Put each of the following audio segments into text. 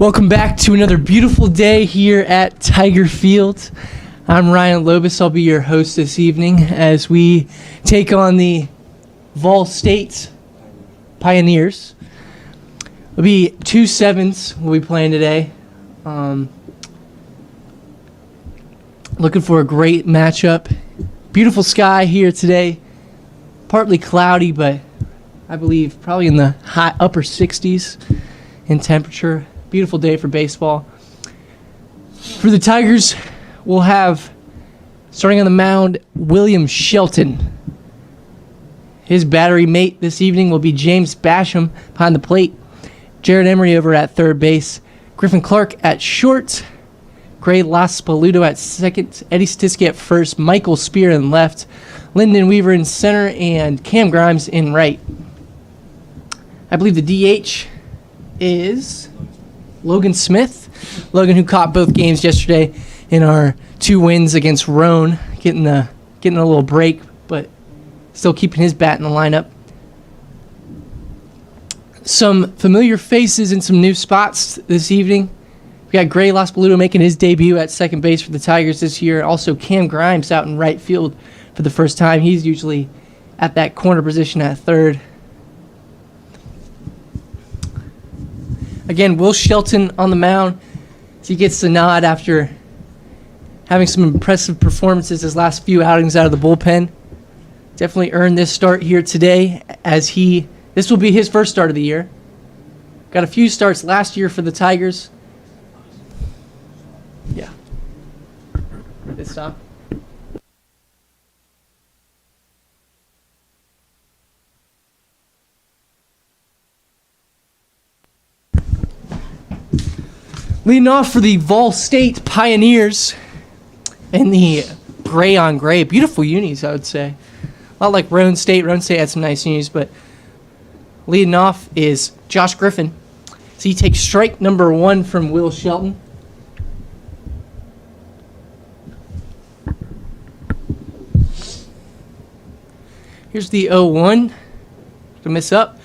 Welcome back to another beautiful day here at Tiger Field. I'm Ryan Lobus. I'll be your host this evening as we take on the Vol State Pioneers. It'll be 2 sevens we'll be playing today. Looking for a great matchup. Beautiful sky here today. Partly cloudy, but I believe probably in the high upper 60s in temperature. Beautiful day for baseball. For the Tigers, we'll have, starting on the mound, William Shelton. His battery mate this evening will be James Basham behind the plate. Jared Emery over at third base. Griffin Clark at short. Gray Laspaluto at second. Eddie Statisky at first. Michael Spear in left. Lyndon Weaver in center. And Cam Grimes in right. I believe the DH is Logan Smith. Logan, who caught both games yesterday in our 2 wins against Roan, getting a little break, but still keeping his bat in the lineup. Some familiar faces in some new spots this evening. We got Gray Laspaluto making his debut at second base for the Tigers this year. Also, Cam Grimes out in right field for the first time. He's usually at that corner position at third. Again, Will Shelton on the mound. He gets the nod after having some impressive performances his last few outings out of the bullpen. Definitely earned this start here today as this will be his first start of the year. Got a few starts last year for the Tigers. Yeah. Good stop. Leading off for the Vol State Pioneers in the gray on gray. Beautiful unis, I would say. A lot like Roan State. Roan State had some nice unis, but leading off is Josh Griffin. So he takes strike number 1 from Will Shelton. Here's the 0-1 to miss up.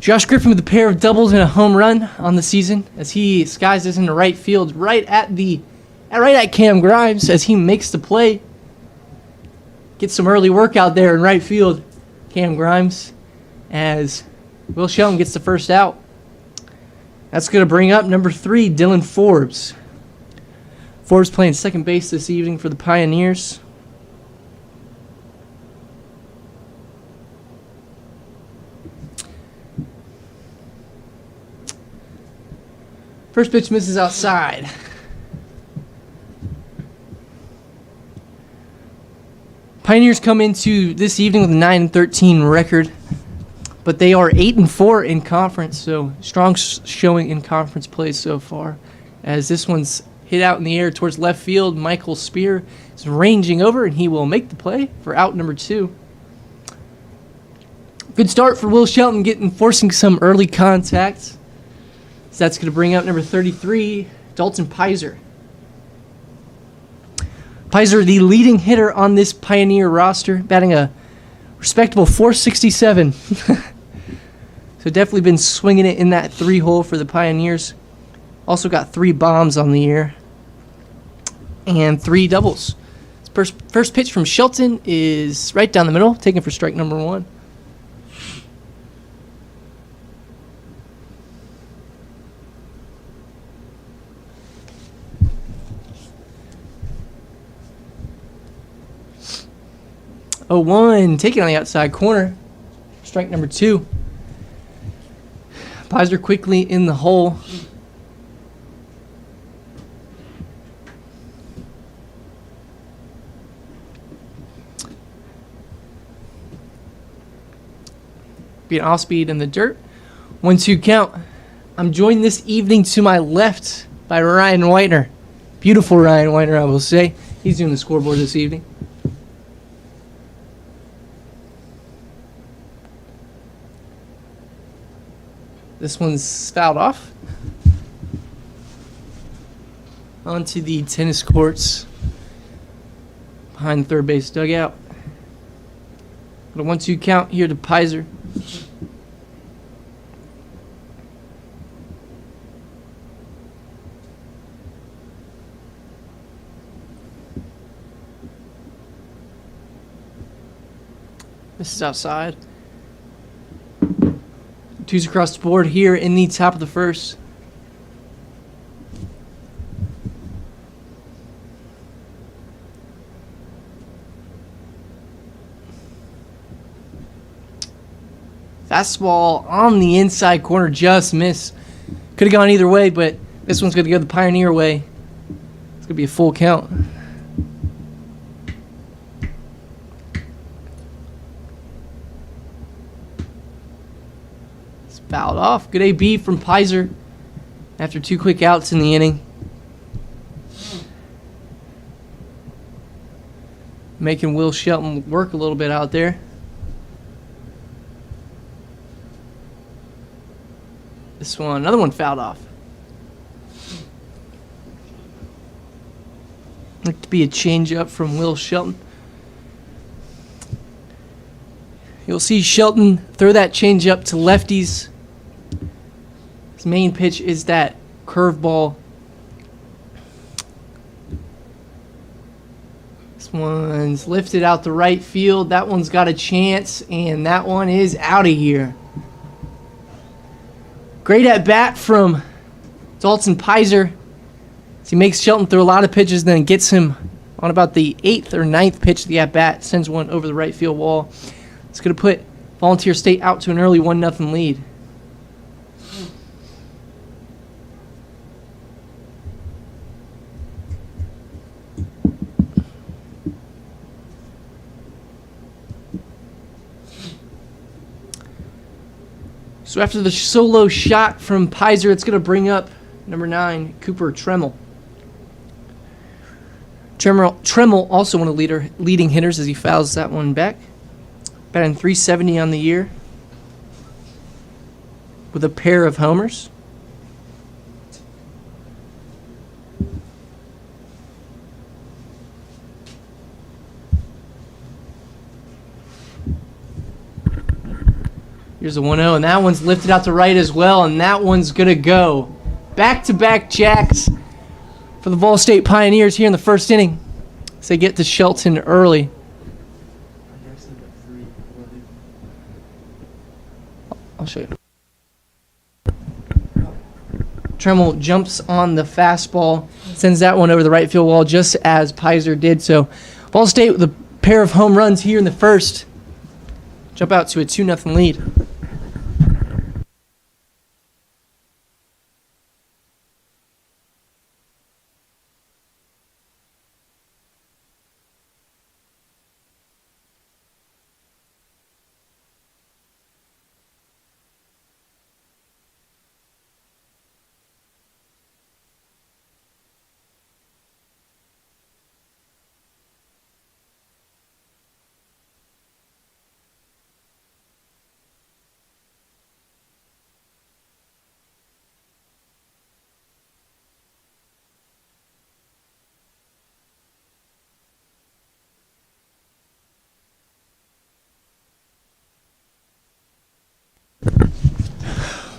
Josh Griffin with a pair of doubles and a home run on the season as he skies this into right field, right at Cam Grimes as he makes the play. Gets some early work out there in right field. Cam Grimes as Will Shelton gets the first out. That's going to bring up number 3, Dylan Forbes. Forbes playing second base this evening for the Pioneers. First pitch misses outside. Pioneers come into this evening with a 9-13 record, but they are 8-4 in conference, so strong showing in conference play so far. As this one's hit out in the air towards left field, Michael Spear is ranging over, and he will make the play for out number 2. Good start for Will Shelton, forcing some early contact. So that's going to bring up number 33, Dalton Pizer. Pizer, the leading hitter on this Pioneer roster, batting a respectable .467. So definitely been swinging it in that 3-hole for the Pioneers. Also got 3 bombs on the year and 3 doubles. First pitch from Shelton is right down the middle, taken for strike number 1. Oh, 1, taken on the outside corner. Strike number 2. Pizer quickly in the hole. Being off speed in the dirt. 1-2 count. I'm joined this evening to my left by Ryan Whitener. Beautiful Ryan Whitener, I will say. He's doing the scoreboard this evening. This one's fouled off. Onto the tennis courts. behind the third base dugout. Got a 1-2 count here to Pizer. This is outside. 2s across the board here in the top of the first. Fastball on the inside corner, just missed. Could have gone either way, but this one's going to go the Pioneer way. It's going to be a full count. It's fouled off. Good AB from Pizer after 2 quick outs in the inning. Making Will Shelton work a little bit out there. This one, another one fouled off. Looked to be a changeup from Will Shelton. You'll see Shelton throw that changeup to lefties. His main pitch is that curveball. This one's lifted out the right field. That one's got a chance, and that one is out of here. Great at bat from Dalton Pizer. He makes Shelton throw a lot of pitches, then gets him on about the 8th or 9th pitch of the at bat, sends one over the right field wall. It's going to put Volunteer State out to an early 1-0 lead. So after the solo shot from Pizer, it's going to bring up number 9, Cooper Tremmel. Tremmel also one of the leading hitters as he fouls that one back. Batting .370 on the year with a pair of homers. Here's a 1-0, and that one's lifted out to right as well, and that one's going to go. Back-to-back jacks for the Vol State Pioneers here in the first inning as they get to Shelton early. I'll show you. Tremmel jumps on the fastball, sends that one over the right field wall just as Pizer did. So Vol State with a pair of home runs here in the first. Jump out to a 2-0 lead.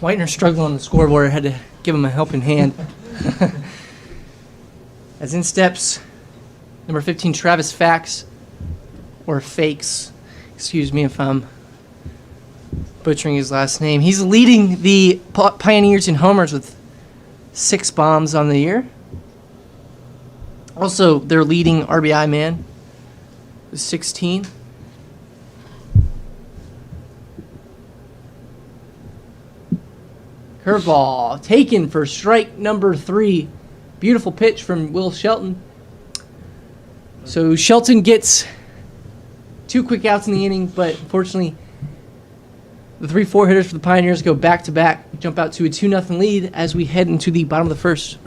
Whitener struggling on the scoreboard. Had to give him a helping hand. As in steps number 15, Travis Fax, or Fakes. Excuse me if I'm butchering his last name. He's leading the Pioneers in homers with 6 bombs on the year. Also, their leading RBI man with 16. Curveball taken for strike number 3. Beautiful pitch from Will Shelton. So Shelton gets 2 quick outs in the inning, but unfortunately the 3-4 hitters for the Pioneers go back-to-back, jump out to a 2-0 lead as we head into the bottom of the first.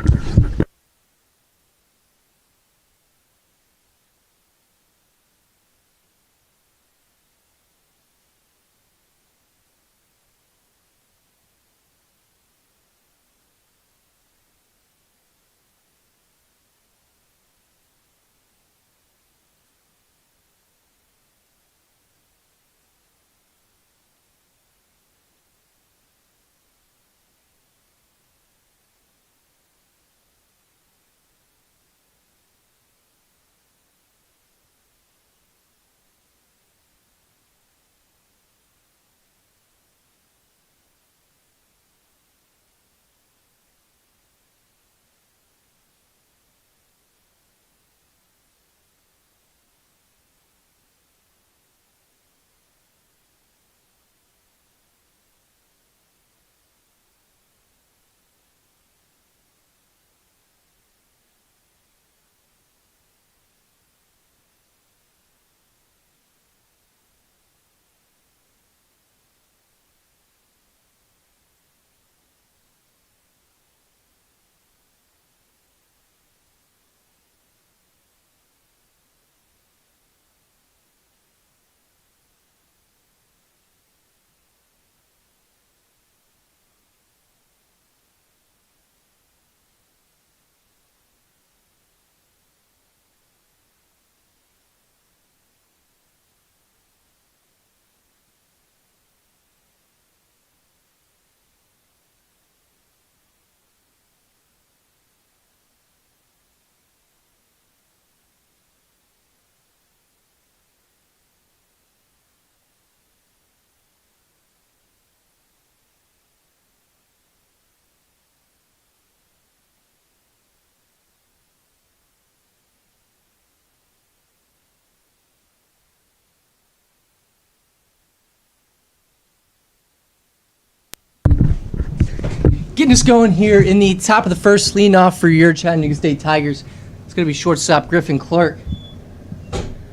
Getting us going here in the top of the first, leading off for your Chattanooga State Tigers. It's going to be shortstop Griffin Clark.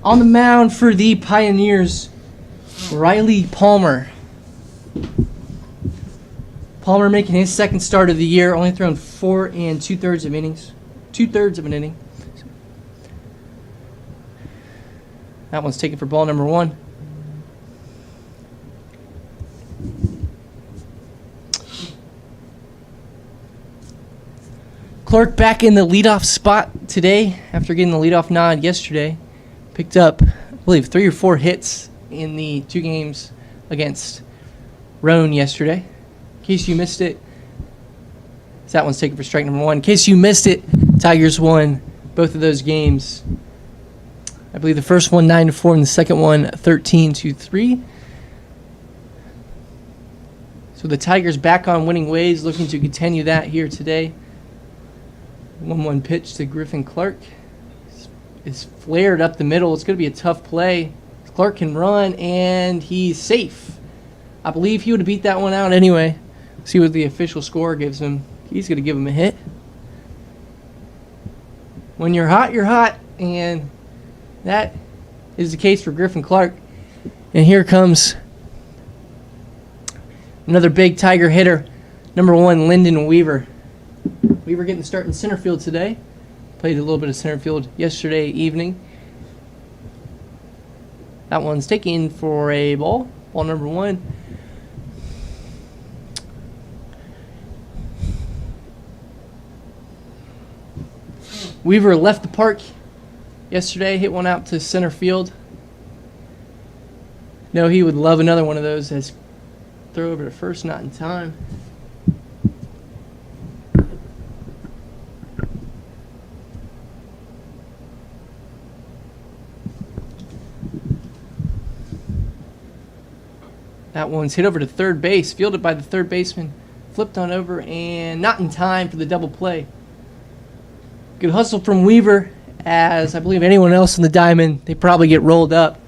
On the mound for the Pioneers, Riley Palmer. Palmer making his second start of the year, only thrown 4 2/3 innings. 2/3 of an inning. That one's taken for ball number 1. Clark back in the leadoff spot today after getting the leadoff nod yesterday. Picked up, I believe, 3 or 4 hits in the 2 games against Roan yesterday. In case you missed it, that one's taken for strike number 1. In case you missed it, Tigers won both of those games. I believe the first one 9-4 and the second one 13-3. So the Tigers back on winning ways, looking to continue that here today. 1-1 pitch to Griffin Clark. Is flared up the middle. It's going to be a tough play. Clark can run, and he's safe. I believe he would have beat that one out anyway. See what the official score gives him. He's going to give him a hit. When you're hot, and that is the case for Griffin Clark. And here comes another big Tiger hitter, number 1, Lyndon Weaver. Weaver getting the start in center field today. Played a little bit of center field yesterday evening. That one's taken for a ball. Ball number 1. Weaver left the park yesterday, hit one out to center field. No, he would love another one of those as throw over to first, not in time. That one's hit over to third base, fielded by the third baseman, flipped on over, and not in time for the double play. Good hustle from Weaver, as I believe anyone else in the diamond, they probably get rolled up,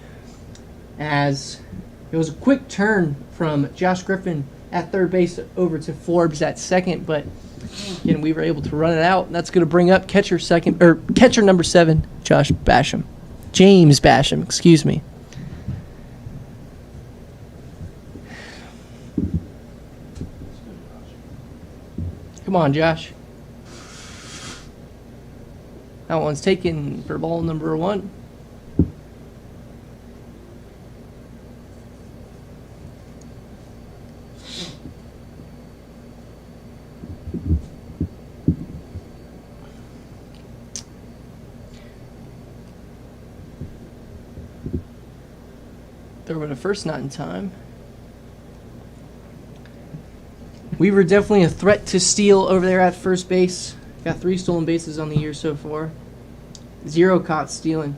as it was a quick turn from Josh Griffin at third base over to Forbes at second, but again, Weaver able to run it out, and that's going to bring up catcher number 7, James Basham, excuse me. Come on, Josh. That one's taken for ball number 1. Throw it to first, not in time. Weaver definitely a threat to steal over there at first base. Got 3 stolen bases on the year so far. 0 caught stealing.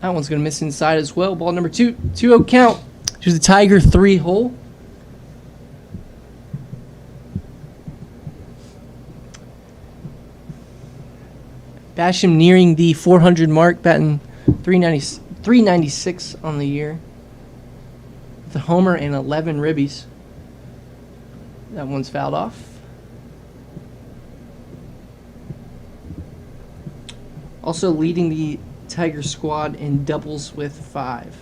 That one's going to miss inside as well. Ball number 2. 2-0 count. Here's the Tiger 3 hole. Basham nearing the 400 mark, batting 396 on the year. With a homer and 11 ribbies. That one's fouled off. Also leading the Tiger squad in doubles with 5.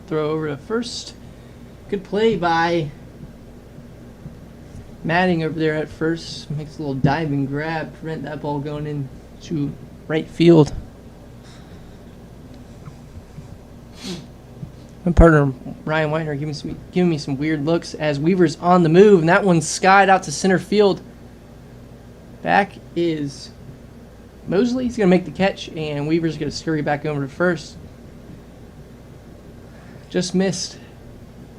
Throw over to first. Good play by Matting over there at first. Makes a little diving grab, prevent that ball going into right field. My partner Ryan Weiner giving me some weird looks as Weaver's on the move, and that one's skied out to center field. Back is Mosley. He's going to make the catch, and Weaver's going to scurry back over to first. Just missed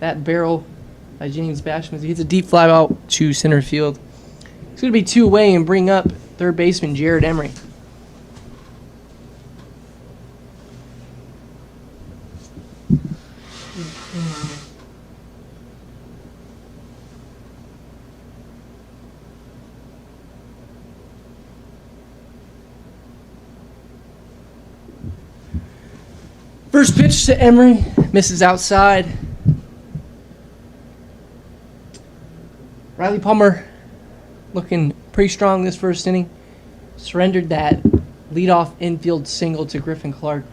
that barrel by James Basham. He hits a deep fly out to center field. It's going to be 2 away and bring up third baseman Jared Emery. First pitch to Emery, misses outside. Riley Palmer looking pretty strong this first inning. Surrendered that leadoff infield single to Griffin Clark.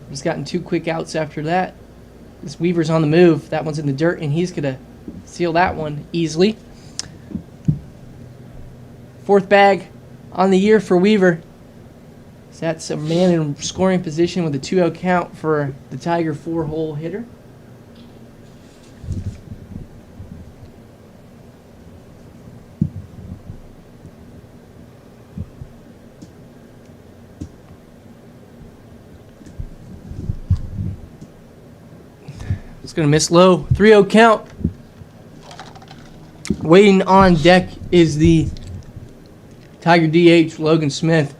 He's gotten 2 quick outs after that. This Weaver's on the move. That one's in the dirt, and he's going to seal that one easily. 4th bag on the year for Weaver. So that's a man in scoring position with a 2-0 count for the Tiger 4-hole hitter. It's going to miss low. 3-0 count. Waiting on deck is the Tiger DH, Logan Smith.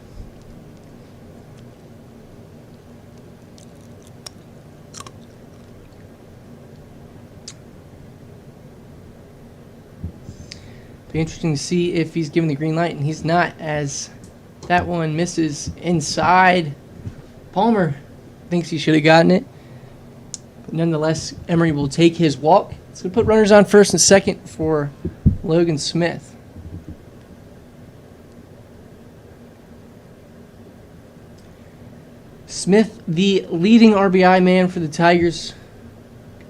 Be interesting to see if he's given the green light, and he's not, as that one misses inside. Palmer thinks he should have gotten it. Nonetheless, Emery will take his walk. It's going to put runners on first and second for Logan Smith. Smith, the leading RBI man for the Tigers.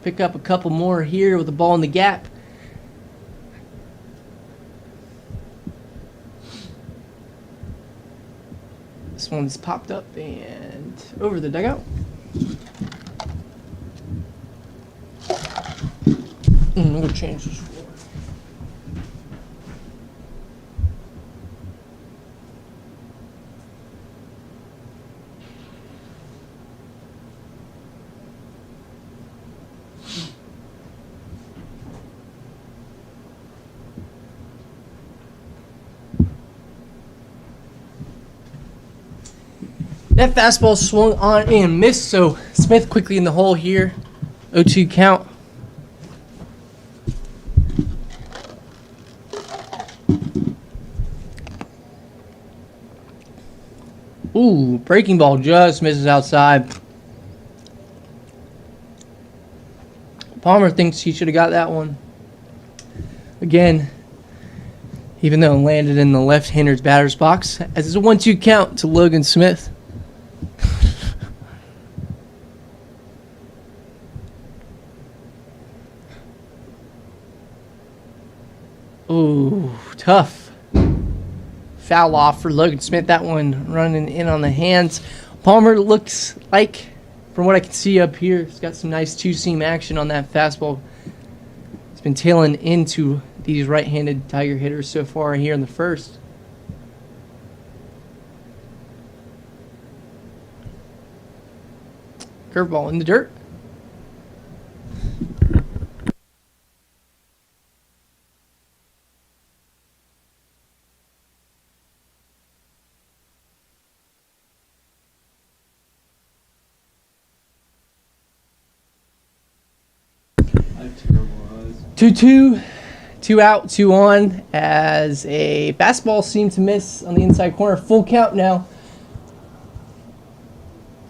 Pick up a couple more here with the ball in the gap. This one's popped up and over the dugout. I'm going to change this floor. That fastball swung on and missed, so Smith quickly in the hole here. 0-2 count. Ooh, breaking ball just misses outside. Palmer thinks he should have got that one. Again, even though it landed in the left-hander's batter's box, as it's a 1-2 count to Logan Smith. Ooh, tough. Foul off for Logan Smith. That one running in on the hands. Palmer looks like, from what I can see up here, he's got some nice two-seam action on that fastball. He's been tailing into these right-handed Tiger hitters so far here in the first. Curveball in the dirt. Two out, 2 on, as a fastball seemed to miss on the inside corner. Full count now.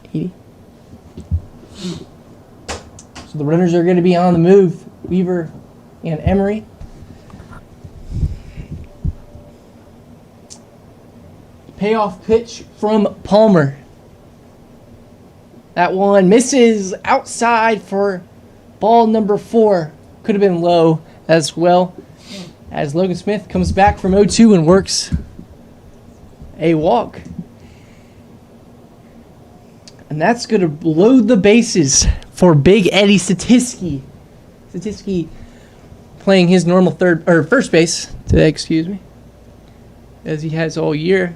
80. So the runners are going to be on the move. Weaver and Emery. Payoff pitch from Palmer. That one misses outside for ball number 4. Could have been low as well, as Logan Smith comes back from 0-2 and works a walk. And that's going to load the bases for Big Eddie Statisky. Statisky playing his normal first base today, excuse me, as he has all year.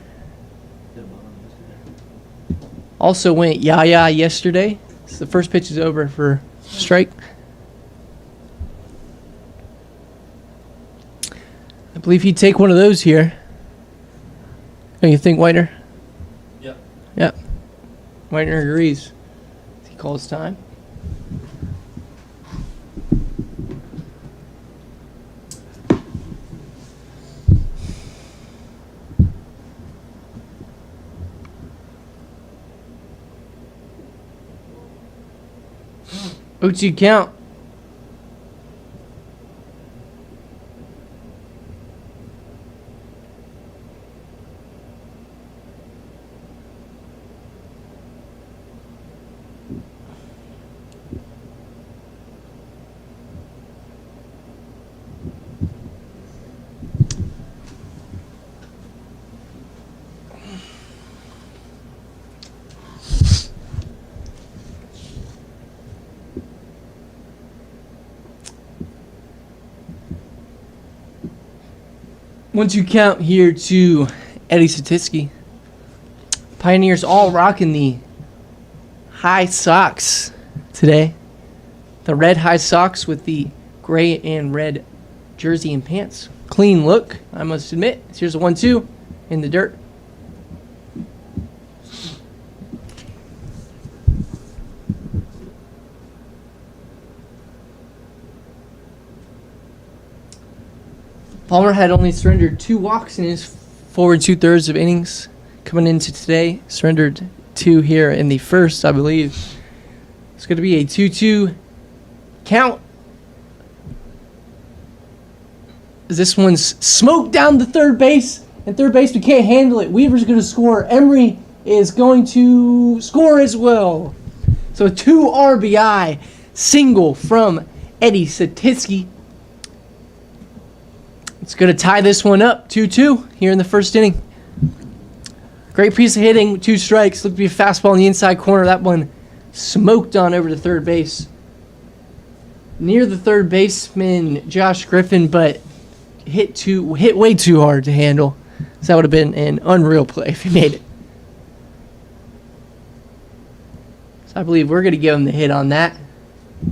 Also went yah-yah yesterday. So the first pitch is over for strike. I believe he'd take one of those here. Don't you think, Whitener? Yep. Yep. Whitener agrees. He calls time. 0-2 count. Once you count here to Eddie Satitsky. Pioneers all rocking the high socks today. The red high socks with the gray and red jersey and pants. Clean look, I must admit. Here's a 1-2 in the dirt. Palmer had only surrendered 2 walks in his 4 2/3 of innings. Coming into today, surrendered 2 here in the first, I believe. It's going to be a 2-2 count. This one's smoked down the third base, and third baseman can't handle it. Weaver's going to score. Emery is going to score as well. So a 2 RBI single from Eddie Satitsky. It's going to tie this one up, 2-2 here in the first inning. Great piece of hitting, 2 strikes. Looked to be a fastball in the inside corner. That one smoked on over to third base. Near the third baseman, Josh Griffin, but hit way too hard to handle. So that would have been an unreal play if he made it. So I believe we're going to give him the hit on that.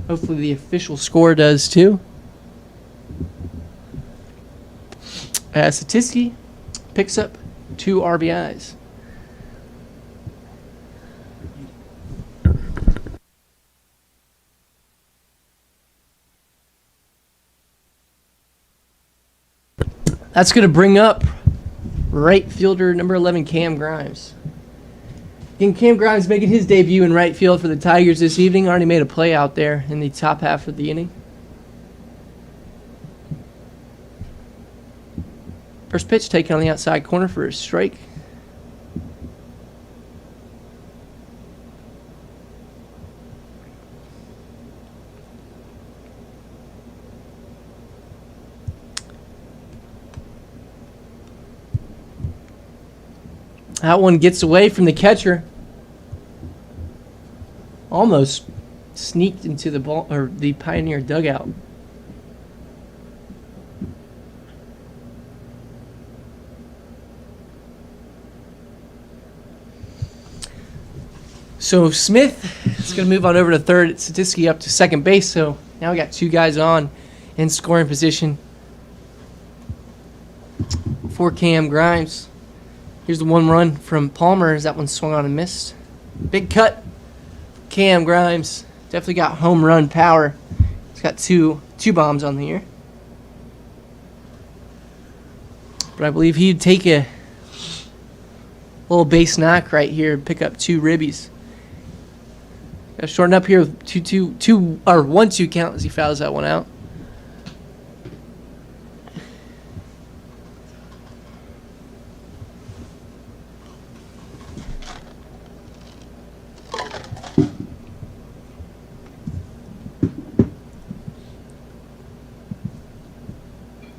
Hopefully the official score does too. Satitsky picks up 2 RBIs. That's going to bring up right fielder number 11, Cam Grimes. Again, Cam Grimes making his debut in right field for the Tigers this evening. Already made a play out there in the top half of the inning. First pitch taken on the outside corner for a strike. That one gets away from the catcher. Almost sneaked into the ball or the Pioneer dugout. So Smith is going to move on over to third. Satitsky up to second base. So now we got 2 guys on in scoring position for Cam Grimes. Here's the 1 run from Palmer as that one swung on and missed. Big cut. Cam Grimes definitely got home run power. He's got two bombs on the year. But I believe he'd take a little base knock right here and pick up 2 ribbies. Got to shorten up here with 1-2 count as he fouls that one out.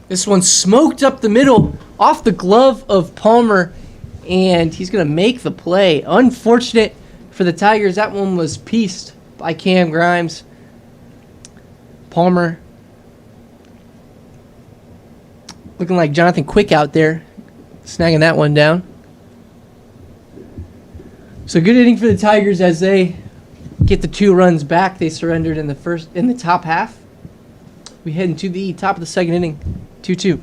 This one smoked up the middle off the glove of Palmer, and he's going to make the play. Unfortunate for the Tigers. That one was pieced by Cam Grimes. Palmer looking like Jonathan Quick out there, snagging that one down. So good inning for the Tigers as they get the 2 runs back. They surrendered in the top half. We head into the top of the second inning, 2-2.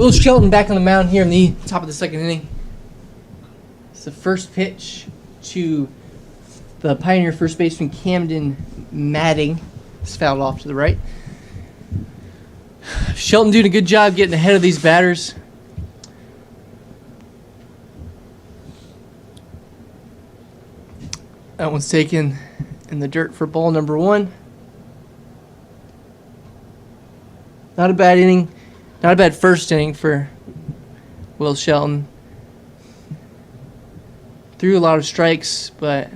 Will Shelton back on the mound here in the top of the second inning. It's the first pitch to the Pioneer first baseman Camden Madding. It's fouled off to the right. Shelton doing a good job getting ahead of these batters. That one's taken in the dirt for ball number 1. Not a bad inning. Not a bad first inning for Will Shelton. Threw a lot of strikes, but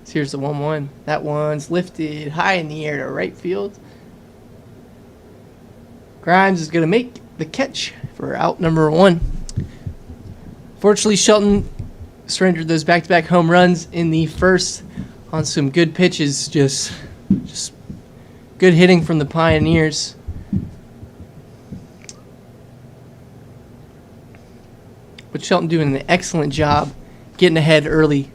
here's the 1-1. That one's lifted high in the air to right field. Grimes is going to make the catch for out number 1. Fortunately, Shelton surrendered those back-to-back home runs in the first on some good pitches. Just good hitting from the Pioneers. But Shelton doing an excellent job getting ahead early.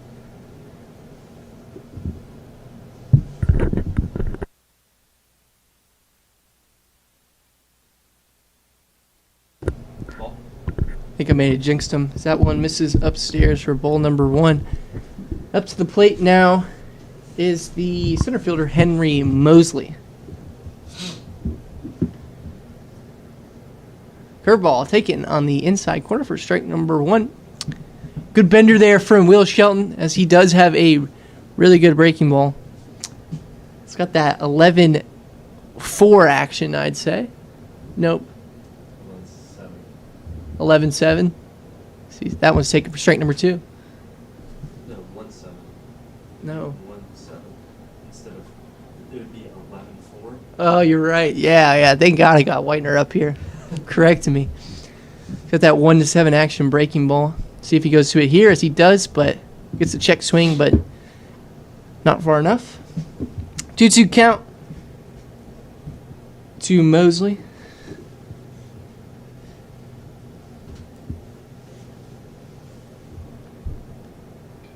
I think I may have jinxed him. That one misses upstairs for ball number 1. Up to the plate now is the center fielder Henry Mosley. Curveball taken on the inside corner for strike number 1. Good bender there from Will Shelton, as he does have a really good breaking ball. It's got that 11-4 action, I'd say. Nope. 11-7. See, that one's taken for strike number 2. No, 1-7. No. 1-7. Instead of, it would be 11-4. Oh, you're right. Yeah. Thank God I got Whitener up here correcting me. Got that 1-7 action breaking ball. See if he goes to it here, as he does, but gets a check swing, but not far enough. 2-2 count to Mosley.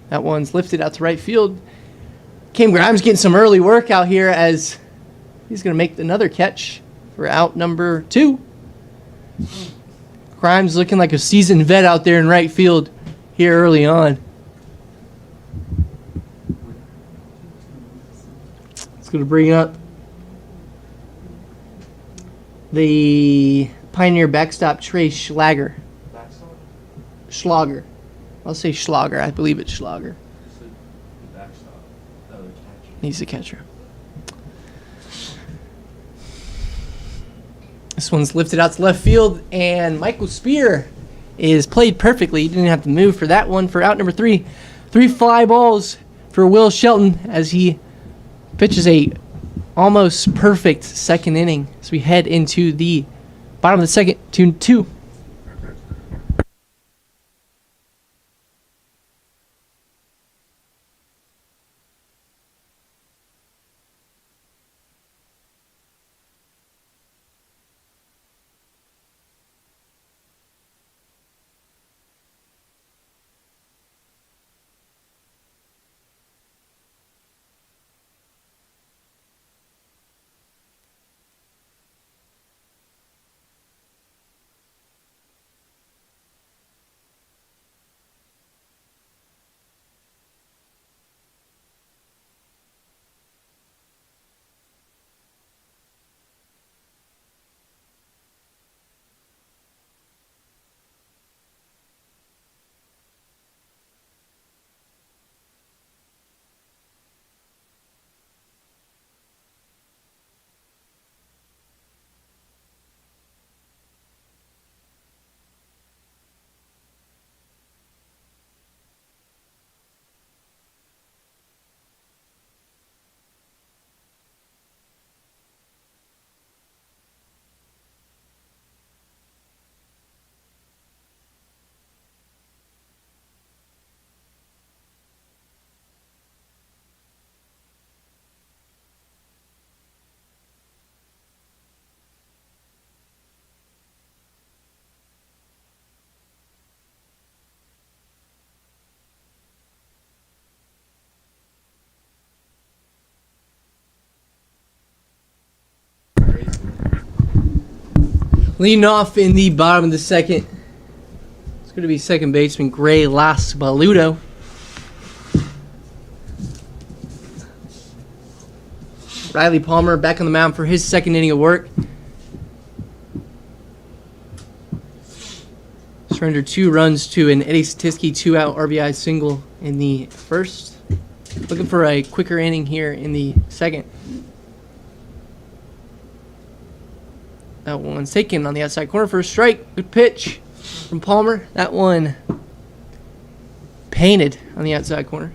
That one's lifted out to right field. Cam Grimes getting some early work out here, as he's going to make another catch for out number 2. Grimes looking like a seasoned vet out there in right field here early on. It's going to bring up the Pioneer backstop, Trey Schlager. Backstop? Schlager. I'll say Schlager. I believe it's Schlager. The backstop. Oh, the catcher. He's the catcher. This one's lifted out to left field, and Michael Spear is played perfectly. He didn't have to move for that one for out number 3. 3 fly balls for Will Shelton as he pitches a almost perfect second inning as we head into the bottom of the second, 2-2. Leading off in the bottom of the second, it's going to be second baseman Gray Laspaluto. Riley Palmer back on the mound for his second inning of work. Surrendered 2 runs to an Eddie Statisky 2-out RBI single in the first. Looking for a quicker inning here in the second. That one's taken on the outside corner for a strike. Good pitch from Palmer. That one painted on the outside corner.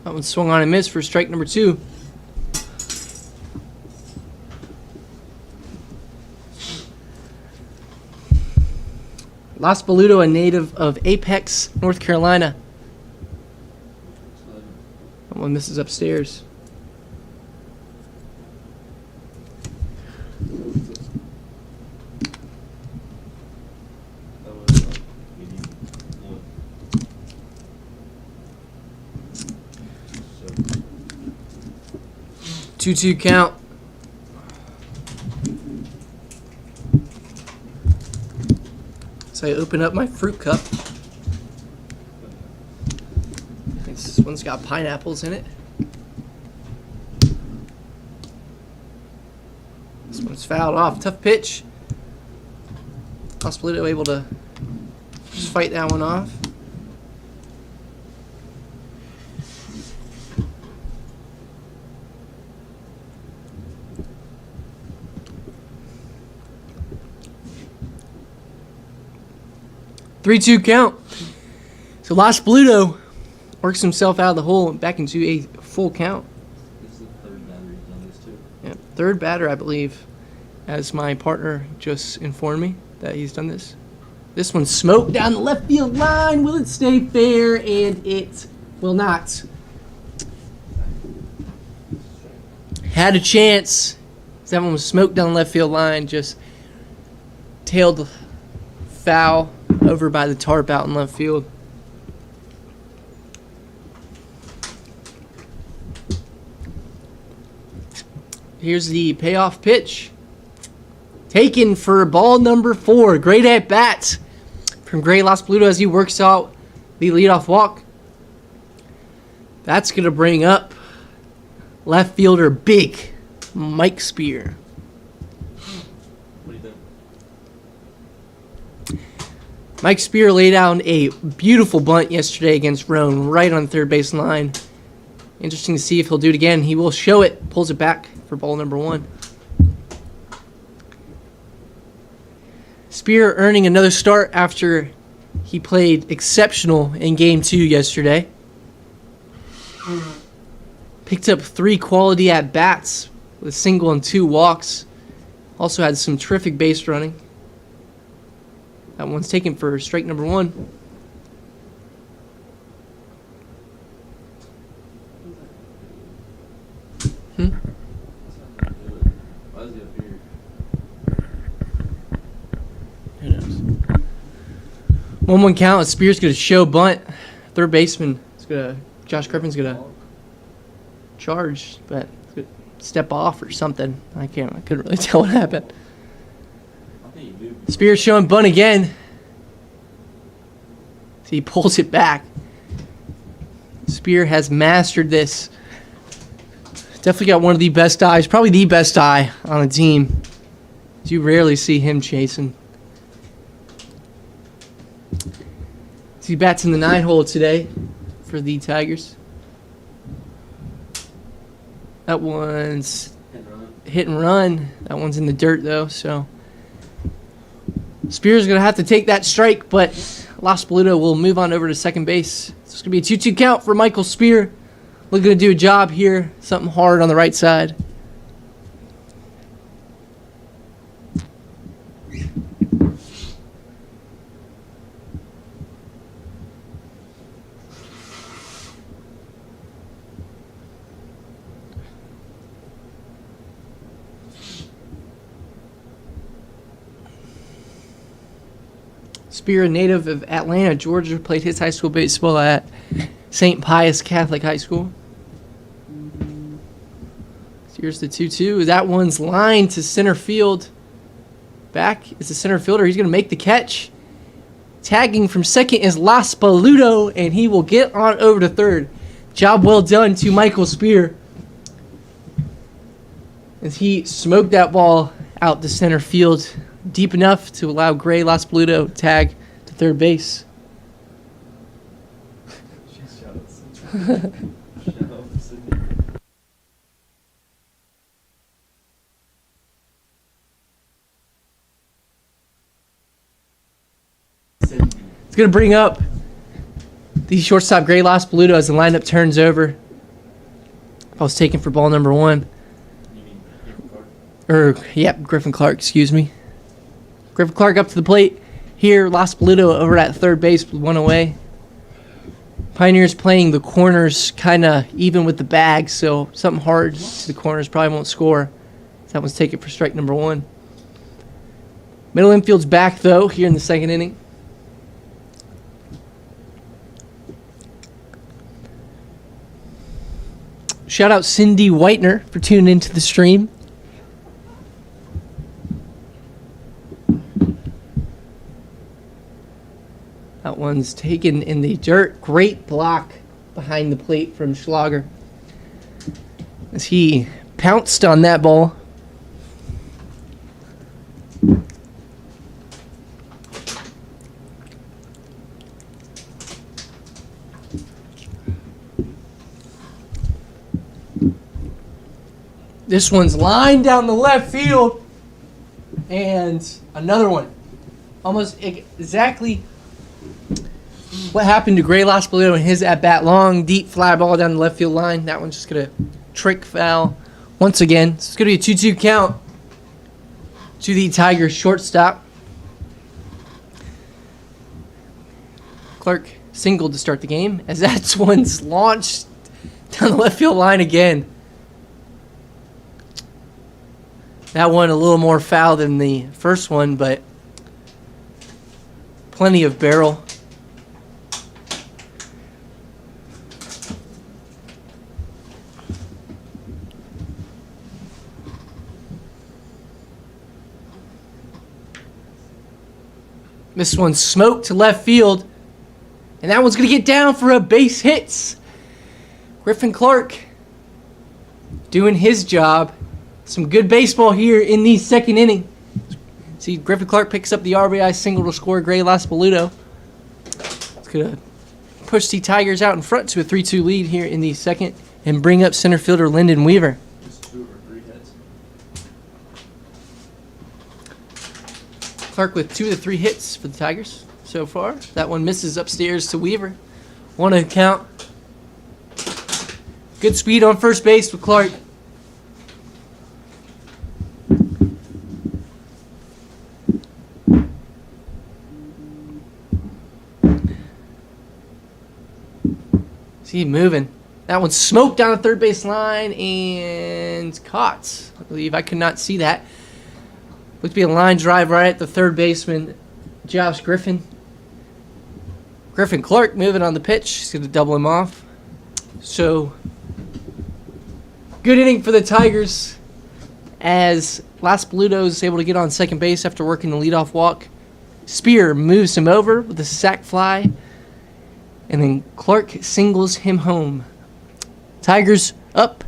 That one swung on and missed for strike number 2. Laspaluto, a native of Apex, North Carolina. That one misses upstairs. That was 81. So, 2-2 count. So I open up my fruit cup. This one's got pineapples in it. This one's fouled off. Tough pitch. Laspaluto able to just fight that one off. Three-two count. So Laspaluto works himself out of the hole and back into a full count. this is the third batter he's done this too. Yeah, third batter, I believe, as my partner just informed me that he's done this. This one smoked down the left field line. Will it stay fair? And it will not. Had a chance. That one was smoked down the left field line. Just tailed foul over by the tarp out in left field. Here's the payoff pitch. Taken for ball number 4. Great at bat from Gray Laspaluto as he works out the leadoff walk. That's going to bring up left fielder big Mike Spear. What do you think? Mike Spear laid down a beautiful bunt yesterday against Roan right on the third base line. Interesting to see if he'll do it again. He will show it. Pulls it back for ball number 1. Spear earning another start after he played exceptional in Game 2 yesterday. Picked up 3 quality at-bats with a single and 2 walks. Also had some terrific base running. That one's taken for strike number 1. Why is he up here? Who knows? 1-1 count. Spears going to show bunt. Third baseman is going to. Josh Griffin's going to charge, but step off or something. I couldn't really tell what happened. I think he moved. Spears showing bunt again. He pulls it back. Spear has mastered this. Definitely got one of the best eyes, probably the best eye on the team. You rarely see him chasing. He bats in the 9-hole today for the Tigers. That one's hit and run. That one's in the dirt though, so Spears going to have to take that strike, but Laspaluto will move on over to second base. It's going to be a 2-2 count for Michael Spear. Looking to do a job here. Something hard on the right side. Spear, a native of Atlanta, Georgia, played his high school baseball at St. Pius Catholic High School. Here's the 2-2. That one's lined to center field. Back is the center fielder. He's going to make the catch. Tagging from second is Las Paludo, and he will get on over to third. Job well done to Michael Spear as he smoked that ball out to center field deep enough to allow Gray Las Paludo to tag to third base. Shout out Cindy. Shout out Cindy. It's going to bring up the shortstop, Gray Las Paludo, as the lineup turns over. I was taken for ball number 1. You mean Griffin Clark? Griffin Clark, excuse me. Griffin Clark up to the plate. Here, Las Paludo over at third base with 1 away. Pioneers playing the corners kind of even with the bag, so something hard to the corners probably won't score. That one's taken for strike number 1. Middle infield's back, though, here in the second inning. Shout out Cindy Whitener for tuning into the stream. That one's taken in the dirt. Great block behind the plate from Schlager as he pounced on that ball. This one's lined down the left field. And another one. Almost exactly what happened to Gray Las Paludo in his at-bat. Long, deep fly ball down the left field line. That one's just going to trick foul once again. So it's going to be a 2-2 count to the Tigers shortstop. Clark singled to start the game as that one's launched down the left field line again. That one a little more foul than the first one, but plenty of barrel. This one's smoked to left field, and that one's going to get down for a base hit. Griffin Clark doing his job. Some good baseball here in the second inning. See, Griffin Clark picks up the RBI single to score Gray Las Paludo. It's going to push the Tigers out in front to a 3-2 lead here in the second and bring up center fielder Lyndon Weaver. Just 2 or 3 hits. Clark with 2 of the 3 hits for the Tigers so far. That one misses upstairs to Weaver. 1 count. Good speed on first base with Clark. See, moving. That one's smoked down the third base line and caught. I believe I could not see that. Looked to be a line drive right at the third baseman, Josh Griffin. Griffin Clark moving on the pitch. He's going to double him off. So, good inning for the Tigers as Las Paludo is able to get on second base after working the leadoff walk. Spear moves him over with a sac fly. And then Clark singles him home. Tigers up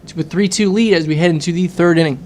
to a 3-2 lead as we head into the third inning.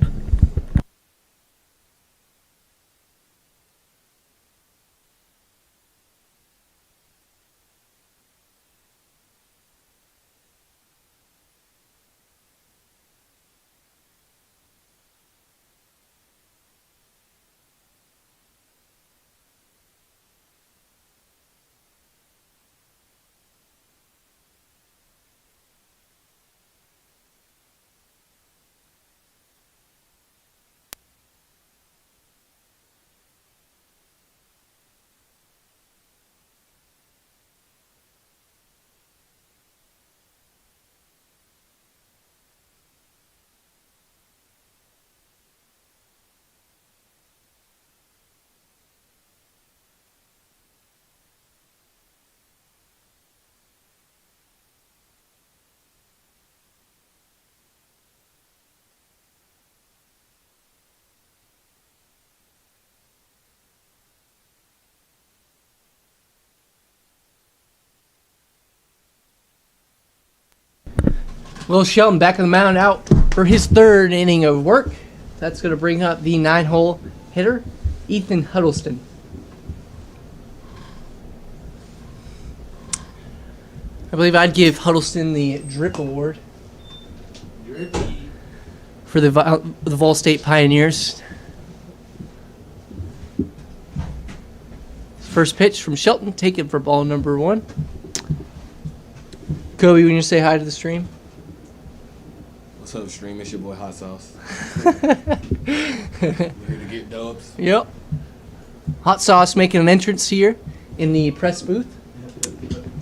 Will Shelton back on the mound out for his third inning of work. That's going to bring up the 9-hole hitter, Ethan Huddleston. I believe I'd give Huddleston the Drip Award for the Vol State Pioneers. First pitch from Shelton, taken for ball number 1. Kobe, when you say hi to the stream. What's up, stream? It's your boy Hot Sauce. We're here to get dubs. Yep. Hot Sauce making an entrance here in the press booth.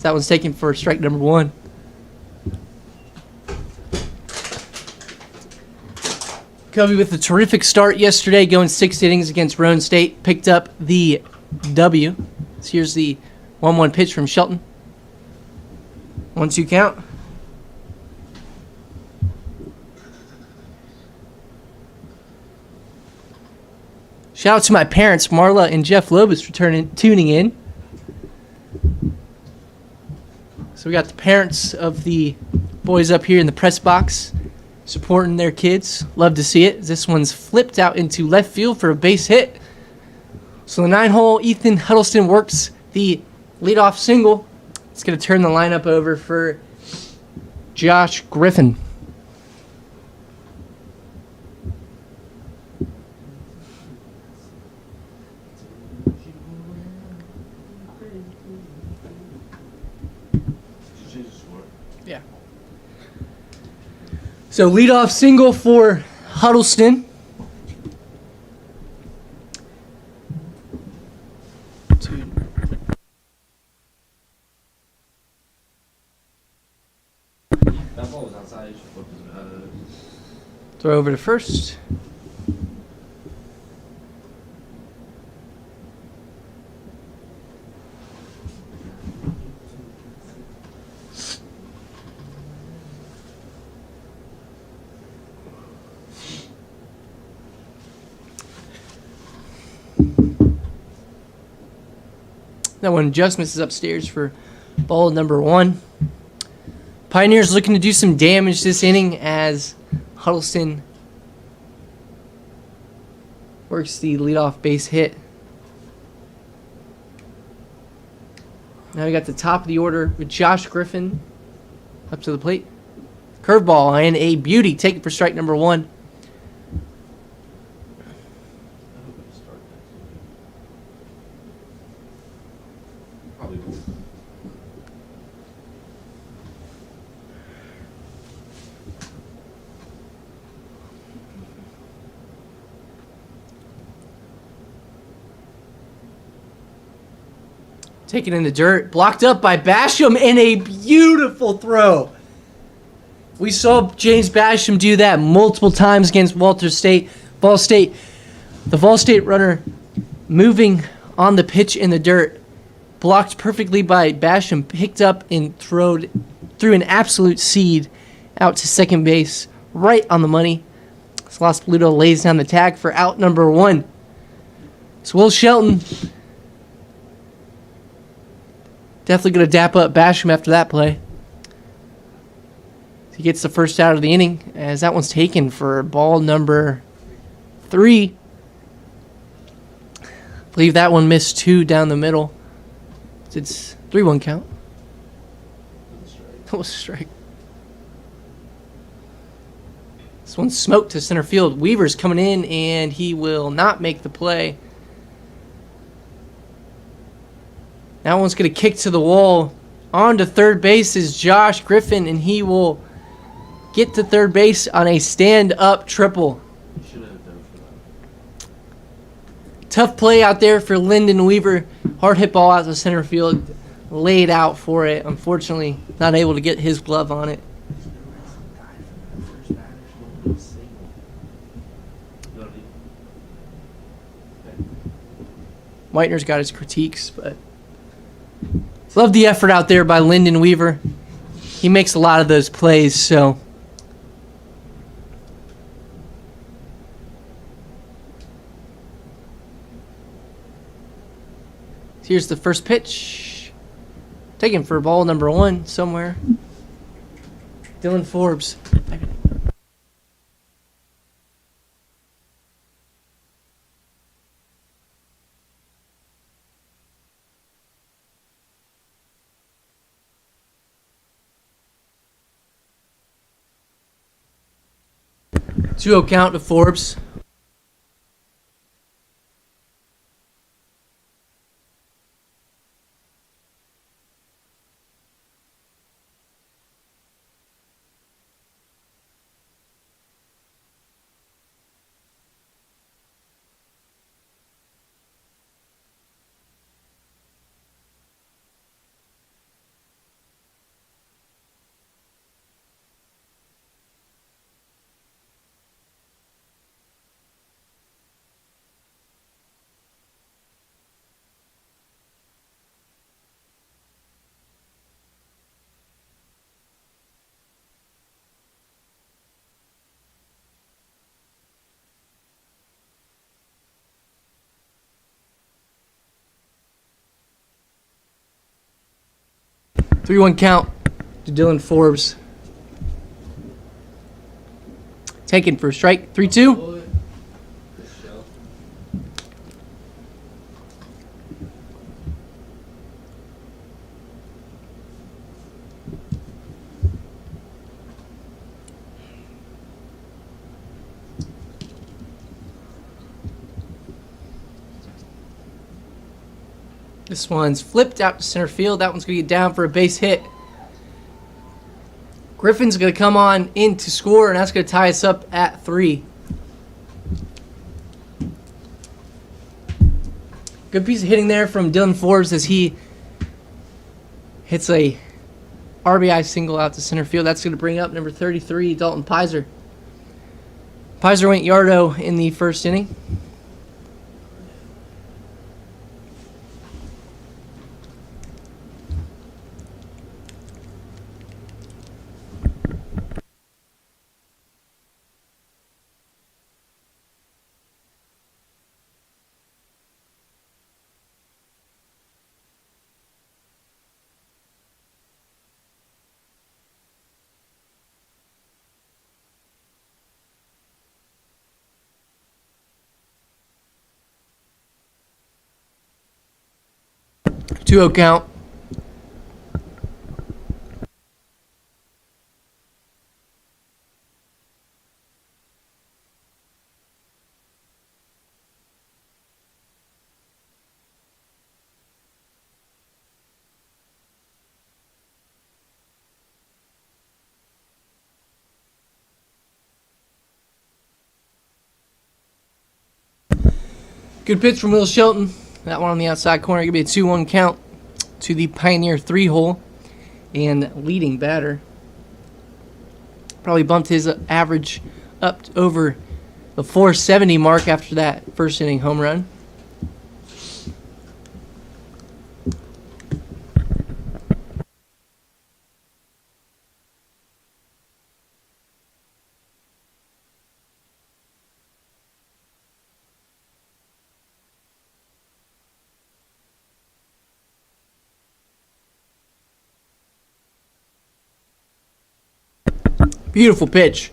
That one's taken for strike number 1. Kobe with a terrific start yesterday, going 6 innings against Roane State. Picked up the W. So here's the 1-1 pitch from Shelton. 1-2 count. Shout out to my parents, Marla and Jeff Lobus, for tuning in. So we got the parents of the boys up here in the press box supporting their kids. Love to see it. This one's flipped out into left field for a base hit. So the 9-hole Ethan Huddleston works the leadoff single. It's going to turn the lineup over for Josh Griffin. Yeah. So leadoff single for Huddleston. That ball was outside. You should flip it. Throw over to first. That one just misses upstairs for ball number 1. Pioneers looking to do some damage this inning as Huddleston works the leadoff base hit. Now we got the top of the order with Josh Griffin up to the plate. Curveball and a beauty taken for strike number 1. Probably will. Taken in the dirt, blocked up by Basham, and a beautiful throw. We saw James Basham do that multiple times against Walter State, Vol State. The Vol State runner moving on the pitch in the dirt, blocked perfectly by Basham, picked up and threw an absolute seed out to second base, right on the money. So Los Pluto lays down the tag for out number 1. So Will Shelton definitely going to dap up Basham after that play. He gets the first out of the inning as that one's taken for ball number 3. I believe that one missed 2 down the middle. It's 3-1 count. That was a strike. This one's smoked to center field. Weaver's coming in and he will not make the play. That one's going to kick to the wall. On to third base is Josh Griffin, and he will get to third base on a stand-up triple. You should have done for that. Tough play out there for Lyndon Weaver. Hard hit ball out to center field. Laid out for it. Unfortunately, not able to get his glove on it. Whitener's got his critiques, but love the effort out there by Lyndon Weaver. He makes a lot of those plays, so here's the first pitch. Taken for ball number 1 somewhere. Dylan Forbes. 2-0 count to Forbes. Three-one count to Dylan Forbes. Taken for a strike. 3-2. This one's flipped out to center field. That one's going to get down for a base hit. Griffin's going to come on in to score, and that's going to tie us up at 3. Good piece of hitting there from Dylan Forbes as he hits a RBI single out to center field. That's going to bring up number 33, Dalton Pizer. Pizer went yardo in the first inning. Two-0 count. Good pitch from Will Shelton. That one on the outside corner. Going to be a 2-1 count to the Pioneer 3-hole and leading batter. Probably bumped his average up over the 470 mark after that first inning home run. Beautiful pitch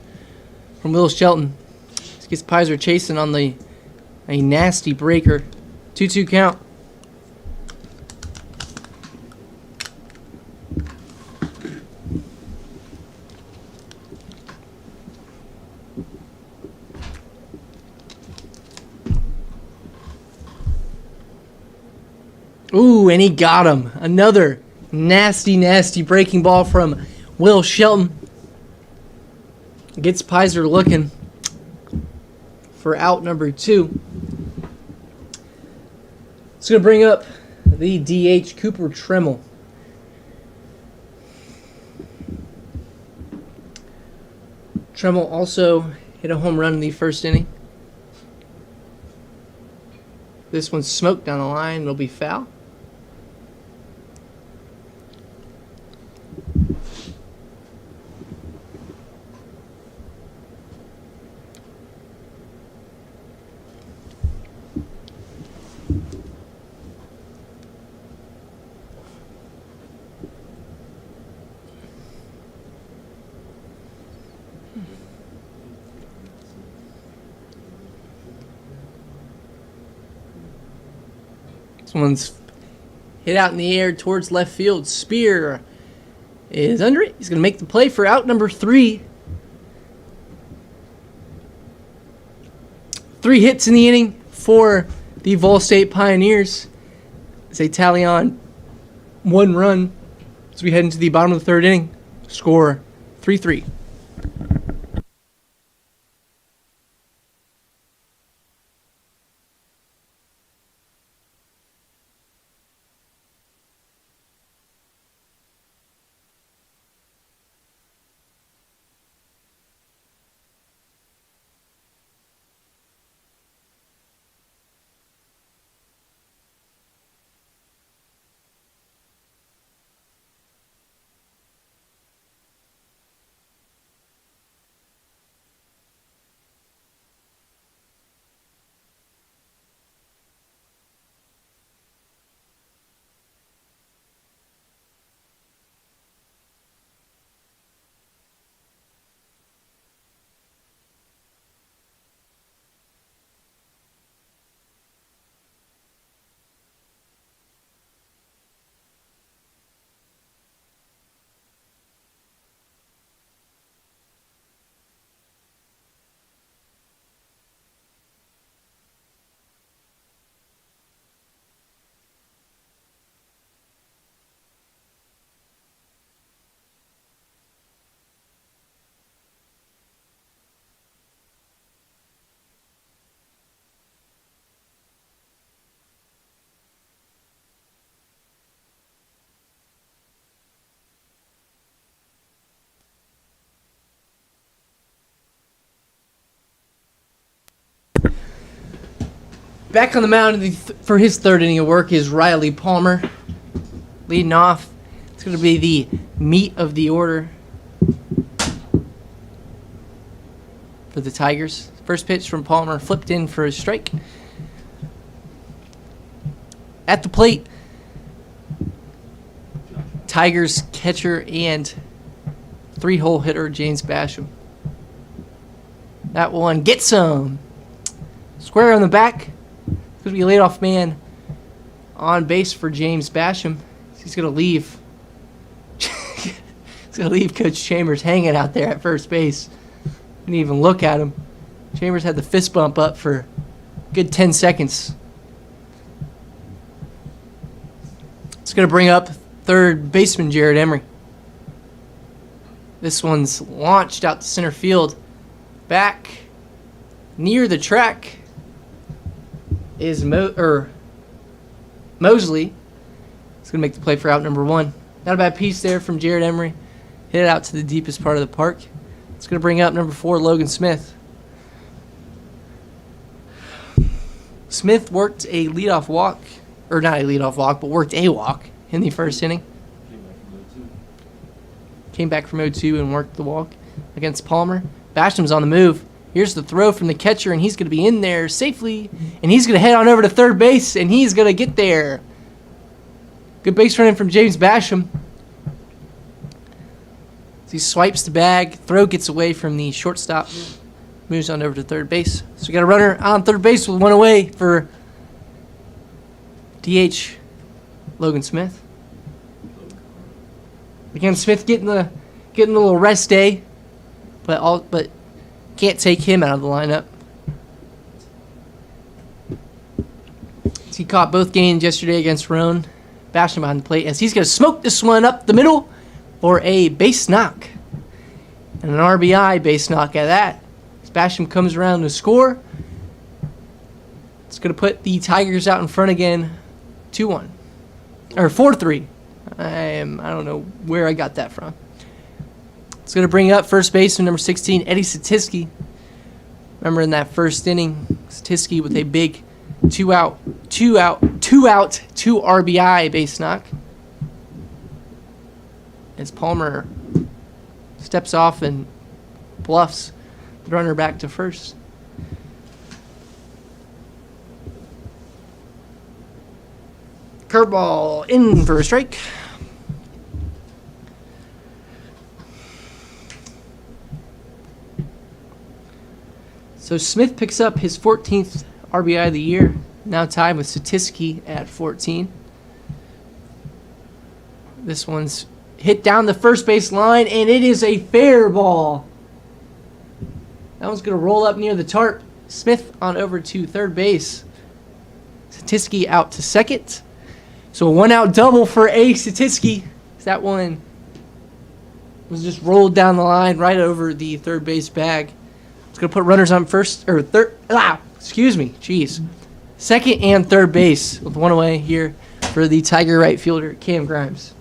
from Will Shelton. This gets Pizer chasing on a nasty breaker. 2-2 count. Ooh, and he got him. Another nasty breaking ball from Will Shelton. Gets Pizer looking for out number 2. It's going to bring up the DH, Cooper Tremmel. Tremmel also hit a home run in the first inning. This one's smoked down the line. It'll be foul. This one's hit out in the air towards left field. Spear is under it. He's going to make the play for out number 3. 3 hits in the inning for the Vol State Pioneers as they tally on 1 run as we head into the bottom of the 3rd inning. Score 3-3. Back on the mound for his 3rd inning of work is Riley Palmer. Leading off, it's going to be the meat of the order for the Tigers. First pitch from Palmer, flipped in for a strike. At the plate, Tigers catcher and 3-hole hitter James Basham. That one gets him. Square on the back. It's going to be a leadoff man on base for James Basham. He's going to leave. He's going to leave Coach Chambers hanging out there at first base. Didn't even look at him. Chambers had the fist bump up for a good 10 seconds. It's going to bring up 3rd baseman Jared Emery. This one's launched out to center field. Back near the track is Mosley. He's going to make the play for out number 1. Not a bad piece there from Jared Emery. Hit it out to the deepest part of the park. It's going to bring up number 4, Logan Smith. Smith worked a leadoff walk, or not a leadoff walk, but worked a walk in the 1st inning. Came back from 0-2 and worked the walk against Palmer. Basham's on the move. Here's the throw from the catcher, and he's going to be in there safely. And he's going to head on over to 3rd base, and he's going to get there. Good base running from James Basham. As he swipes the bag, throw gets away from the shortstop. Moves on over to 3rd base. So we got a runner on 3rd base with 1 away for DH Logan Smith. Again, Smith getting a little rest day, but can't take him out of the lineup. He caught both games yesterday against Roan. Basham behind the plate as he's going to smoke this one up the middle for a base knock. And an RBI base knock at that. As Basham comes around to score. It's going to put the Tigers out in front again, 2-1. Or 4-3. I don't know where I got that from. It's going to bring up first baseman number 16, Eddie Satisky. Remember in that 1st inning, Satisky with a big 2-out, 2 RBI base knock. As Palmer steps off and bluffs the runner back to 1st. Curveball in for a strike. So Smith picks up his 14th RBI of the year. now tied with Satiski at 14. This one's hit down the first base line, and it is a fair ball. That one's going to roll up near the tarp. Smith on over to third base. Satiski out to second. So a one-out double for A. Satiski. That one was just rolled down the line right over the third base bag. It's going to put runners on first, or third, jeez. Second and third base with one away here for the Tiger right fielder, Cam Grimes.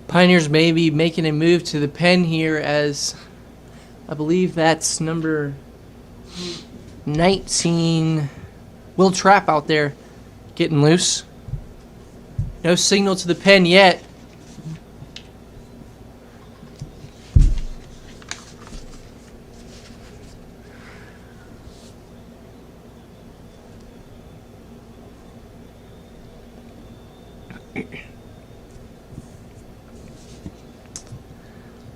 Pioneers may be making a move to the pen here, as I believe that's number 19, Will Trapp, out there getting loose. No signal to the pen yet.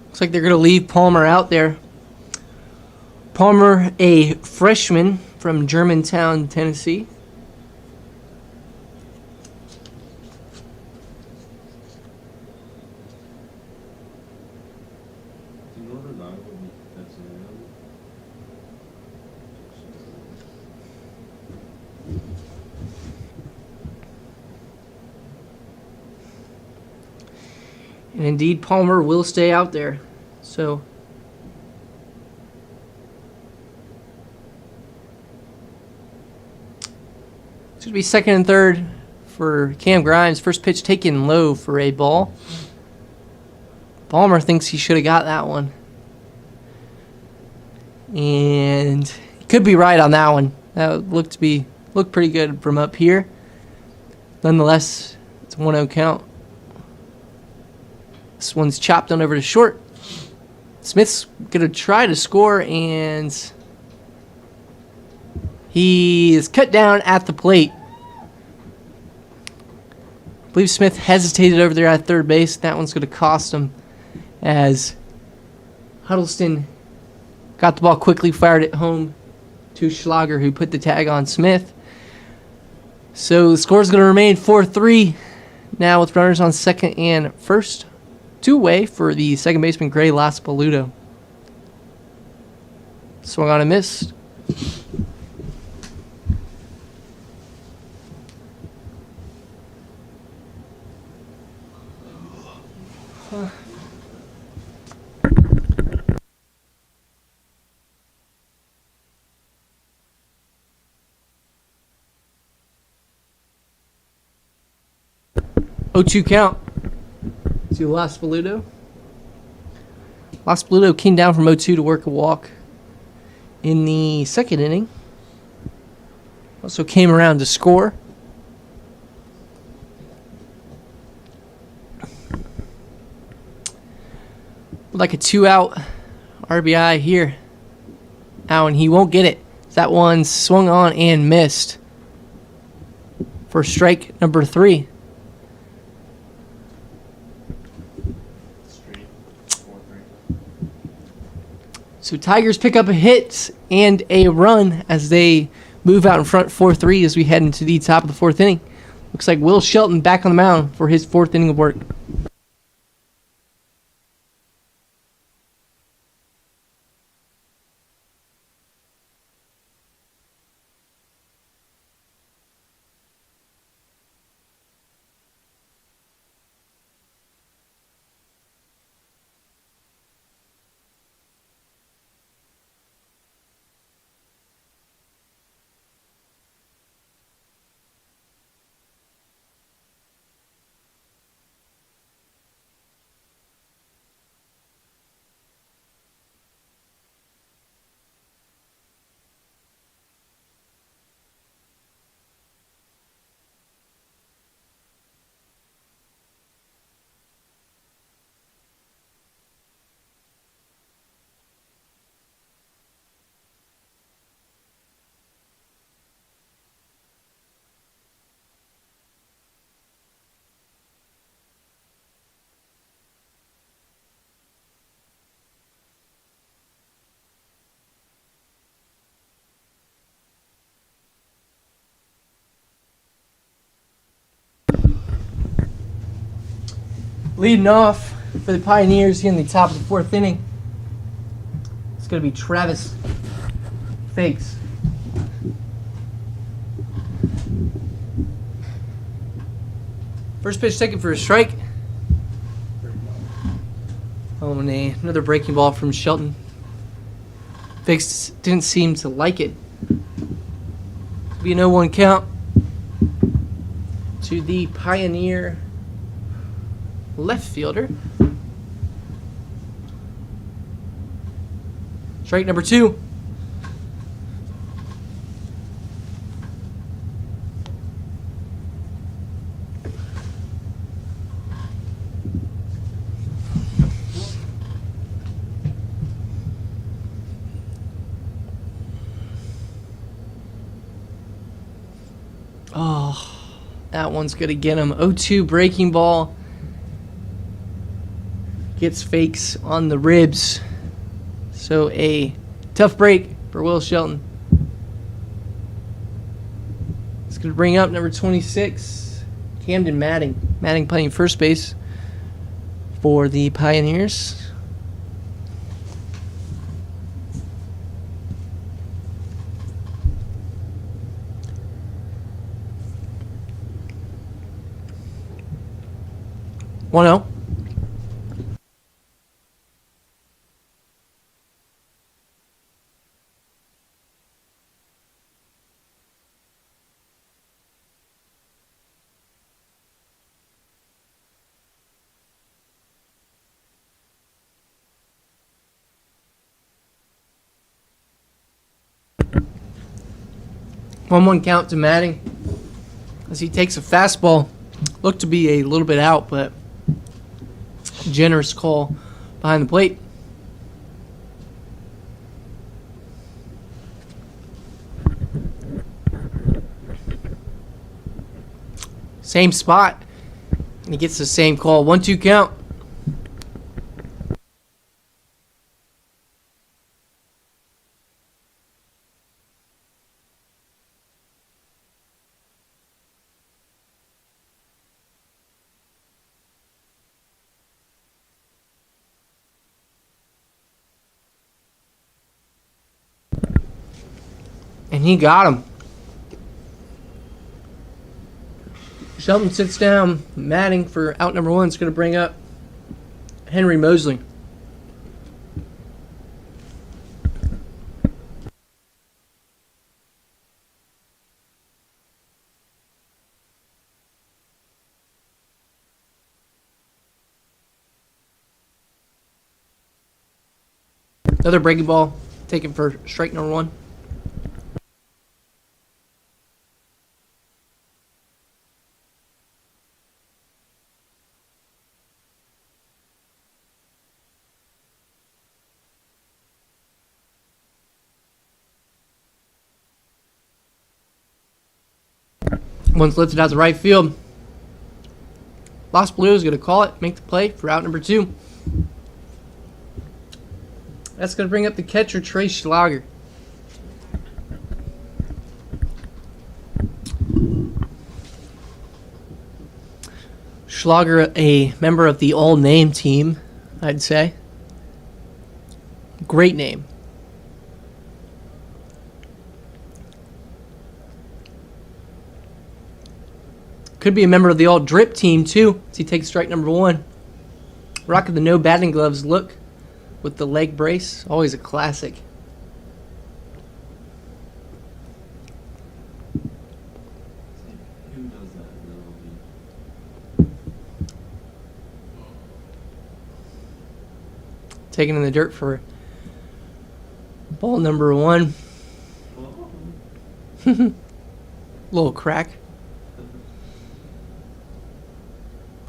Looks like they're going to leave Palmer out there. Palmer, a freshman from Germantown, Tennessee. And indeed, Palmer will stay out there. So it's going to be second and third for Cam Grimes. First pitch taken low for a ball. Palmer thinks he should have got that one. And he could be right on that one. That looked pretty good from up here. Nonetheless, it's a 1-0 count. This one's chopped on over to short. Smith's going to try to score, and he is cut down at the plate. I believe Smith hesitated over there at third base. That one's going to cost him, as Huddleston got the ball quickly, fired it home to Schlager, who put the tag on Smith. So the score is going to remain 4-3 now, with runners on second and first. Two away for the second baseman, Gray Laspaluto. Swung on and missed. Oh, 2 count to Laspaluto. Laspaluto came down from 0-2 to work a walk in the second inning. Also came around to score. Like a 2-out RBI here. Now, and he won't get it. That one swung on and missed for strike number 3. So Tigers pick up a hit and a run as they move out in front 4-3 as we head into the top of the fourth inning. Looks like Will Shelton back on the mound for his fourth inning of work. Leading off for the Pioneers here in the top of the 4th inning, it's going to be Travis Fakes. First pitch taken for a strike. Oh, and another breaking ball from Shelton. Fakes didn't seem to like it. Be a 0-1 count to the Pioneer left fielder. Strike number 2. Oh, that one's going to get him. 0-2 breaking ball. Gets Fakes on the ribs. So a tough break for Will Shelton. It's going to bring up number 26, Camden Matting. Matting playing first base for the Pioneers. One zero. One count to Matting as he takes a fastball. Looked to be a little bit out, but generous call behind the plate. Same spot. And he gets the same call. 1-2 count. And he got him. Shelton sits down. Matting for out number 1 is going to bring up Henry Mosley. Another breaking ball taken for strike number 1. One's lifted out to right field. Los Blue is going to call it, make the play for out number 2. That's going to bring up the catcher, Trey Schlager. Schlager, a member of the all-name team, I'd say. Great name. Could be a member of the all-drip team, too, as he takes strike number 1. Rocking the no batting gloves look with the leg brace. Always a classic. Who does that? Taken in the dirt for ball number 1. Little crack.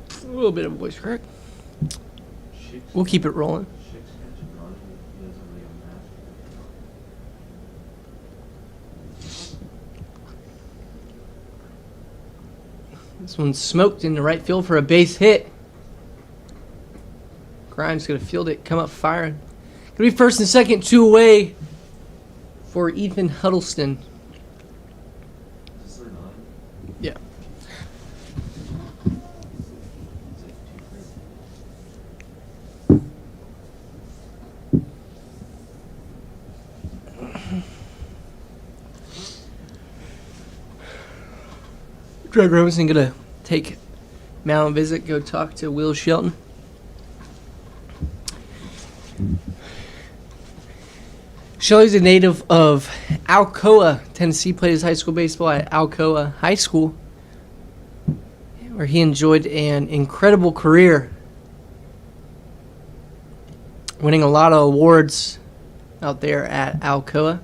A little bit of a voice crack. We'll keep it rolling. This one's smoked in the right field for a base hit. Grimes going to field it, come up firing. Going to be first and second, 2 away for Ethan Huddleston. Is this or not? Yeah. Greg Robinson gonna take mound visit, go talk to Will Shelton. Shelly's a native of Alcoa, Tennessee. Played his high school baseball at Alcoa High School, where he enjoyed an incredible career, winning a lot of awards out there at Alcoa.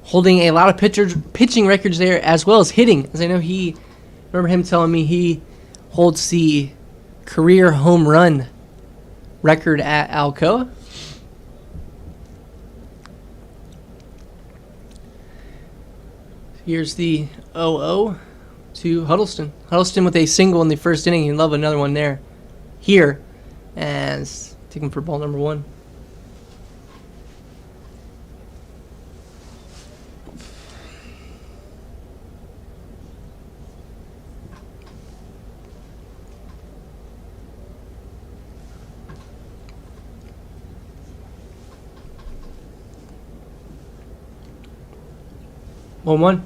Holding a lot of pitching records there, as well as hitting. As I know, remember him telling me he holds the career home run record at Alcoa. Here's the 0-0 to Huddleston. Huddleston with a single in the first inning. You'd love another one there. Here, as taking for ball number 1. One.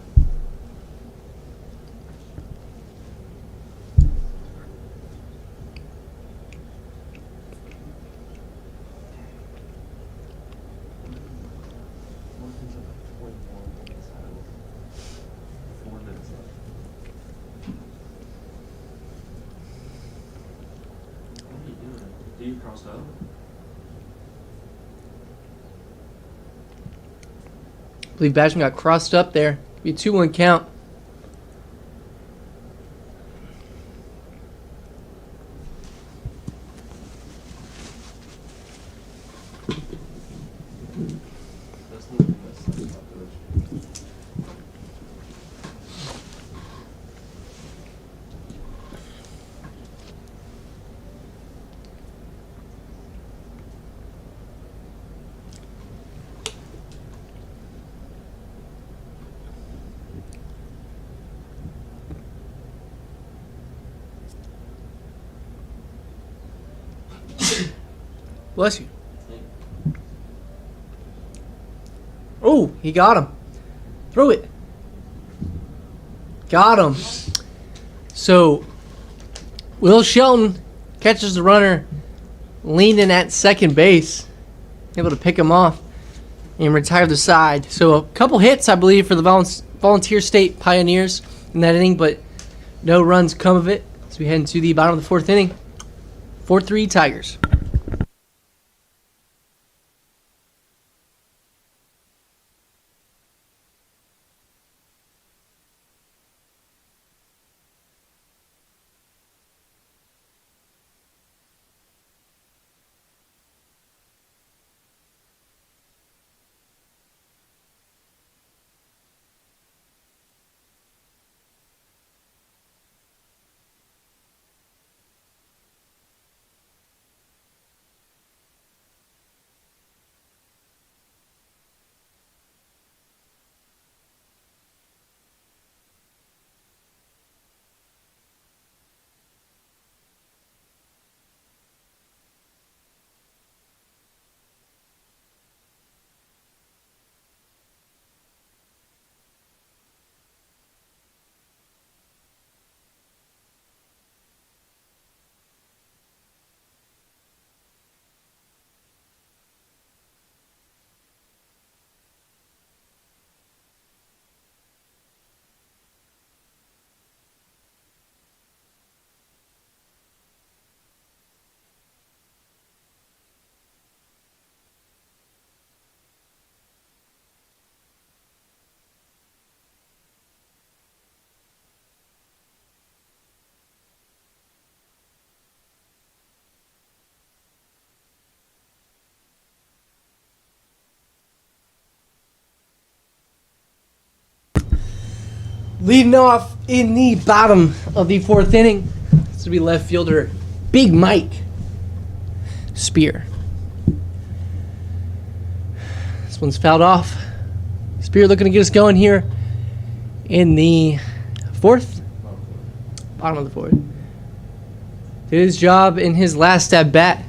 Do you cross up? I believe Basham got crossed up there. Be a 2-1 count. That's not the best side population. Bless you. Oh, he got him. Throw it. Got him. So, Will Shelton catches the runner leaning at second base. Able to pick him off and retire the side. So, a couple hits, I believe, for the Volunteer State Pioneers in that inning, but no runs come of it. So, we head into the bottom of the 4th inning. 4-3 Tigers. Leading off in the bottom of the 4th inning, this will be left fielder Big Mike Spear. This one's fouled off. Spear looking to get us going here in the 4th. Bottom of the 4th. Did his job in his last at bat.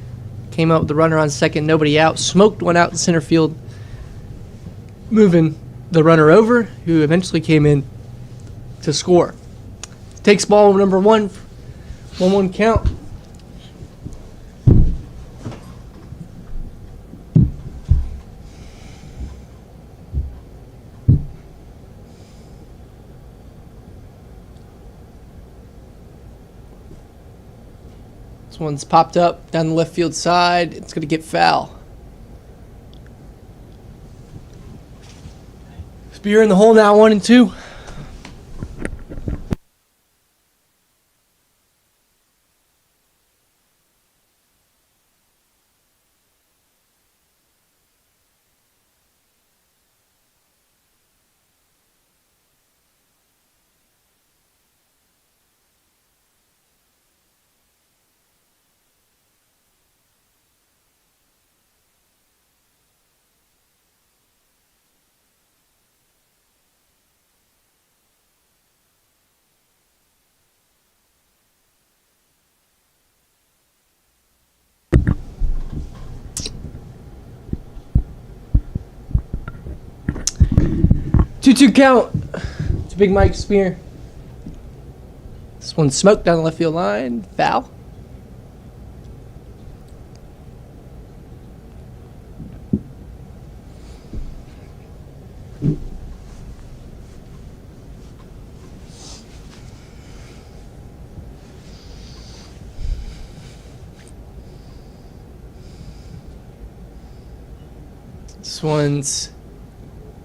Came out with the runner on second, nobody out. Smoked one out in center field, moving the runner over, who eventually came in to score. Takes ball number 1, 1-1 count. This one's popped up down the left field side. It's going to get foul. Spear in the hole now, 1-2. Two count to Big Mike Spear. This one smoked down the left field line. Foul.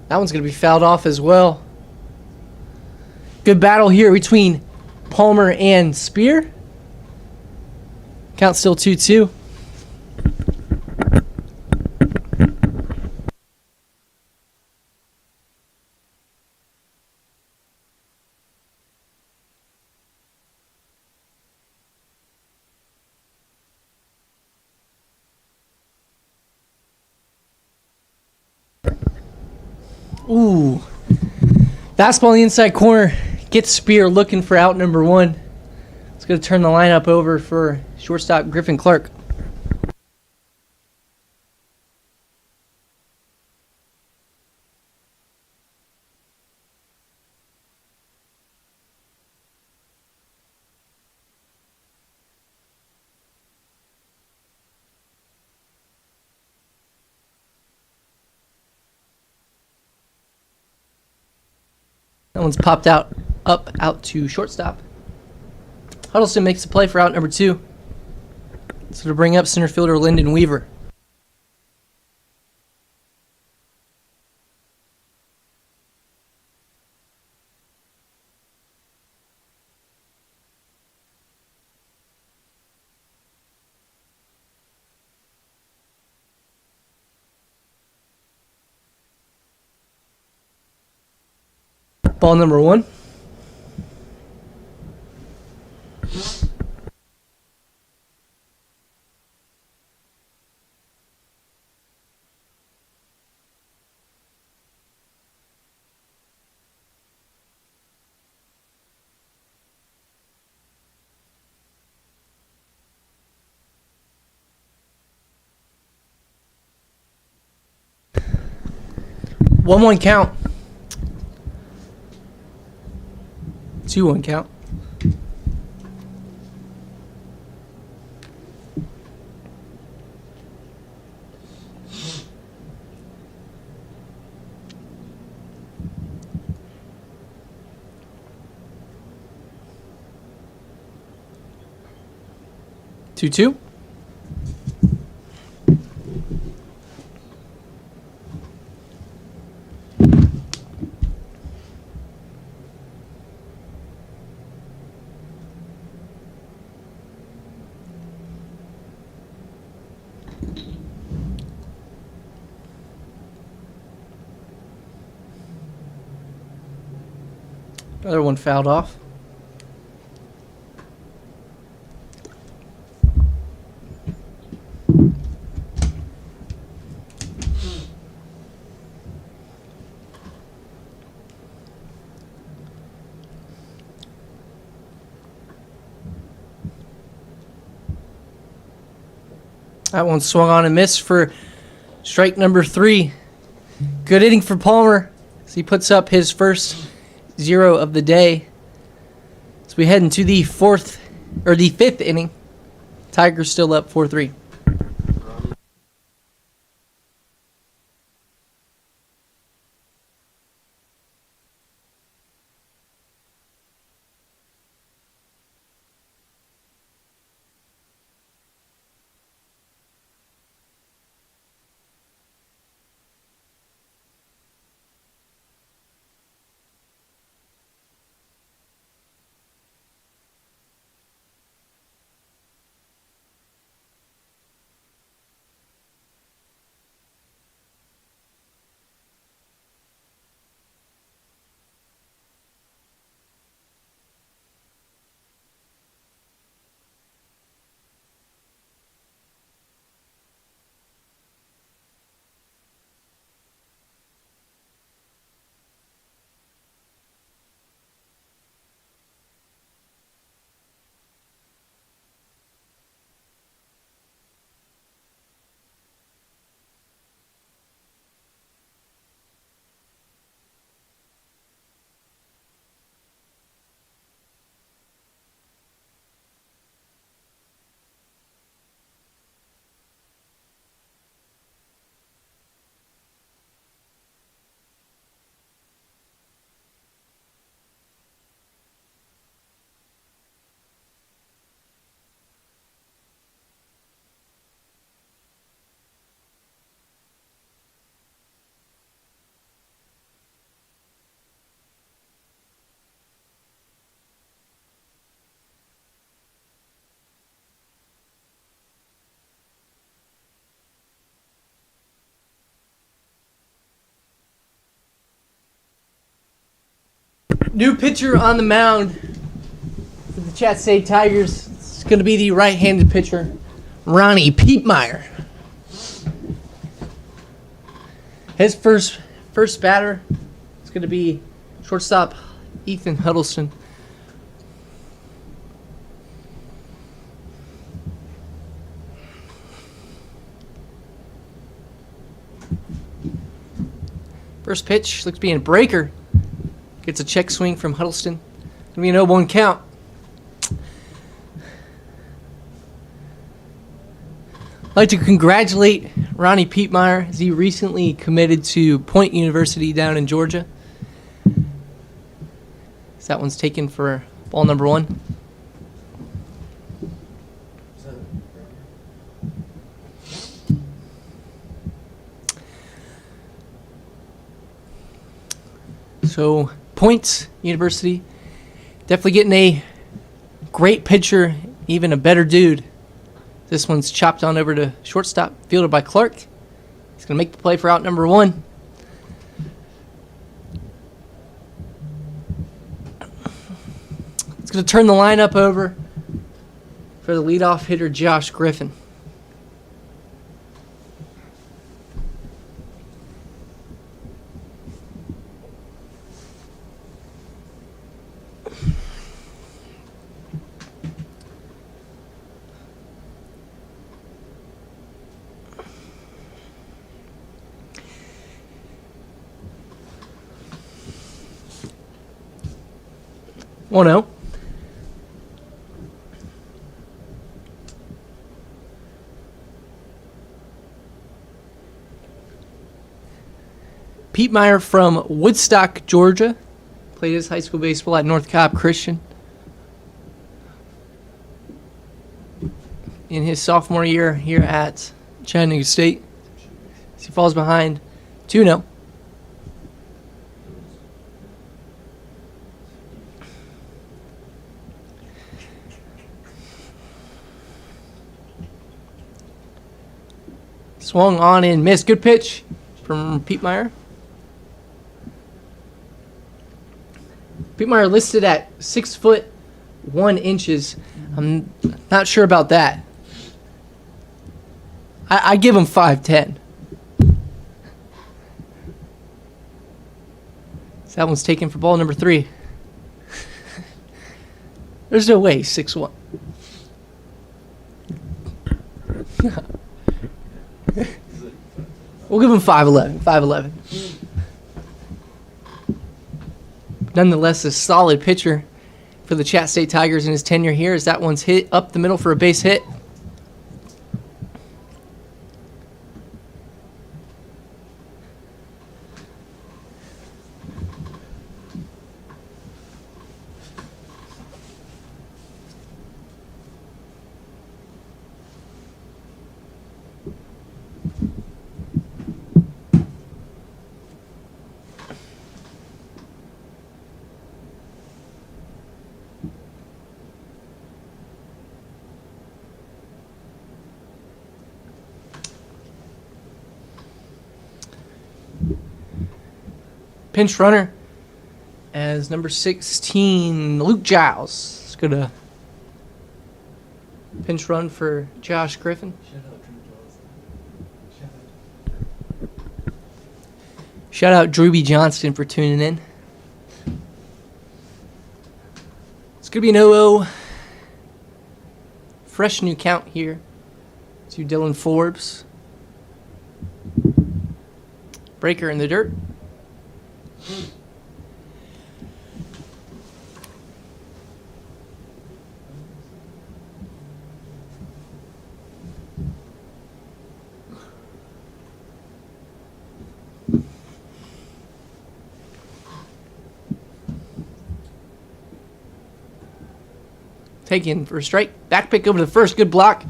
That one's going to be fouled off as well. Good battle here between Palmer and Spear. Count still 2-2. Ooh. Fastball in the inside corner. Gets Spear looking for out number 1. It's going to turn the lineup over for shortstop Griffin Clark. That one's popped out to shortstop. Huddleston makes a play for out number 2. It's going to bring up center fielder Lyndon Weaver. Ball number 1. One count. 2-1 count. Two. Another one fouled off. That one swung on and missed for strike number 3. Good inning for Palmer as he puts up his first 0 of the day. As we head into the 5th inning, Tigers still up 4-3. New pitcher on the mound for the Chattanooga Tigers. It's going to be the right-handed pitcher, Ronnie Piepmeyer. His first batter is going to be shortstop Ethan Huddleston. First pitch looks to be a breaker. Gets a check swing from Huddleston. Gonna be an 0-1 count. I'd like to congratulate Ronnie Piepmeyer as he recently committed to Point University down in Georgia. So that one's taken for ball number 1. So Point University definitely getting a great pitcher, even a better dude. This one's chopped on over to shortstop, fielded by Clark. He's going to make the play for out number 1. It's going to turn the lineup over for the leadoff hitter, Josh Griffin. Oh no. Piepmeyer from Woodstock, Georgia. Played his high school baseball at North Cobb Christian. In his sophomore year here at Chattanooga State. As he falls behind 2-0. Swung on and missed. Good pitch from Piepmeyer. Piepmeyer listed at 6'1". I'm not sure about that. I give him 5'10". So that one's taken for ball number 3. There's no way he's 6'1". We'll give him 5'11". 5'11". Nonetheless, a solid pitcher for the Chat State Tigers in his tenure here, as that one's hit up the middle for a base hit. Pinch runner as number 16, Luke Giles, is going to pinch run for Josh Griffin. Shout out Drew B. Johnston for tuning in. It's going to be an 0-0. Fresh new count here to Dylan Forbes. Breaker in the dirt. Taken for a strike. Back pick over to the first. Good block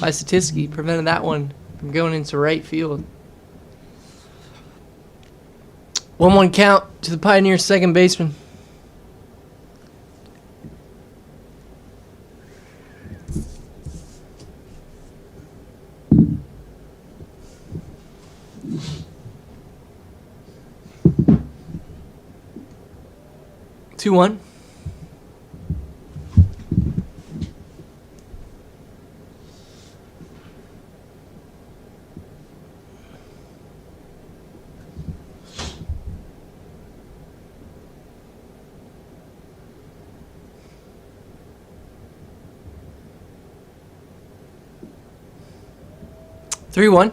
by Statisky. Prevented that one from going into right field. 1-1 count to the Pioneers' second baseman. Two one. Three one.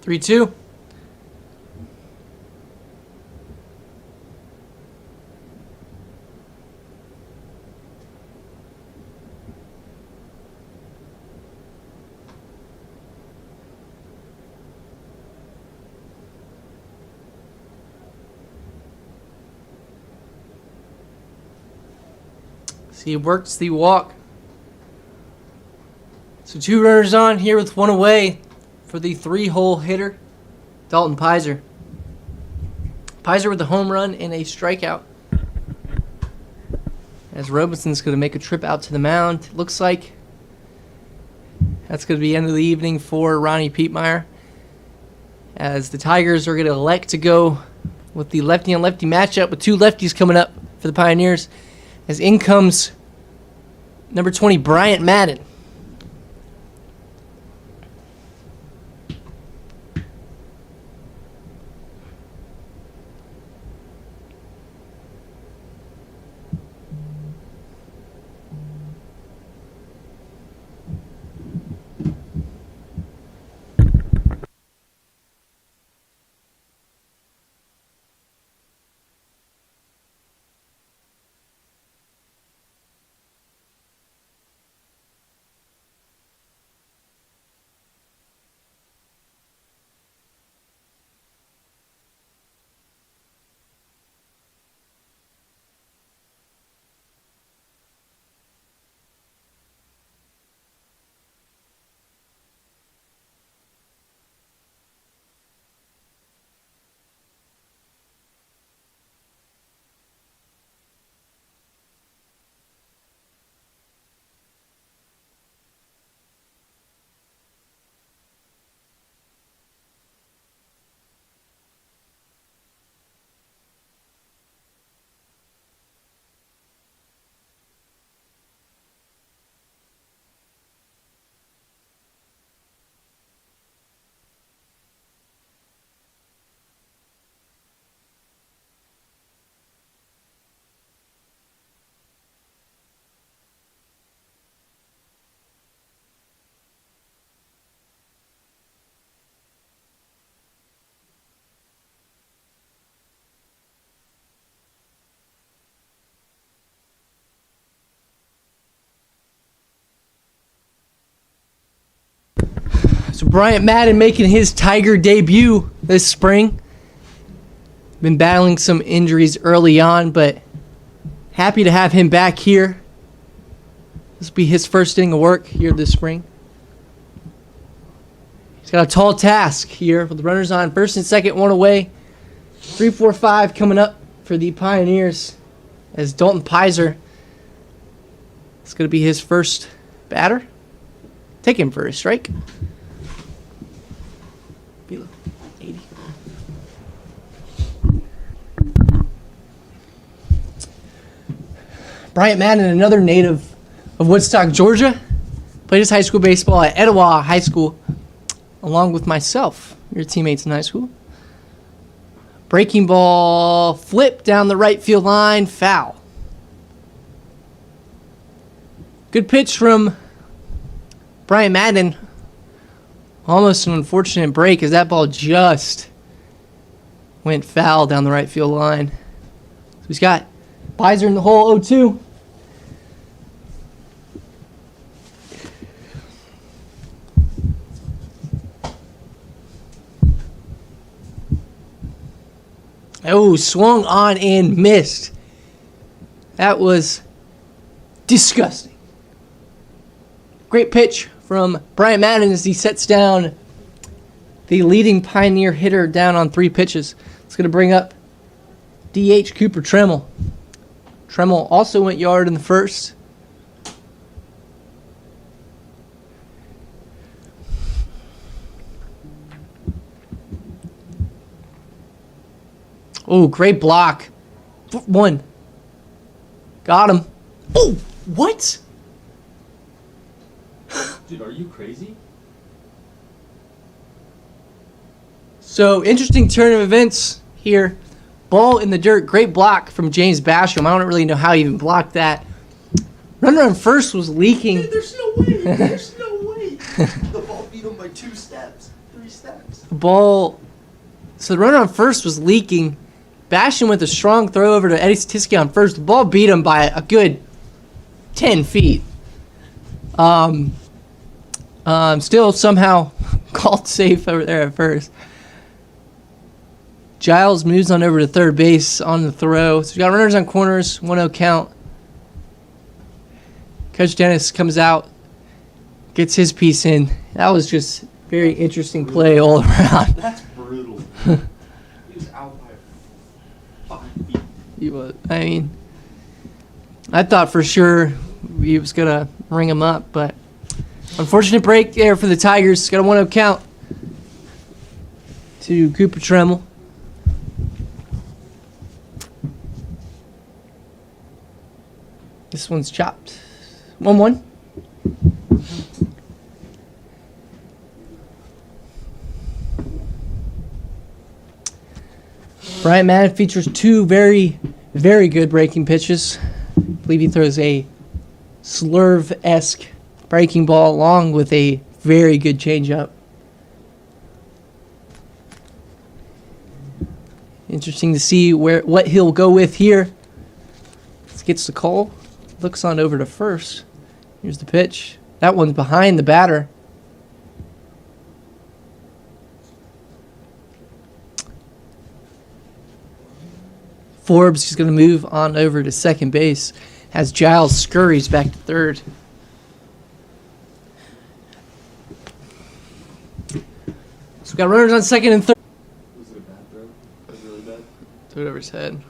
Three two. See, he works the walk. So 2 runners on here with 1 away for the 3-hole hitter, Dalton Pizer. Pizer with a home run and a strikeout. As Robinson's going to make a trip out to the mound. Looks like that's going to be the end of the evening for Ronnie Pietmeyer, as the Tigers are going to elect to go with the lefty-on-lefty matchup with 2 lefties coming up for the Pioneers, as in comes number 20, Bryant Madden. So Bryant Madden making his Tiger debut this spring. Been battling some injuries early on, but happy to have him back here. This will be his first inning of work here this spring. He's got a tall task here with the runners on first and second, one away. 3-4-5 coming up for the Pioneers as Dalton Pizer is going to be his first batter. Take him for a strike. 80. Bryant Madden, another native of Woodstock, Georgia, played his high school baseball at Etowah High School, along with myself, your teammates in high school. Breaking ball, flip down the right field line, foul. Good pitch from Bryant Madden. Almost an unfortunate break as that ball just went foul down the right field line. So he's got Pizer in the hole, 0-2. Oh, swung on and missed. That was disgusting. Great pitch from Bryant Madden as he sets down the leading Pioneer hitter down on 3 pitches. It's going to bring up DH Cooper Tremmel. Tremmel also went yard in the first. Oh, great block. 1. Got him. Oh, what? Dude, are you crazy? So, interesting turn of events here. Ball in the dirt. Great block from James Basham. I don't really know how he even blocked that. Runner on first was leaking. Dude, there's no way. There's no way. The ball beat him by 2 steps, 3 steps. The ball. So, the runner on first was leaking. Basham with a strong throw over to Eddie Statisky on first. The ball beat him by a good 10 feet. Still somehow called safe over there at first. Giles moves on over to third base on the throw. So we got runners on corners, 1-0 count. Coach Dennis comes out, gets his piece in. That was just very interesting play all around. That's brutal. He was out by 5 feet. He was. I mean, I thought for sure he was gonna ring him up, but unfortunate break there for the Tigers. Got a 1-0 count to Cooper Tremmel. This one's chopped. 1-1. Bryant Madden features 2 very, very good breaking pitches. I believe he throws a slurve-esque breaking ball along with a very good changeup. Interesting to see what he'll go with here. Gets the call. Looks on over to first. Here's the pitch. That one's behind the batter. Forbes is going to move on over to second base as Giles scurries back to third. So we got runners on second and third. Was it a bad throw? Was it really bad? Threw it over his head.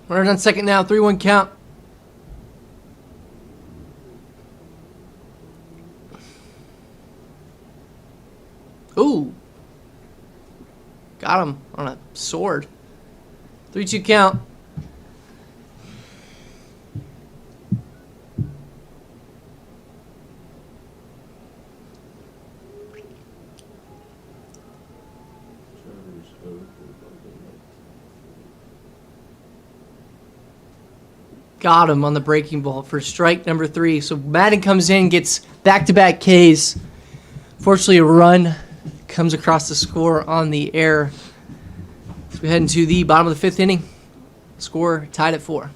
Runners on second now, 3-1 count. Ooh. Got him on a sword. 3-2 count. Got him on the breaking ball for strike number 3. So Madden comes in, gets back-to-back Ks. Fortunately, a run comes across the score on the air. So we head into the bottom of the 5th inning. Score tied at 4.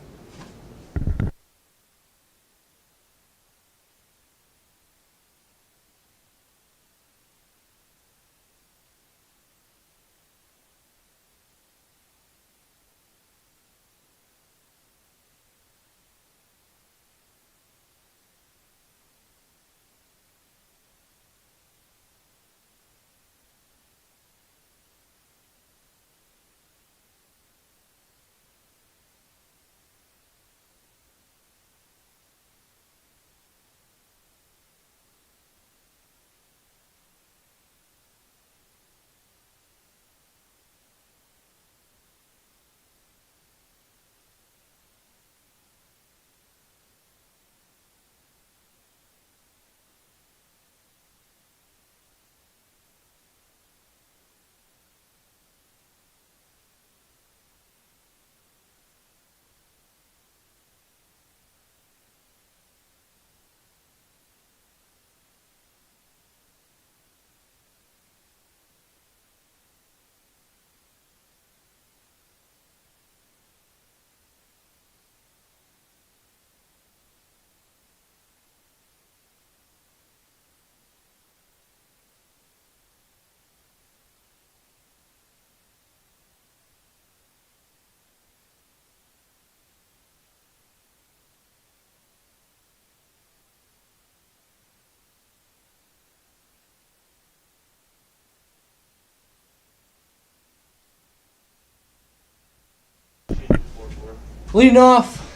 Leading off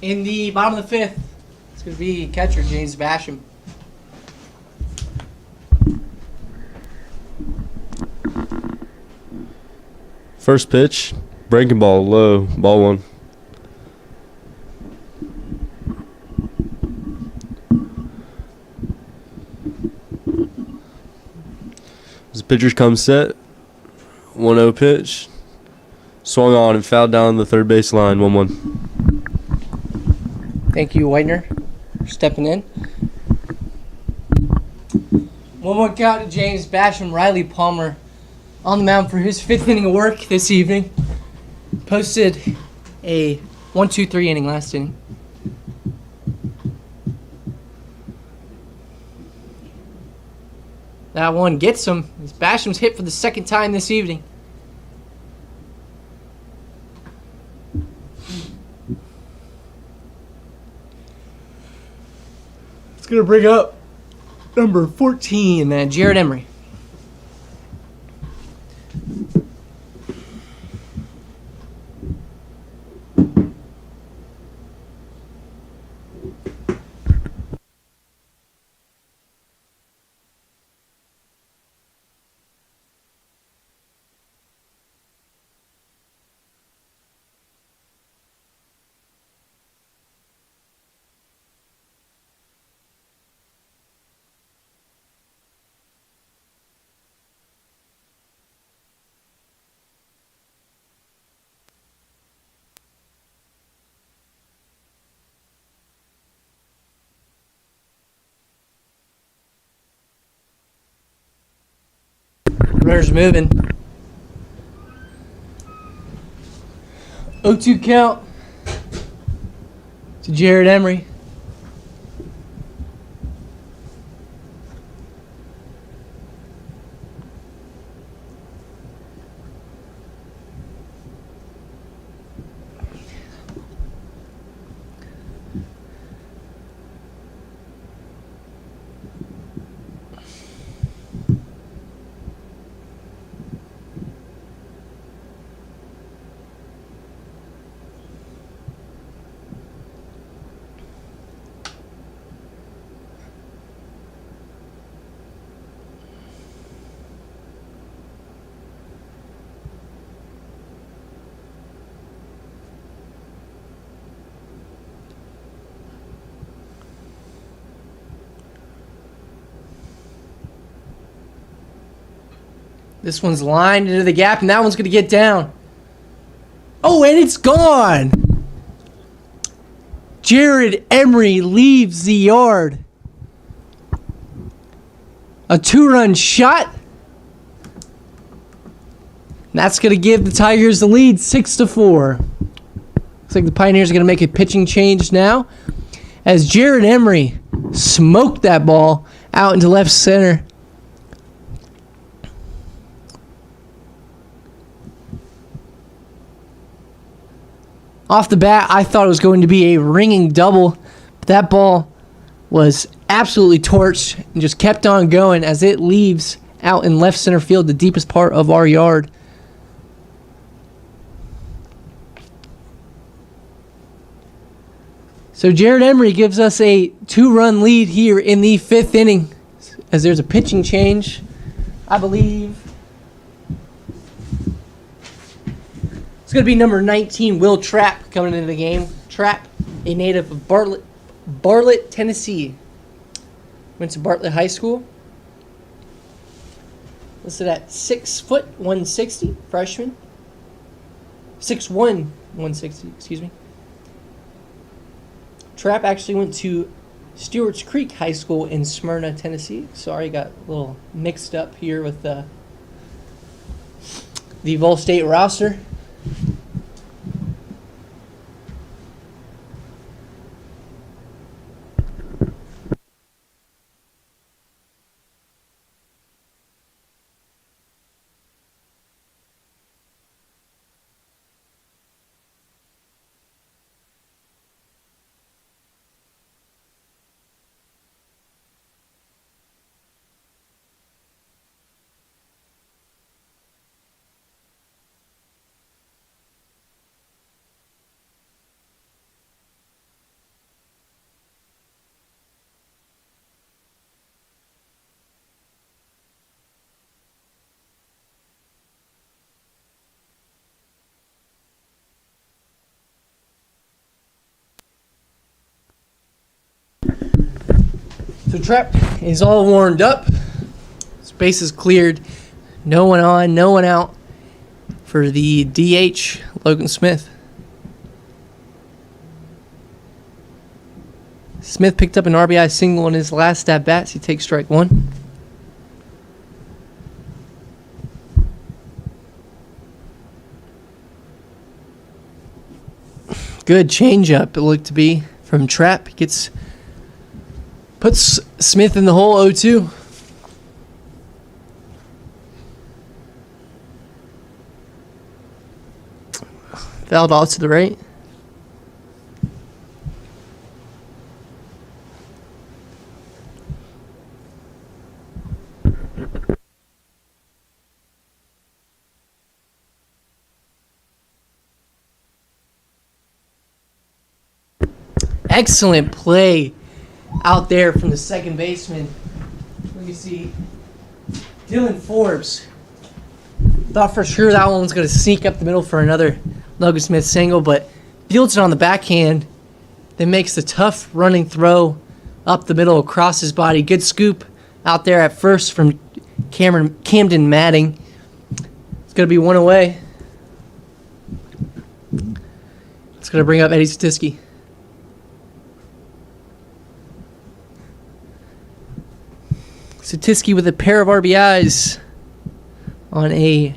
in the bottom of the fifth, it's going to be catcher James Basham. First pitch, breaking ball, low, ball one. As the pitchers come set, 1-0 pitch, swung on and fouled down the third base line, 1-1. Thank you, Whitener, for stepping in. 1-1 count to James Basham. Riley Palmer on the mound for his fifth inning of work this evening. Posted a 1-2-3 inning last inning. That one gets him. Basham's hit for the second time this evening. It's going to bring up number 14, Jared Emery. Runner's moving. 0-2 count to Jared Emery. This one's lined into the gap, and that one's going to get down. Oh, and it's gone. Jared Emery leaves the yard. A 2-run shot. And that's going to give the Tigers the lead, 6-4. Looks like the Pioneers are going to make a pitching change now, as Jared Emery smoked that ball out into left center. Off the bat, I thought it was going to be a ringing double, but that ball was absolutely torched and just kept on going as it leaves out in left center field, the deepest part of our yard. So Jared Emery gives us a 2-run lead here in the fifth inning, as there's a pitching change, I believe. It's going to be number 19, Will Trapp, coming into the game. Trapp, a native of Bartlett, Tennessee. Went to Bartlett High School. Listed at 6 foot 160, freshman. 6'1", 160, excuse me. Trapp actually went to Stewart's Creek High School in Smyrna, Tennessee. Sorry, got a little mixed up here with the Vol State roster. So Trap is all warmed up. Space is cleared. No one on, no one out for the DH, Logan Smith. Smith picked up an RBI single in his last at-bats. He takes strike one. Good changeup, it looked to be, from Trap. Puts Smith in the hole 0-2. Fouled off to the right. Excellent play out there from the second baseman. Let me see. Dylan Forbes. Thought for sure that one was going to sneak up the middle for another Logan Smith single, but fields it on the backhand. Then makes the tough running throw up the middle across his body. Good scoop out there at first from Camden Matting. It's going to be one away. It's going to bring up Eddie Statisky. Statisky with a pair of RBIs on a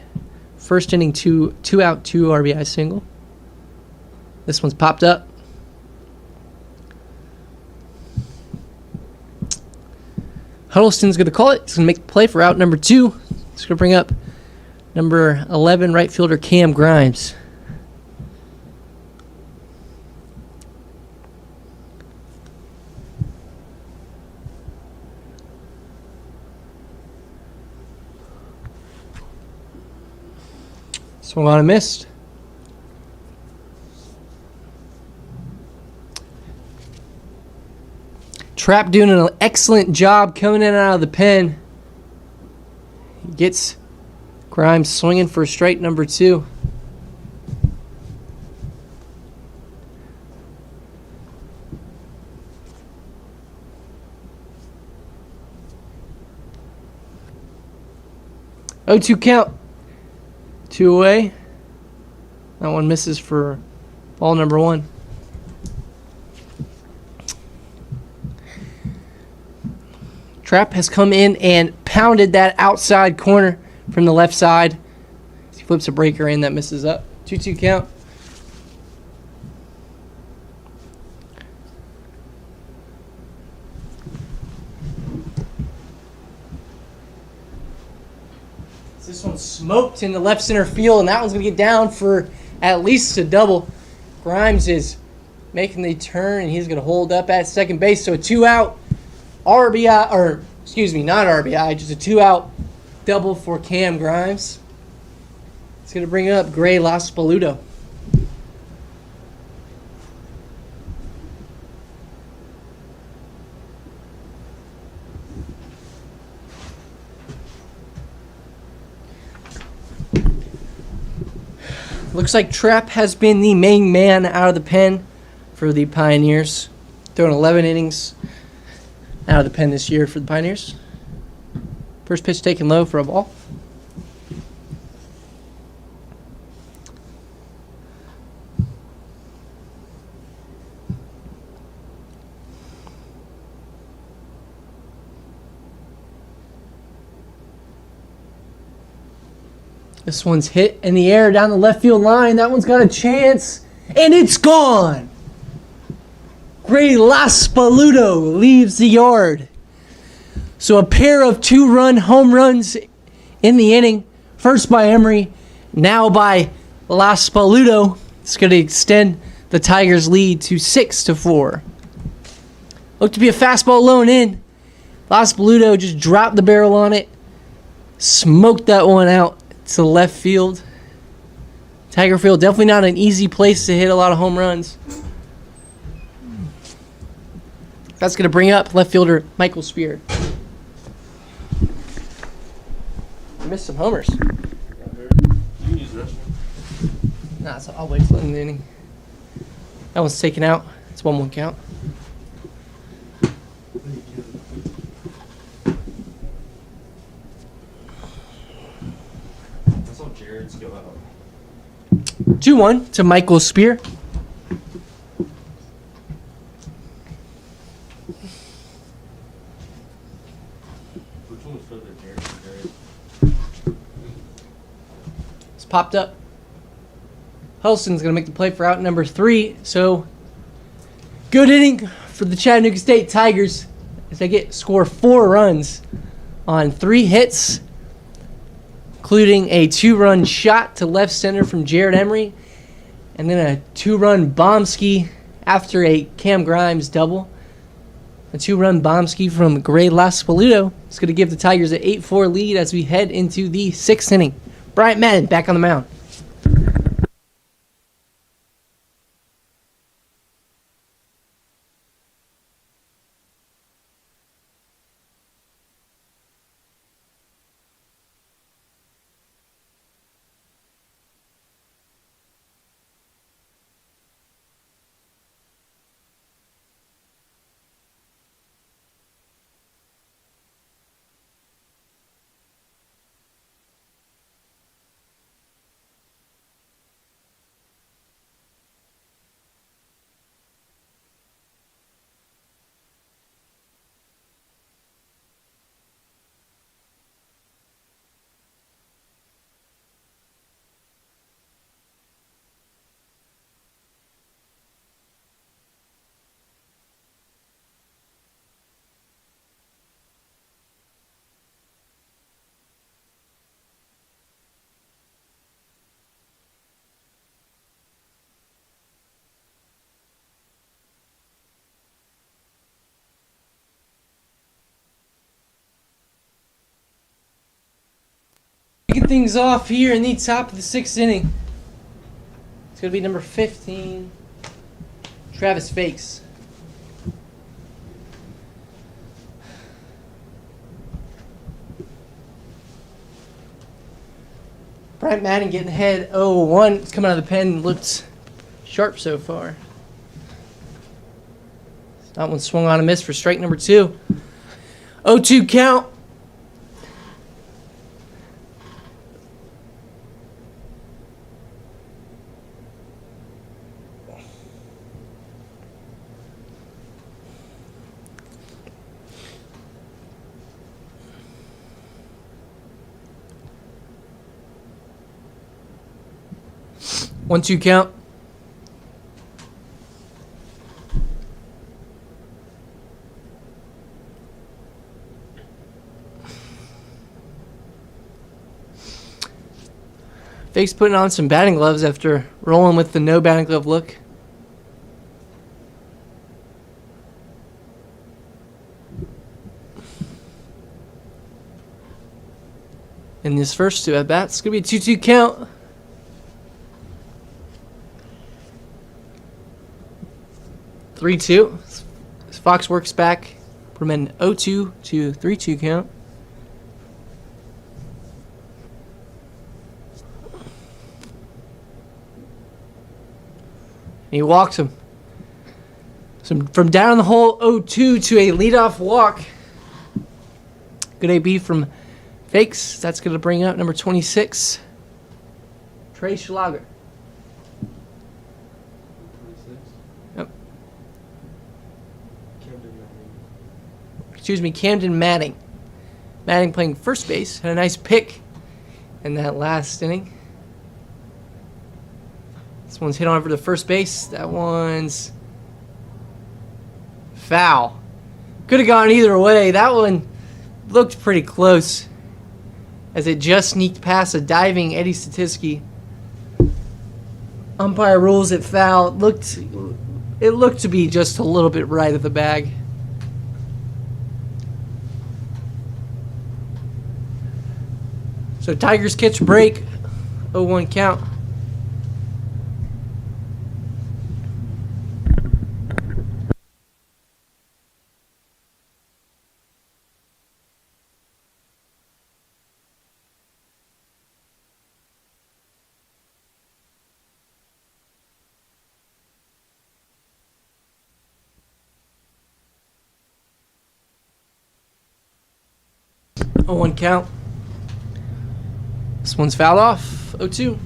first inning two out, 2 RBI single. This one's popped up. Huddleston's going to call it. He's going to make the play for out number 2. He's going to bring up number 11 right fielder Cam Grimes. Swung on and missed. Trap doing an excellent job coming in and out of the pen. He gets Grimes swinging for strike number 2. Oh, 2 count. 2 away. That one misses for ball number 1. Trap has come in and pounded that outside corner from the left side. He flips a breaker in that misses up. 2-2 count. This one's smoked in the left center field, and that one's going to get down for at least a double. Grimes is making the turn, and he's going to hold up at second base. So a 2-out RBI, or excuse me, not RBI, just a 2-out double for Cam Grimes. It's going to bring up Gray Laspaludo. Looks like Trap has been the main man out of the pen for the Pioneers. Thrown 11 innings out of the pen this year for the Pioneers. First pitch taken low for a ball. This one's hit in the air down the left field line. That one's got a chance, and it's gone. Gray Laspaludo leaves the yard. So a pair of 2-run home runs in the inning. First by Emery, now by Laspaludo. It's going to extend the Tigers' lead to 6-4. Looked to be a fastball low and in. Laspaludo just dropped the barrel on it. Smoked that one out to left field. Tiger Field, definitely not an easy place to hit a lot of home runs. That's going to bring up left fielder Michael Spear. Missed some homers. Nah, so I'll wait till the end of the inning. That one's taken out. It's 1-1 count. 2-1 to Michael Spear. It's popped up. Huddleston's going to make the play for out number 3. So, good inning for the Chattanooga State Tigers as they score 4 runs on 3 hits, including a 2-run shot to left center from Jared Emery, and then a 2-run bombski after a Cam Grimes double. A 2-run bombski from Gray Laspaluto is going to give the Tigers an 8-4 lead as we head into the 6th inning. Bryant Madden back on the mound. Kicking things off here in the top of the 6th inning. It's going to be number 15, Travis Fakes. Bryant Madden getting ahead 0-1. It's coming out of the pen. Looks sharp so far. That one swung on a miss for strike number 2. 0-2 count. One, two count. Fake's putting on some batting gloves after rolling with the no batting glove look. In this first 2 at bats, it's going to be a 2-2 count. Three-two. Fox works back from an 0-2 to 3-2 count. He walks him. So from down the hole, 0-2 to a leadoff walk. Good AB from Fakes. That's going to bring up number 26, Trey Schlager. Camden Manning. Manning playing first base. Had a nice pick in that last inning. This one's hit on over to first base. That one's foul. Could have gone either way. That one looked pretty close as it just sneaked past a diving Eddie Statisky. Umpire rules it foul. It looked to be just a little bit right of the bag. So Tigers catch break, 0-1 count. Oh, 1 count. This one's fouled off. 0-2.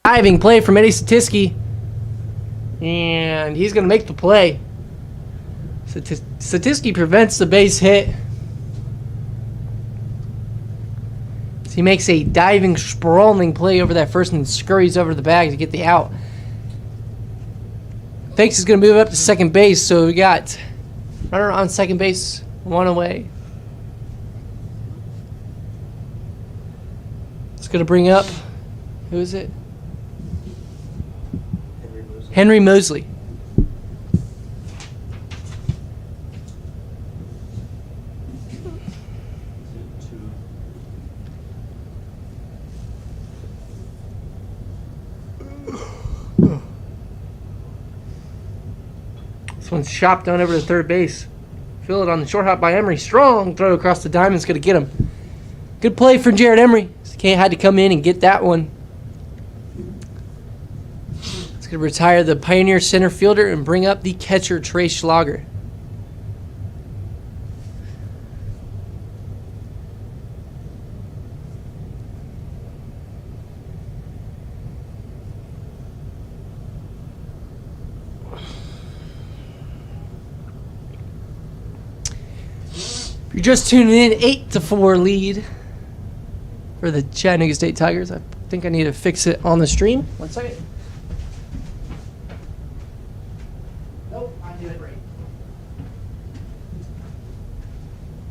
Diving play from Eddie Satisky. And he's going to make the play. Satisky prevents the base hit. So he makes a diving, sprawling play over that first and scurries over the bag to get the out. Thanks is going to move up to second base, so we got runner on second base, one away. It's going to bring up, who is it? Henry Mosley. This one's chopped down over to third base. Field it on the short hop by Emery. Strong throw across the diamond's going to get him. Good play from Jared Emery. Can't had to come in and get that one. It's going to retire the Pioneer center fielder and bring up the catcher, Trey Schlager. If you're just tuning in, 8-4 lead for the Chattanooga State Tigers. I think I need to fix it on the stream. 1 second. Nope, I did it right.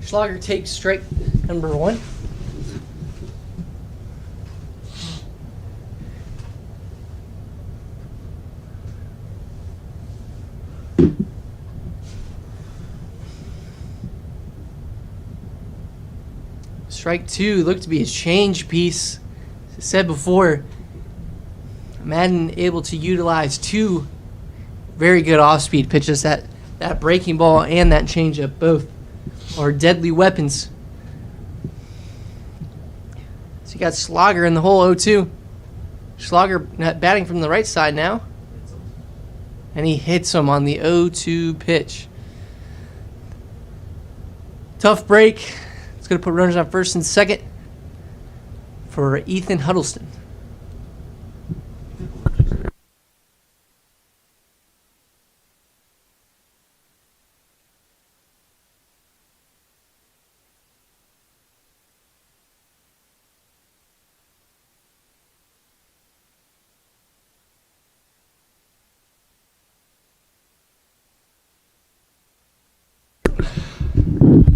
Schlager takes strike number 1. Strike 2 looked to be a change piece. As I said before, Madden able to utilize 2 very good off-speed pitches. That breaking ball and that changeup both are deadly weapons. So you got Schlager in the hole 0-2. Schlager batting from the right side now. And he hits him on the 0-2 pitch. Tough break. It's going to put runners on first and second for Ethan Huddleston.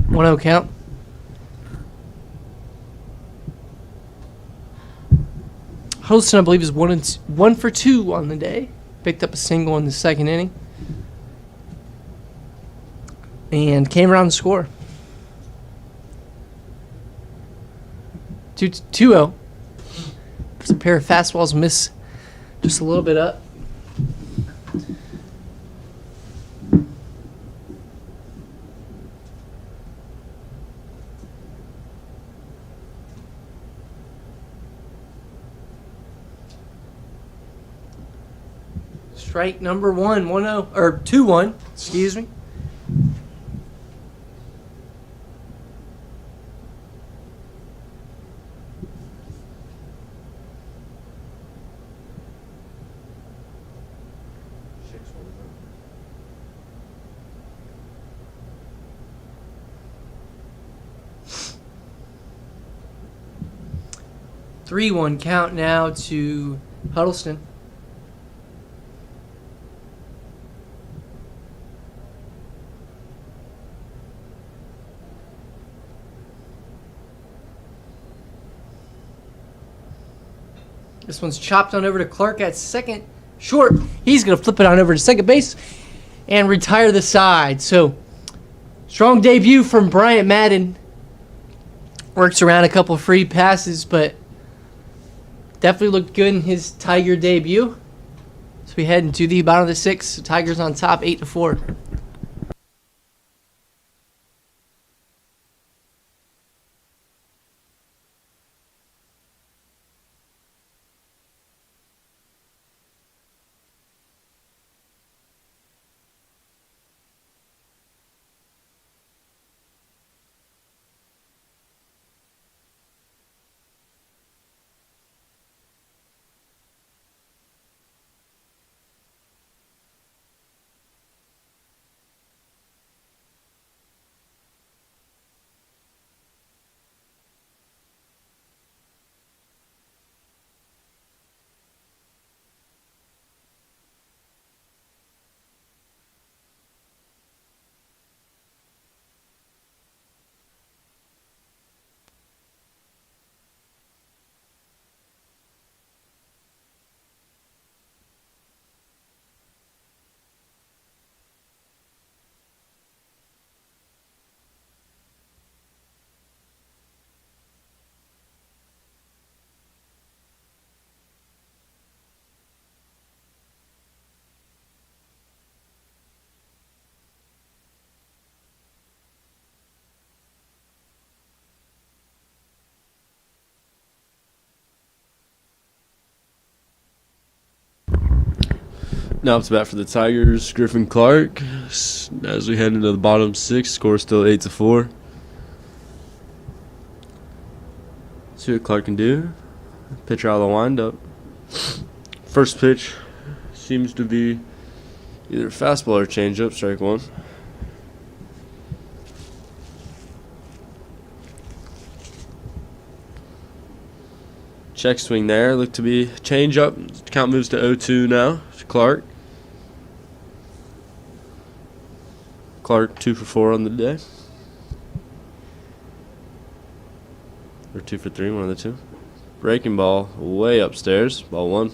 One 0 count. Huddleston, I believe, is 1 for 2 on the day. Picked up a single in the second inning. And came around the score. 2-0. There's a pair of fastballs miss just a little bit up. Strike number 1, 1-0, or 2-1, excuse me. Three-one count now to Huddleston. This one's chopped on over to Clark at second. Short. He's going to flip it on over to second base and retire the side. So, strong debut from Bryant Madden. Works around a couple of free passes, but definitely looked good in his Tiger debut. So we head into the bottom of the 6th. Tigers on top, 8-4. Now up to bat for the Tigers, Griffin Clark. As we head into the bottom 6, score still 8-4. See what Clark can do. Pitcher out of the windup. First pitch seems to be either fastball or changeup. Strike one. Check swing there. Look to be changeup. Count moves to 0-2 now. Clark. Clark 2 for 4 on the day. Or 2 for 3, one of the two. Breaking ball way upstairs. Ball 1.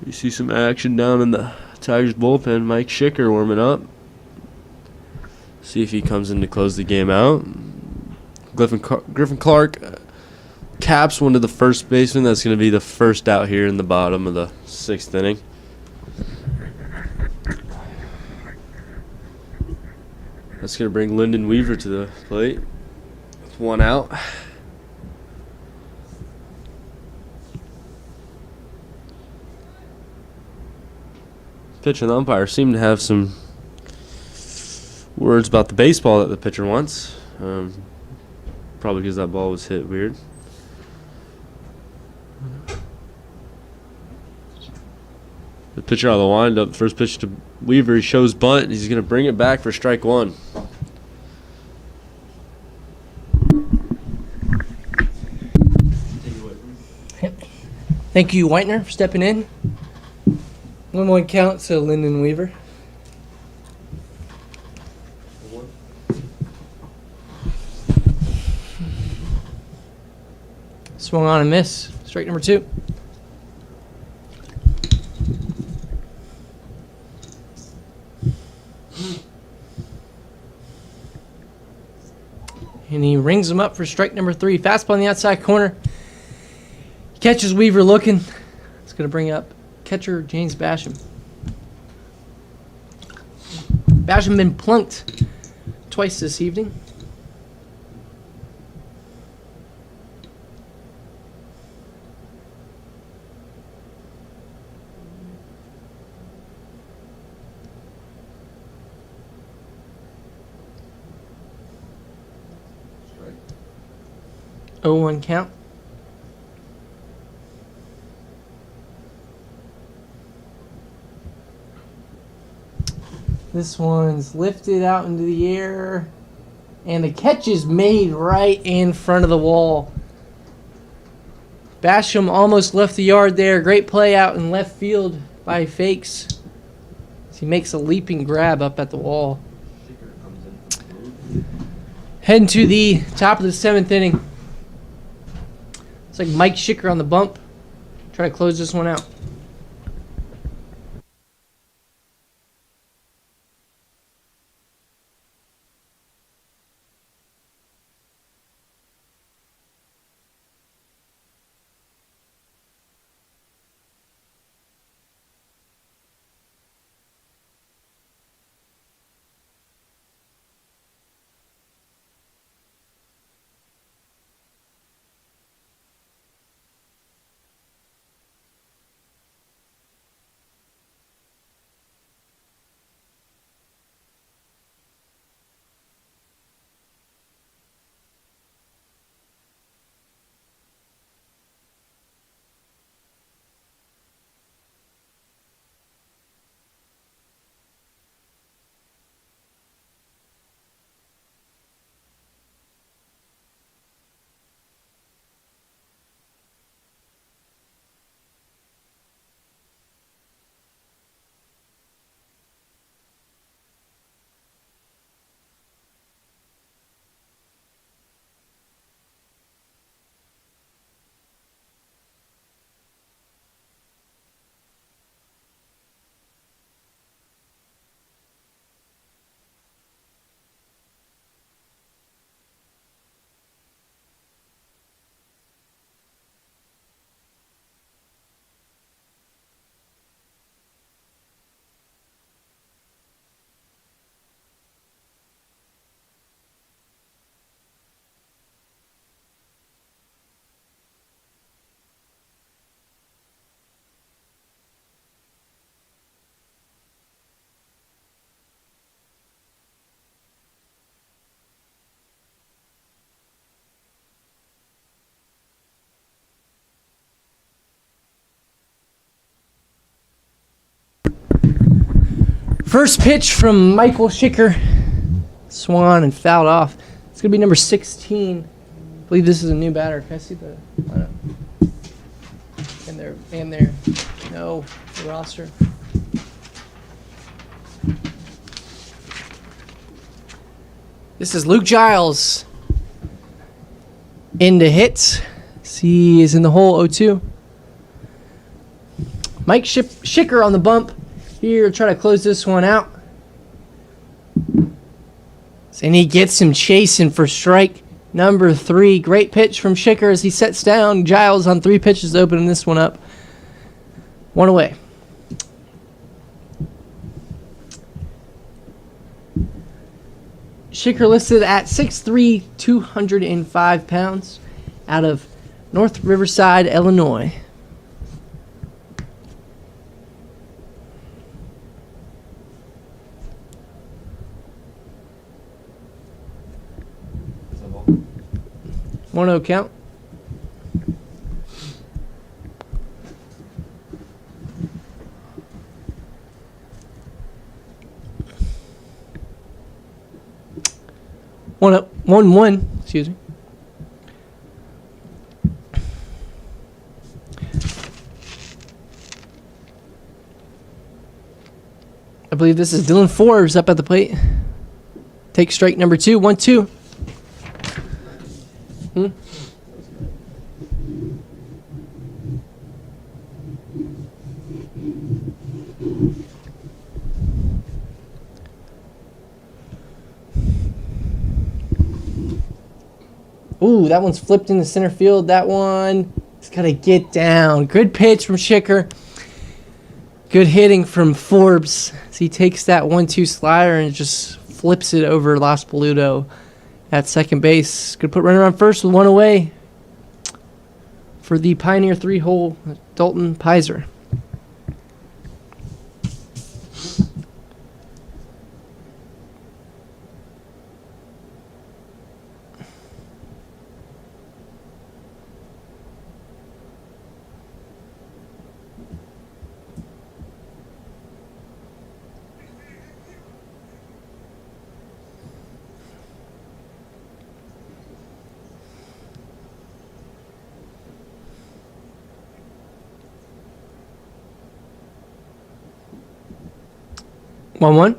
You see some action down in the Tigers bullpen. Mike Schicker warming up. See if he comes in to close the game out. Griffin Clark caps one of the first basemen. That's going to be the first out here in the bottom of the 6th inning. That's going to bring Lyndon Weaver to the plate. With 1 out. Pitcher and the umpire seem to have some words about the baseball that the pitcher wants. Probably because that ball was hit weird. The pitcher out of the windup, first pitch to Weaver, he shows bunt. He's going to bring it back for strike 1. Thank you, Whitener, for stepping in. 1-1 count to Lyndon Weaver. Swung on and miss. Strike number 2. And he rings him up for strike number 3. Fastball on the outside corner. He catches Weaver looking. It's going to bring up catcher James Basham. Basham been plunked twice this evening. Strike. 0-1 count. This one's lifted out into the air, and the catch is made right in front of the wall. Basham almost left the yard there. Great play out in left field by Fakes. He makes a leaping grab up at the wall. Heading to the top of the 7th inning. It's like Mike Schicker on the bump. Trying to close this one out. First pitch from Michael Schicker. Swung and fouled off. It's going to be number 16. I believe this is a new batter. Can I see the lineup? And there. No, the roster. This is Luke Giles. Into hits. He is in the hole, 0-2. Mike Schicker on the bump here, try to close this one out. And he gets him chasing for strike number 3. Great pitch from Schicker as he sets down. Giles on 3 pitches, opening this one up. 1 away. Schicker listed at 6'3", 205 pounds, out of North Riverside, Illinois. What's up, ball? 1-0 count. One up, 1-1. Excuse me. I believe this is Dylan Forbes up at the plate. Take strike number 2. 1-2. Ooh, that one's flipped into center field. That one is got to get down. Good pitch from Schicker. Good hitting from Forbes. So he takes that 1-2 slider and just flips it over Los Boludo at second base. Good put runner on first with 1 away for the Pioneer 3-hole Dalton Pizer. One.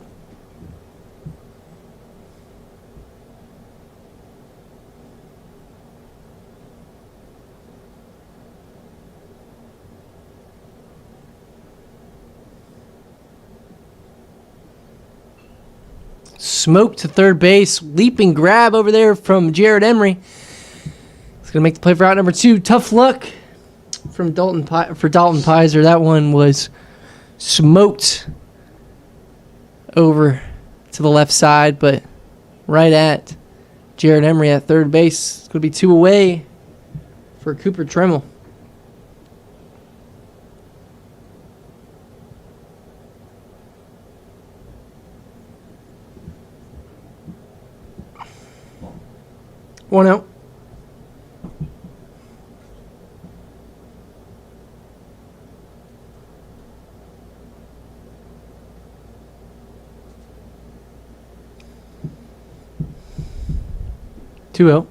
'Smoke to third base. Leaping grab over there from Jared Emery. It's going to make the play for out number 2. Tough luck from Dalton Pizer. That one was smoked over to the left side, but right at Jared Emery at third base. It's going to be 2 away for Cooper Tremmel. One out. Two out.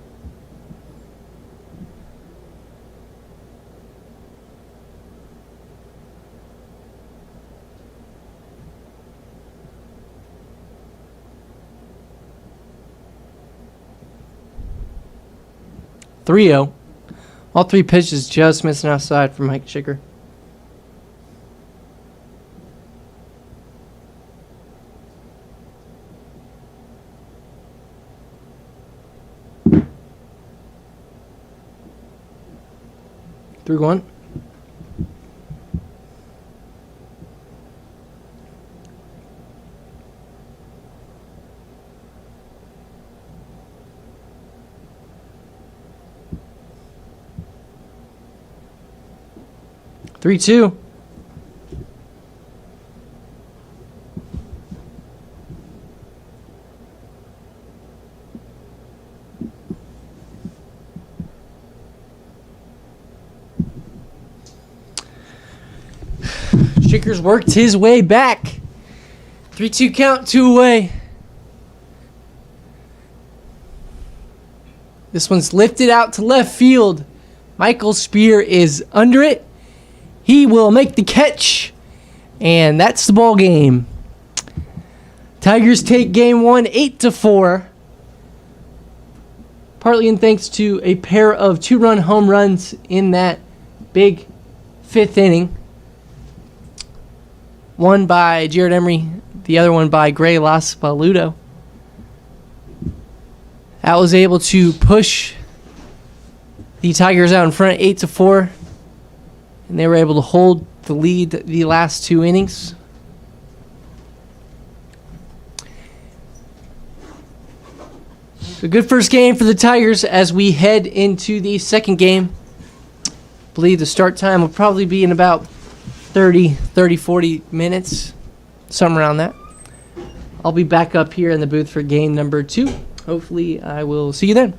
Three out. All 3 pitches just missing outside for Mike Schicker. Through 1. Three, 2. Schicker's worked his way back 3-2 count, 2 away. This one's lifted out to left field. Michael Spear is under it. He will make the catch. And that's the ball game. Tigers take game 1, 8-4. Partly in thanks to a pair of 2-run home runs in that big 5th inning. One by Jared Emery, the other one by Gray Laspaludo. That was able to push the Tigers out in front 8-4. And they were able to hold the lead the last 2 innings. A good first game for the Tigers as we head into the second game. I believe the start time will probably be in about 40 minutes, something around that. I'll be back up here in the booth for game number 2. Hopefully I will see you then.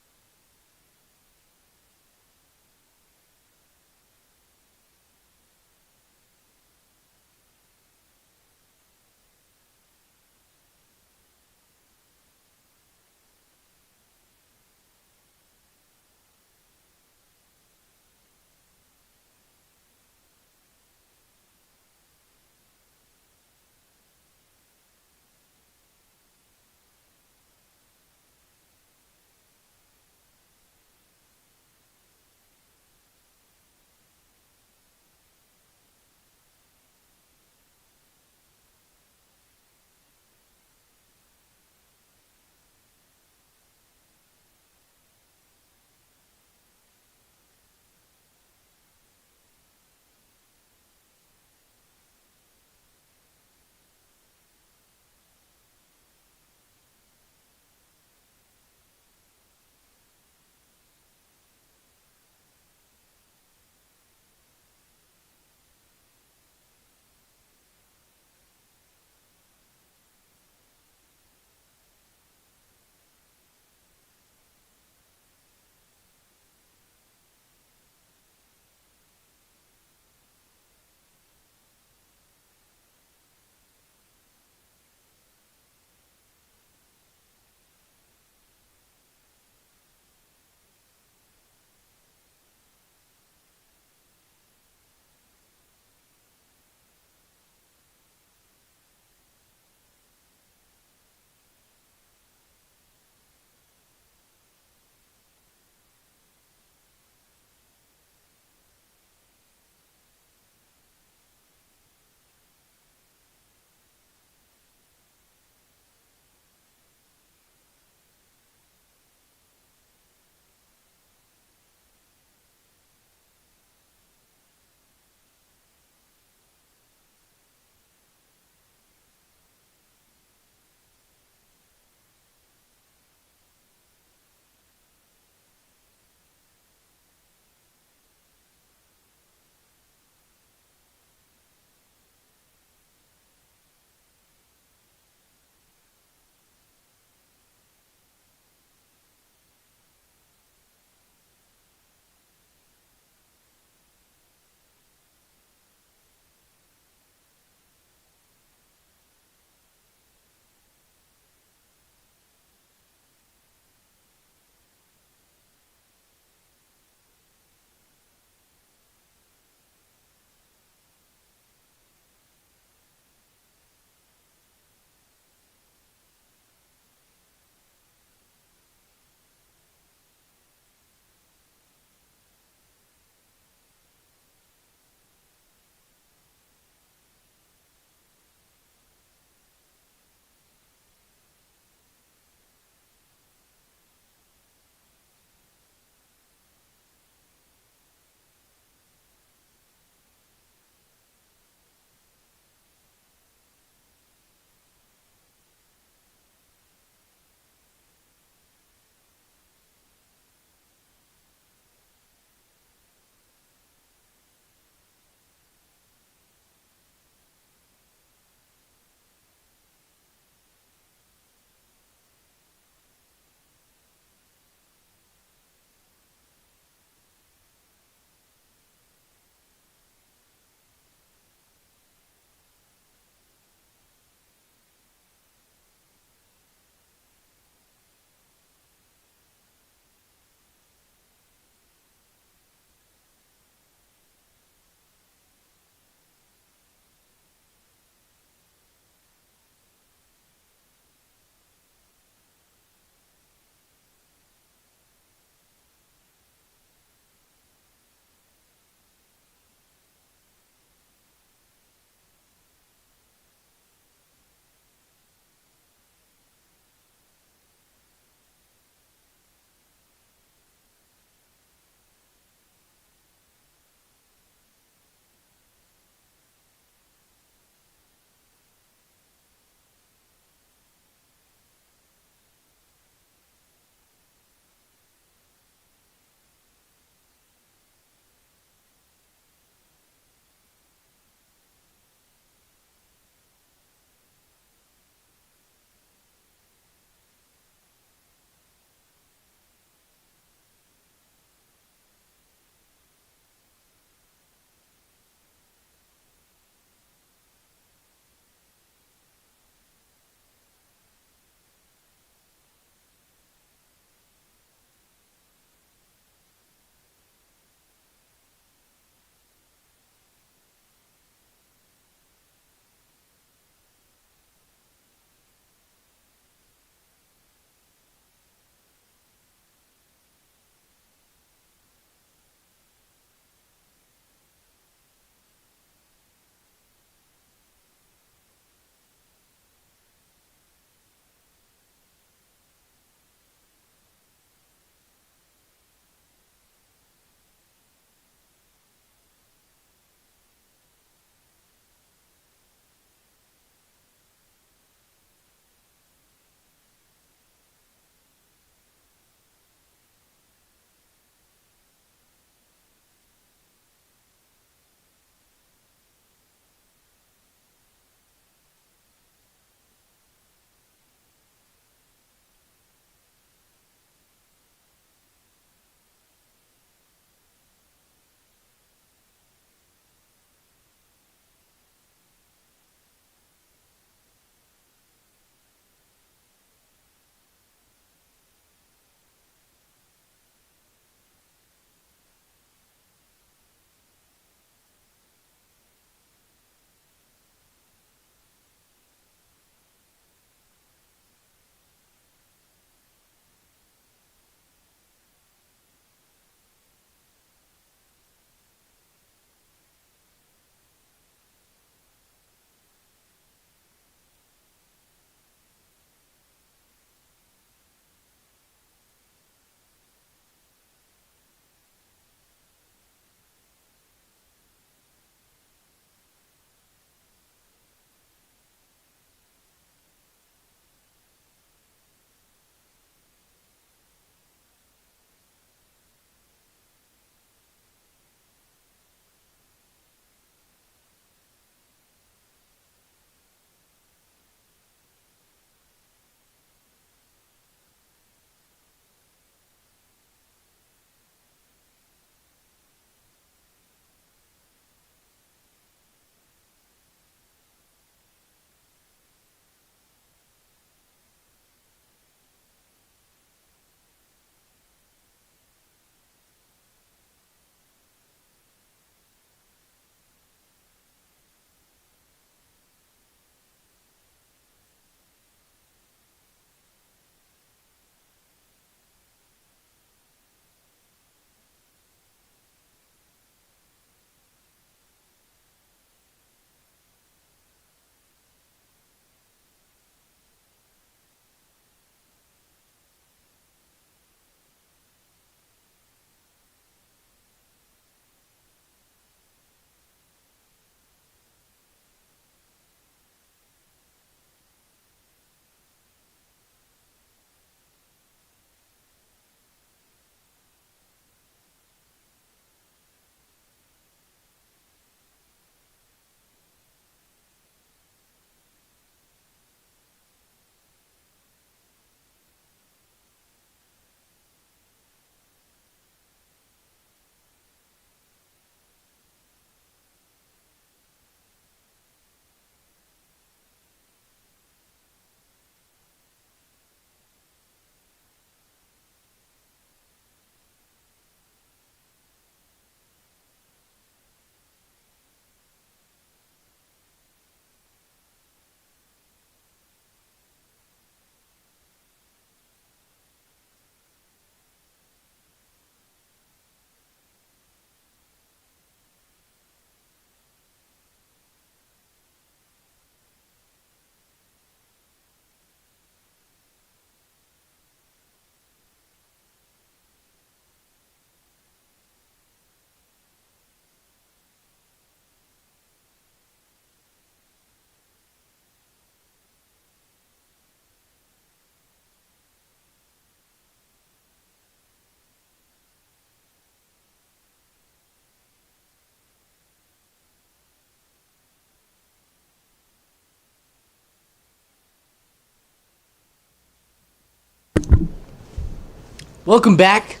Welcome back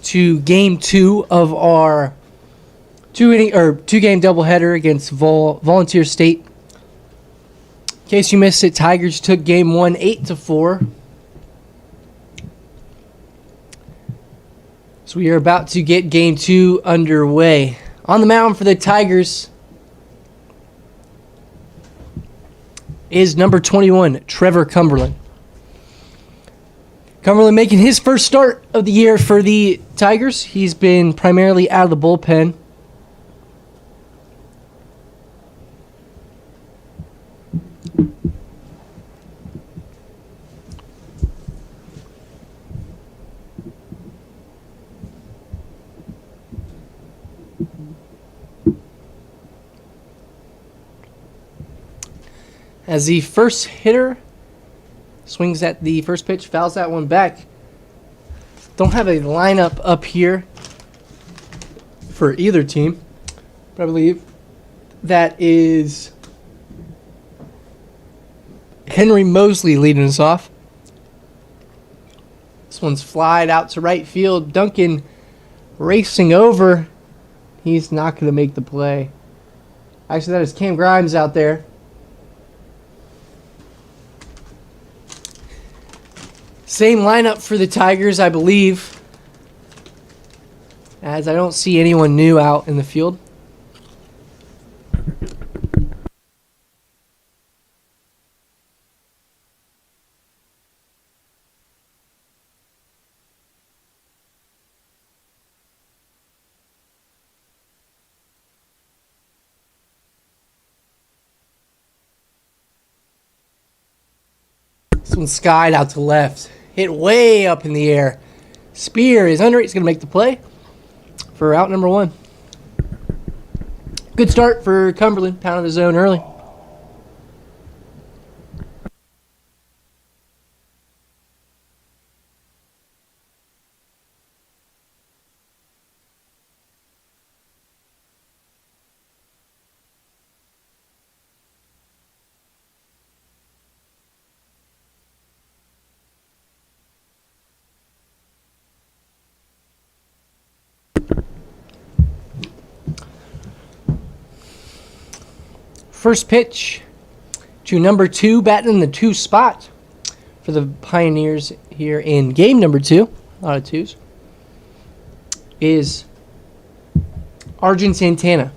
to game 2 of our two-game doubleheader against Volunteer State. In case you missed it, Tigers took game 1 8-4. So we are about to get game 2 underway. On the mound for the Tigers is number 21, Trevor Cumberland. Cumberland making his first start of the year for the Tigers. He's been primarily out of the bullpen. As the first hitter swings at the first pitch, fouls that one back. Don't have a lineup up here for either team, but I believe that is Henry Mosley leading us off. This one's flied out to right field. Duncan racing over. He's not going to make the play. Actually, that is Cam Grimes out there. Same lineup for the Tigers, I believe, as I don't see anyone new out in the field. This one's skied out to left. Hit way up in the air. Spear is under it. He's going to make the play for out number 1. Good start for Cumberland. Pounded the zone early. First pitch to number 2, batting in the 2 spot for the Pioneers here in game number 2. A lot of 2s. Is Arjun Santana.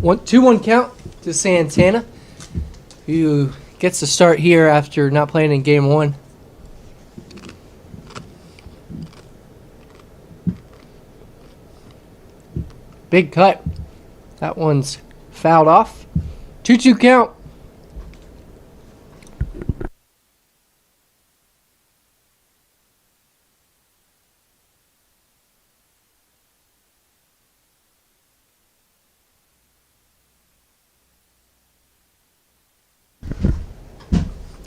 One 2-1 count to Santana, who gets the start here after not playing in game 1. Big cut. That one's fouled off. 2-2 count.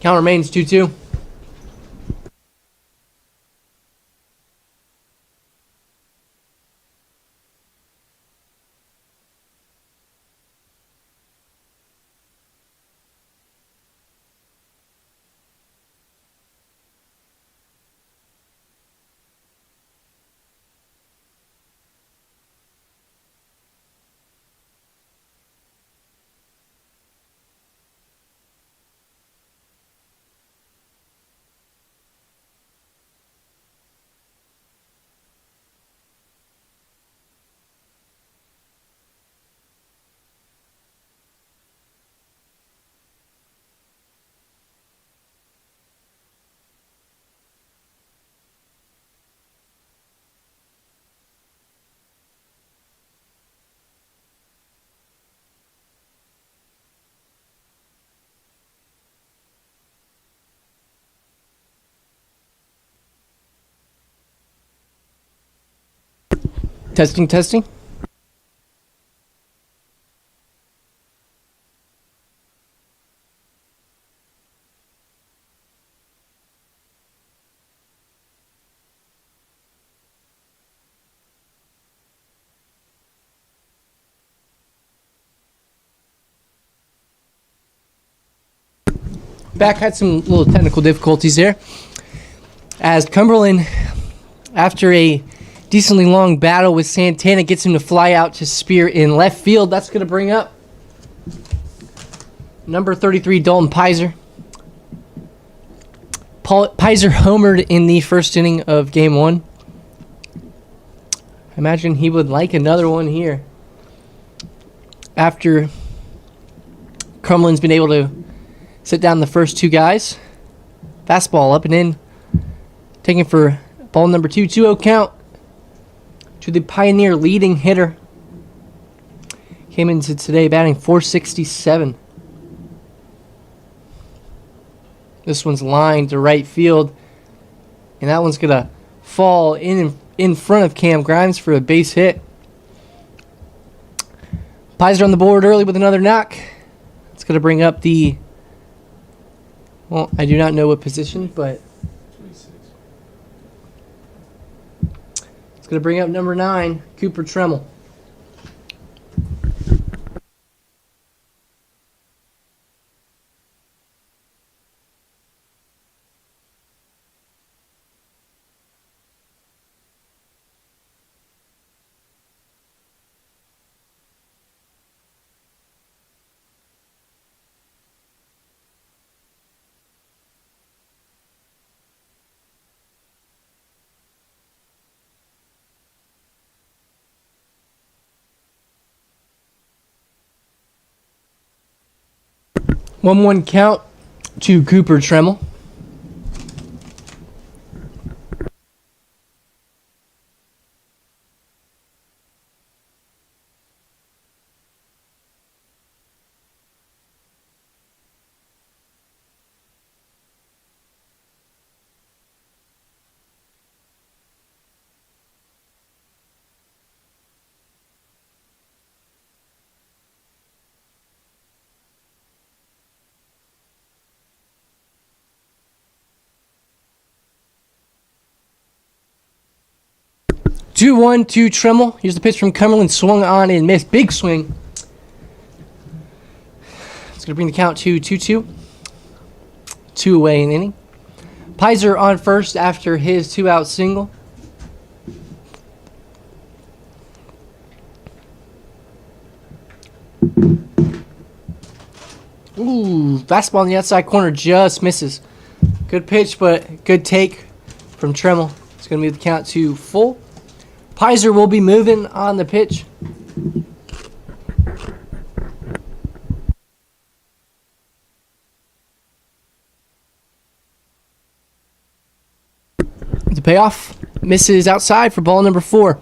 Count remains 2-2. Testing, testing. back had some little technical difficulties there. As Cumberland, after a decently long battle with Santana, gets him to fly out to spear in left field. That's going to bring up number 33, Dalton Pizer. Pizer homered in the first inning of Game 1. I imagine he would like another one here. After Cumberland's been able to sit down the first two guys. Fastball up and in. Taking for ball number 2. 2-0 count to the Pioneer leading hitter. Came into today batting .467. This one's lined to right field. And that one's going to fall in front of Cam Grimes for a base hit. Pizer on the board early with another knock. It's going to bring up the... Well, I do not know what position, but... 26. It's going to bring up number 9, Cooper Tremmel. One count to Cooper Tremmel. Two one to Tremmel. Here's the pitch from Cumberland. Swung on and missed. Big swing. It's going to bring the count to 2-2. 2 away in the inning. Pizer on first after his 2-out single. Ooh, fastball in the outside corner just misses. Good pitch, but good take from Tremmel. It's going to move the count to full. Pizer will be moving on the pitch. The payoff misses outside for ball number 4.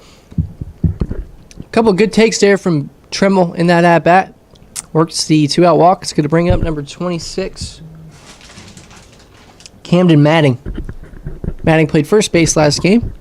A couple of good takes there from Tremmel in that at-bat. Works the 2-out walk. It's going to bring up number 26, Camden Matting. Matting played first base last game.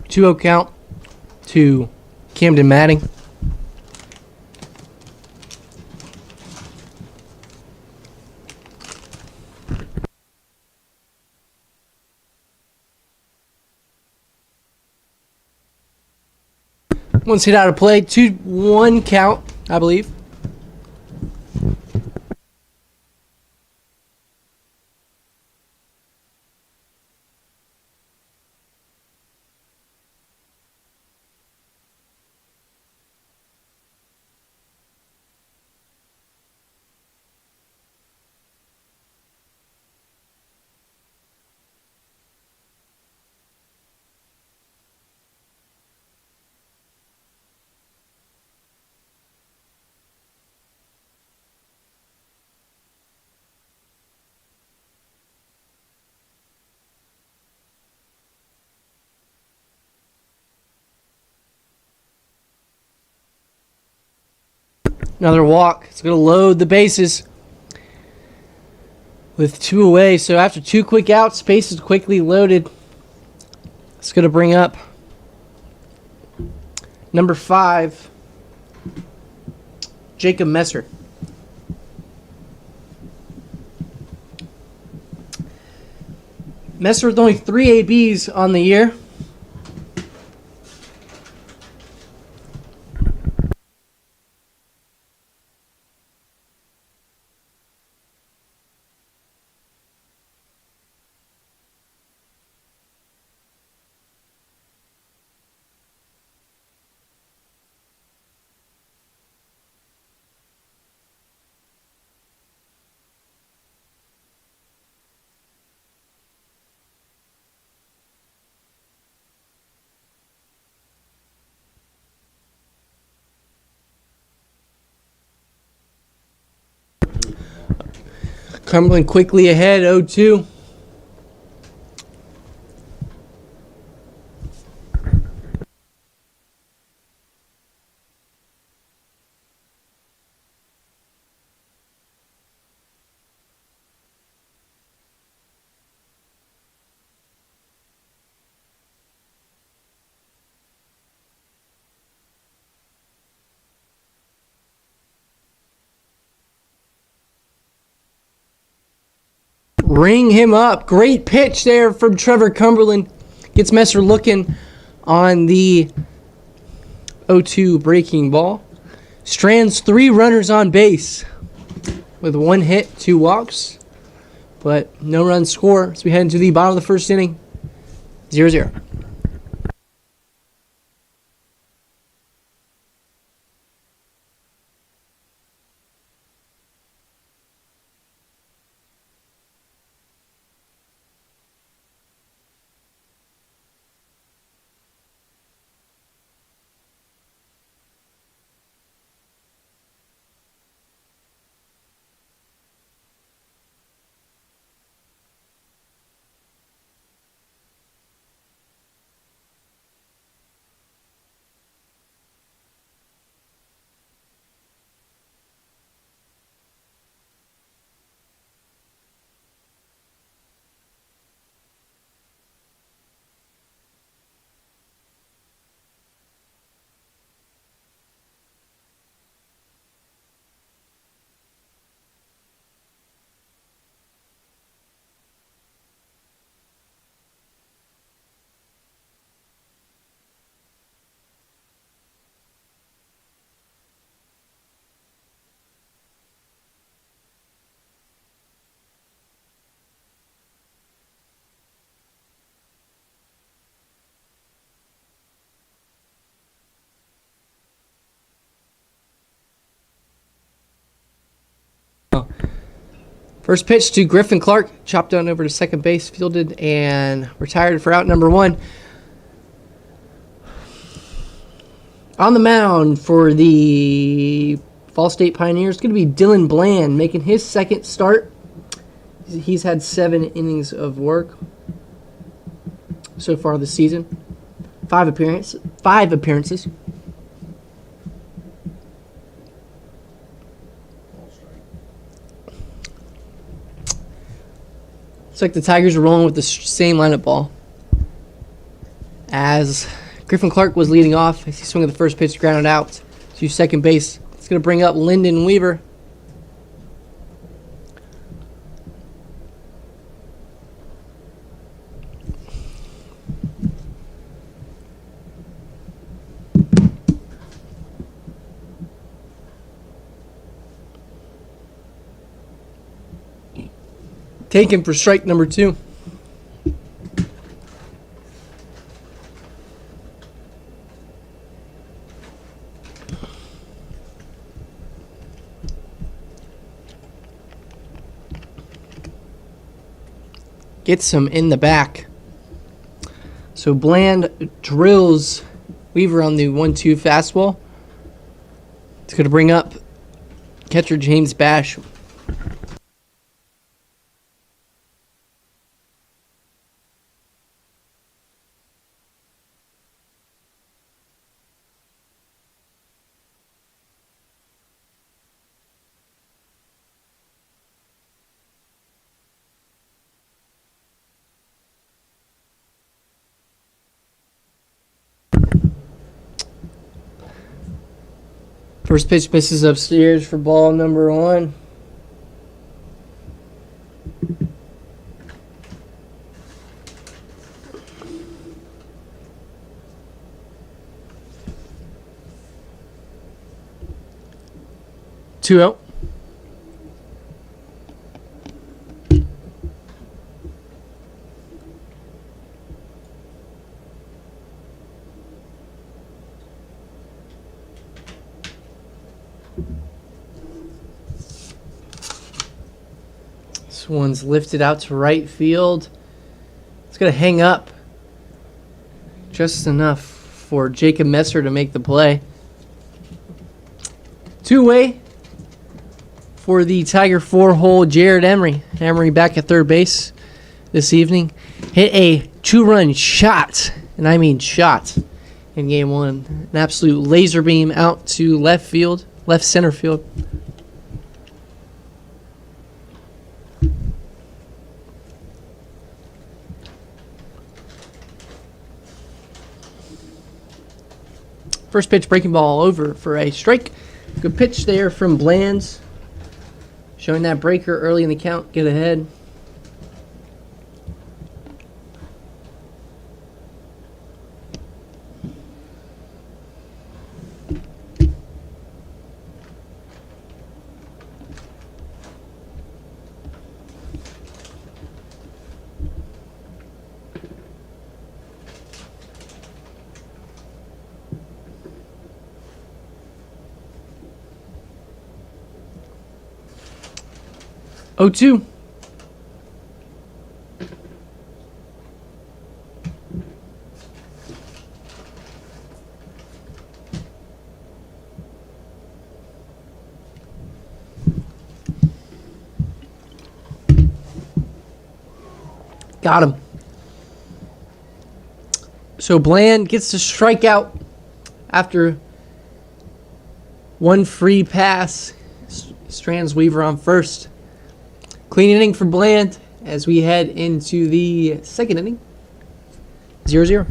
Two-0 count to Camden Matting. One's hit out of play. 2-1 count, I believe. Another walk. It's going to load the bases with 2 away. So after 2 quick outs, bases quickly loaded. It's going to bring up number 5, Jacob Messer. Messer with only 3 ABs on the year. Cumberland quickly ahead, 0-2. Ring him up. Great pitch there from Trevor Cumberland. Gets Messer looking on the 0-2 breaking ball. Strands 3 runners on base with 1 hit, 2 walks, but no run score. So we head into the bottom of the first inning, 0-0. First pitch to Griffin Clark, chopped on over to second base, fielded and retired for out number 1. On the mound for the Fall State Pioneers, going to be Dylan Bland, making his second start. He's had 7 innings of work so far this season. 5 appearances. Looks like the Tigers are rolling with the same lineup ball as Griffin Clark was leading off as he swung at the first pitch, grounded out to second base. It's going to bring up Lyndon Weaver. Taken for strike number 2. Gets him in the back. So Bland drills Weaver on the 1-2 fastball. It's going to bring up catcher James Bash. First pitch misses upstairs for ball number 1. Two out. This one's lifted out to right field. It's going to hang up just enough for Jacob Messer to make the play. Two-way for the Tiger 4-hole Jared Emery. Emery back at third base this evening. Hit a 2-run shot, and I mean shot, in game 1. An absolute laser beam out to left center field. First pitch breaking ball over for a strike. Good pitch there from Blands. Showing that breaker early in the count. Get ahead. Oh, 2. Got him. So Bland gets to strike out after one free pass. Strands Weaver on first. Clean inning for Bland as we head into the second inning. 0-0.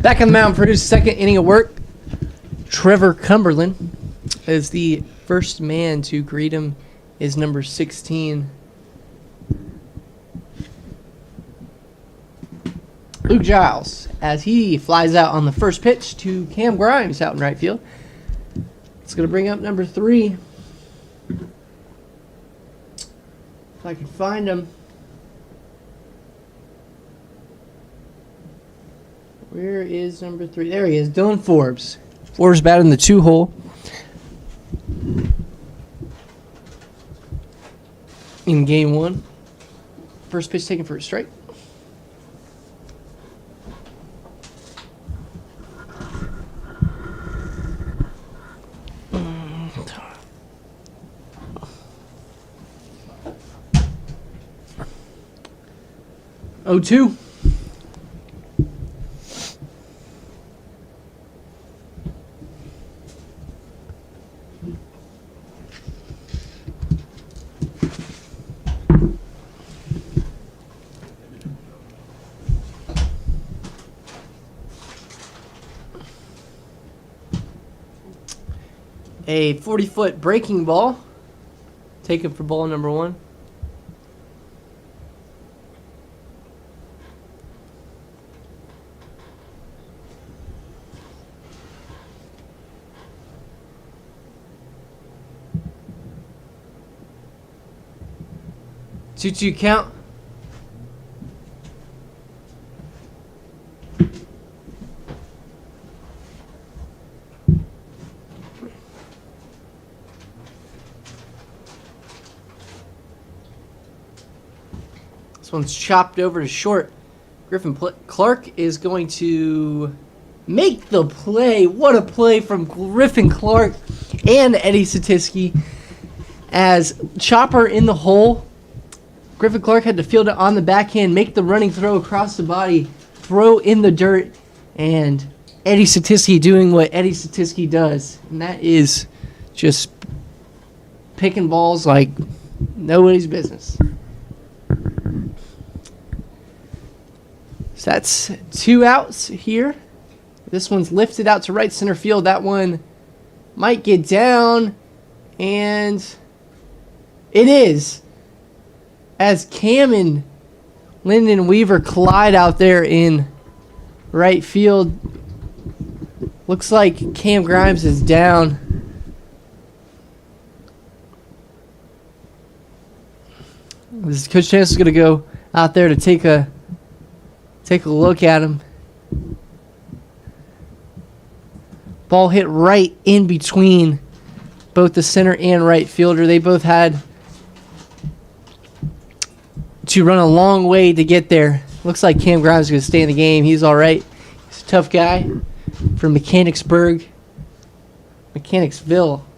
Back on the mound for his second inning of work. Trevor Cumberland is the first man to greet him, is number 16. Luke Giles, as he flies out on the first pitch to Cam Grimes out in right field. It's going to bring up number 3. If I can find him. Where is number 3? There he is, Dylan Forbes. Forbes batting the 2-hole. In game 1. First pitch taken for a strike. Oh, 2. A 40-foot breaking ball. Taken for ball number 1. Two count. This one's chopped over to short. Griffin Clark is going to make the play. What a play from Griffin Clark and Eddie Satisky. As chopper in the hole, Griffin Clark had to field it on the backhand, make the running throw across the body, throw in the dirt, and Eddie Satisky doing what Eddie Satisky does. And that is just picking balls like nobody's business. So that's 2 outs here. This one's lifted out to right center field. That one might get down, and it is. As Cam and Lyndon Weaver collide out there in right field. Looks like Cam Grimes is down. Coach Chance is going to go out there to take a look at him. Ball hit right in between both the center and right fielder. They both had to run a long way to get there. Looks like Cam Grimes is going to stay in the game. He's all right. He's a tough guy from Mechanicsville,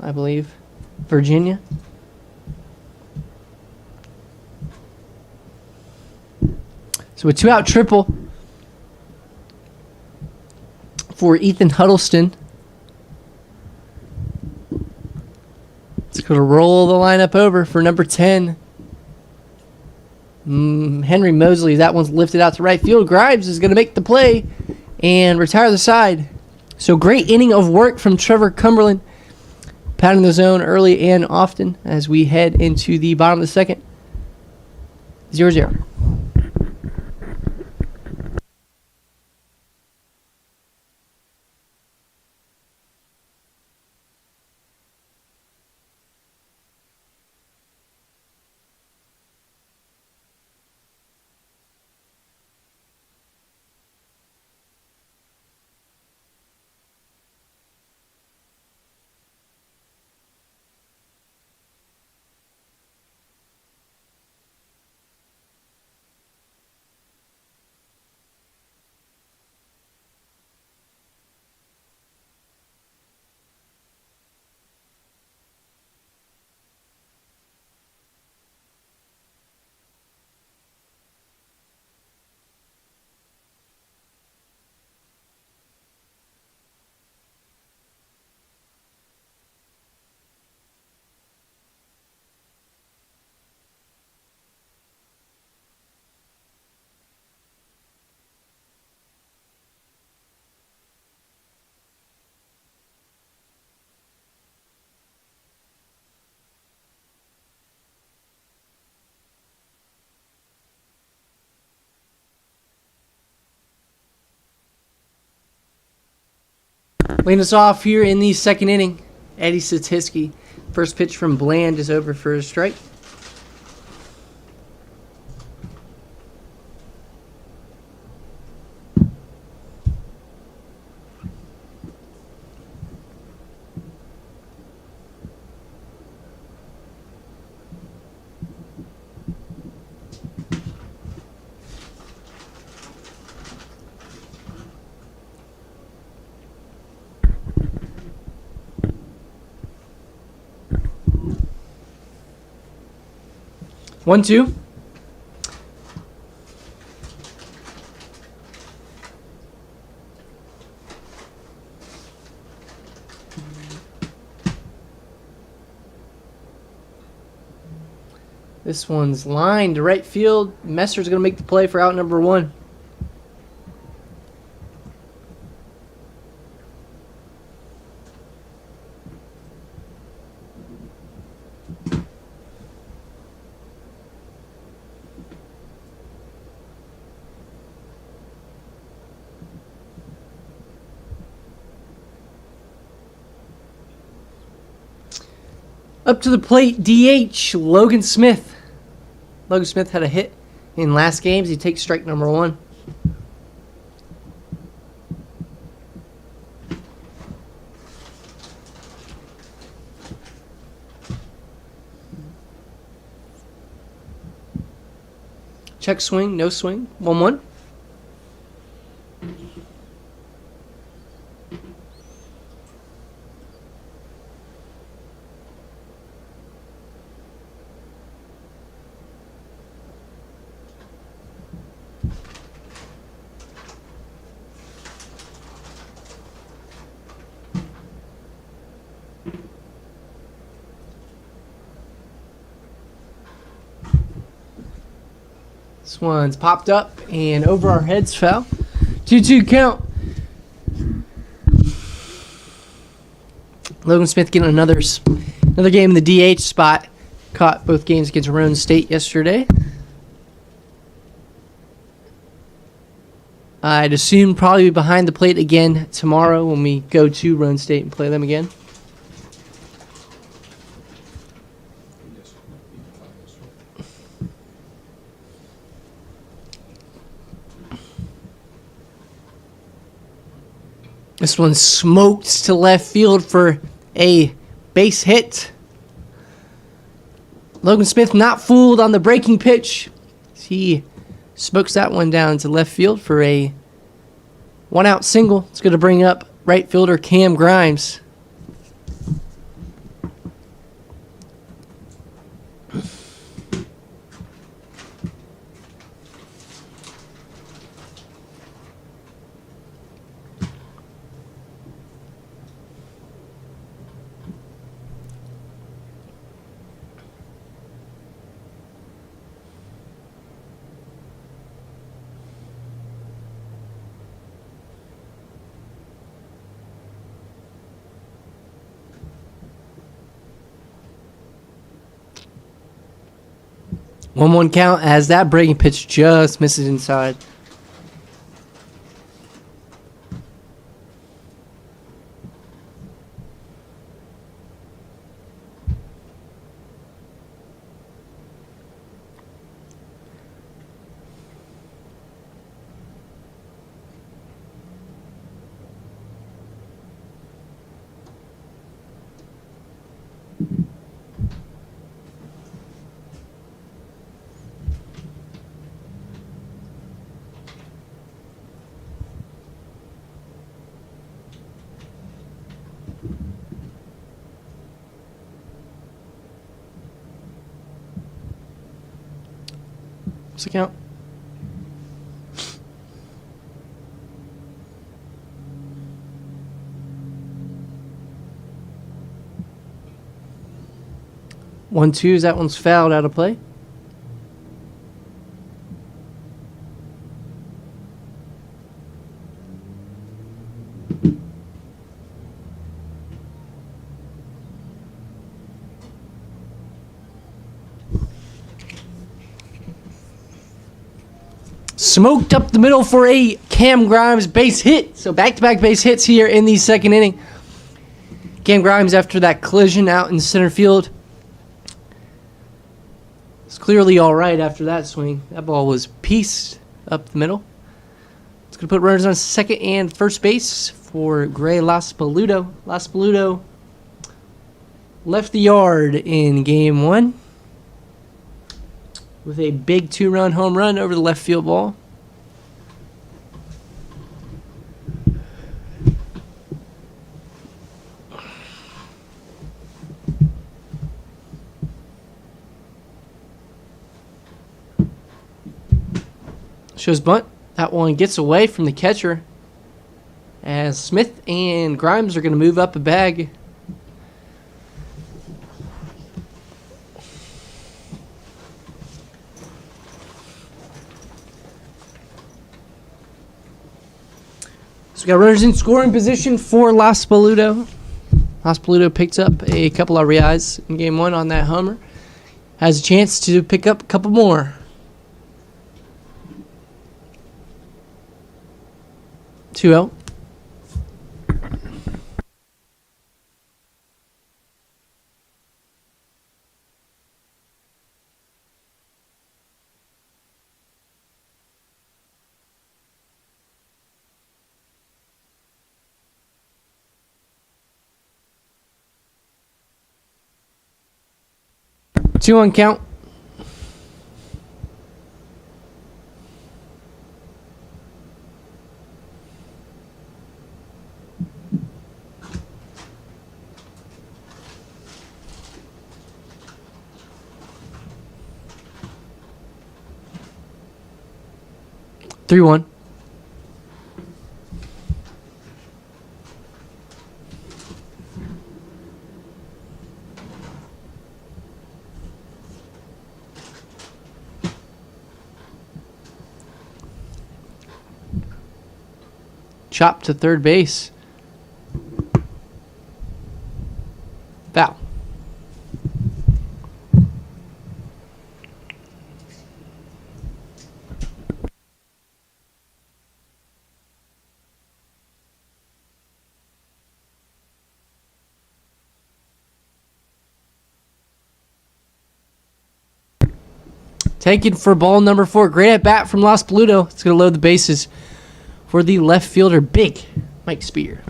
I believe, Virginia. So a 2-out triple for Ethan Huddleston. It's going to roll the lineup over for number 10. Henry Mosley. That one's lifted out to right field. Grimes is going to make the play and retire the side. So great inning of work from Trevor Cumberland. Pounding the zone early and often as we head into the bottom of the second. 0-0. Leading us off here in the second inning, Eddie Satisky. First pitch from Bland is over for a strike. One, two. This one's lined to right field. Messer's going to make the play for out number 1. Up to the plate, DH, Logan Smith. Logan Smith had a hit in last games. He takes strike number 1. Check swing, no swing. 1-1. This one's popped up and over our heads, foul. 2-2 count. Logan Smith getting another game in the DH spot. Caught both games against Roan State yesterday. I'd assume probably be behind the plate again tomorrow when we go to Roan State and play them again. This one smoked to left field for a base hit. Logan Smith not fooled on the breaking pitch. He smokes that one down to left field for a 1-out single. It's going to bring up right fielder Cam Grimes. One count as that breaking pitch just misses inside. What's the count? One, two. That one's fouled out of play. Smoked up the middle for a Cam Grimes base hit. So back-to-back base hits here in the second inning. Cam Grimes, after that collision out in center field, it's clearly all right after that swing. That ball was pieced up the middle. It's going to put runners on second and first base for Gray Las Paludo. Las Paludo left the yard in game one with a big 2-run home run over the left field ball. Shows bunt. That one gets away from the catcher as Smith and Grimes are going to move up a bag. So we got runners in scoring position for Las Paludo. Las Paludo picked up a couple of RBIs in game one on that homer. Has a chance to pick up a couple more. 2-0. 2-1 count. Three one. Chop to third base. Foul. Taken for ball number 4. Great at bat from Los Pluto. It's going to load the bases for the left fielder, big Mike Spear.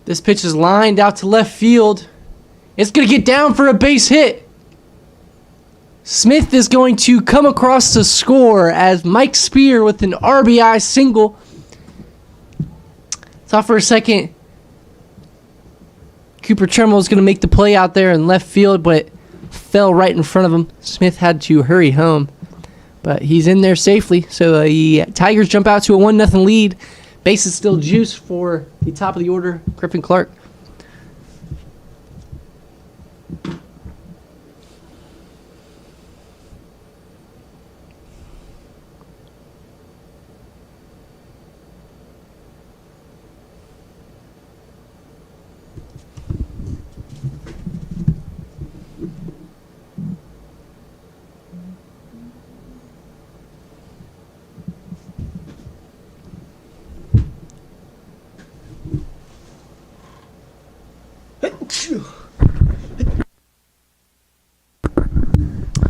This pitch is lined out to left field. It's going to get down for a base hit. Smith is going to come across to score as Mike Spear with an RBI single. Thought for a second Cooper Tremble is going to make the play out there in left field, but it fell right in front of him. Smith had to hurry home, but he's in there safely. So the Tigers jump out to a 1-0 lead. Base is still juice for the top of the order, Griffin Clark.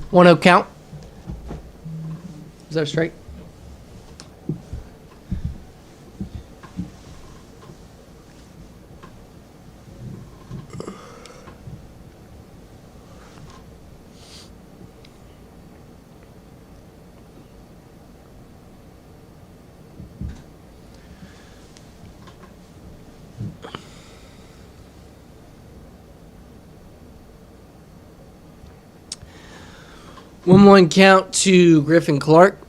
One 0 count. Is that a strike? One count to Griffin Clark.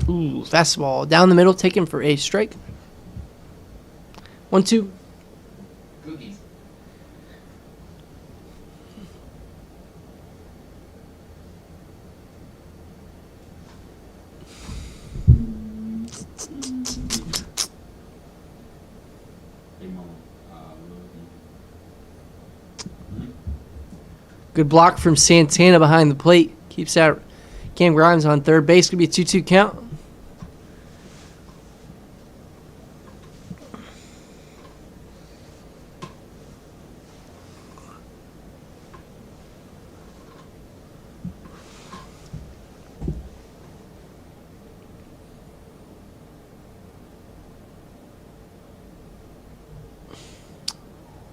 Ooh, fastball down the middle, taken for a strike. 1-2. Cookies. Good block from Santana behind the plate. Keeps out Cam Grimes on third base. Going to be a 2-2 count.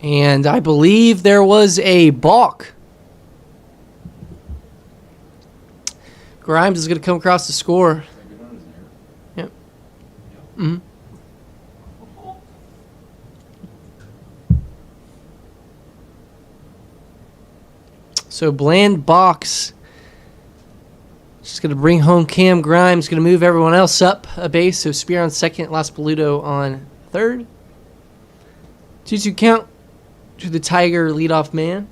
And I believe there was a balk. Grimes is going to come across the score. Yep. Mm-hmm. So Bland box. Just going to bring home Cam Grimes. Going to move everyone else up a base. So Spear on second, Los Paludo on third. 2-2 count to the Tiger leadoff man.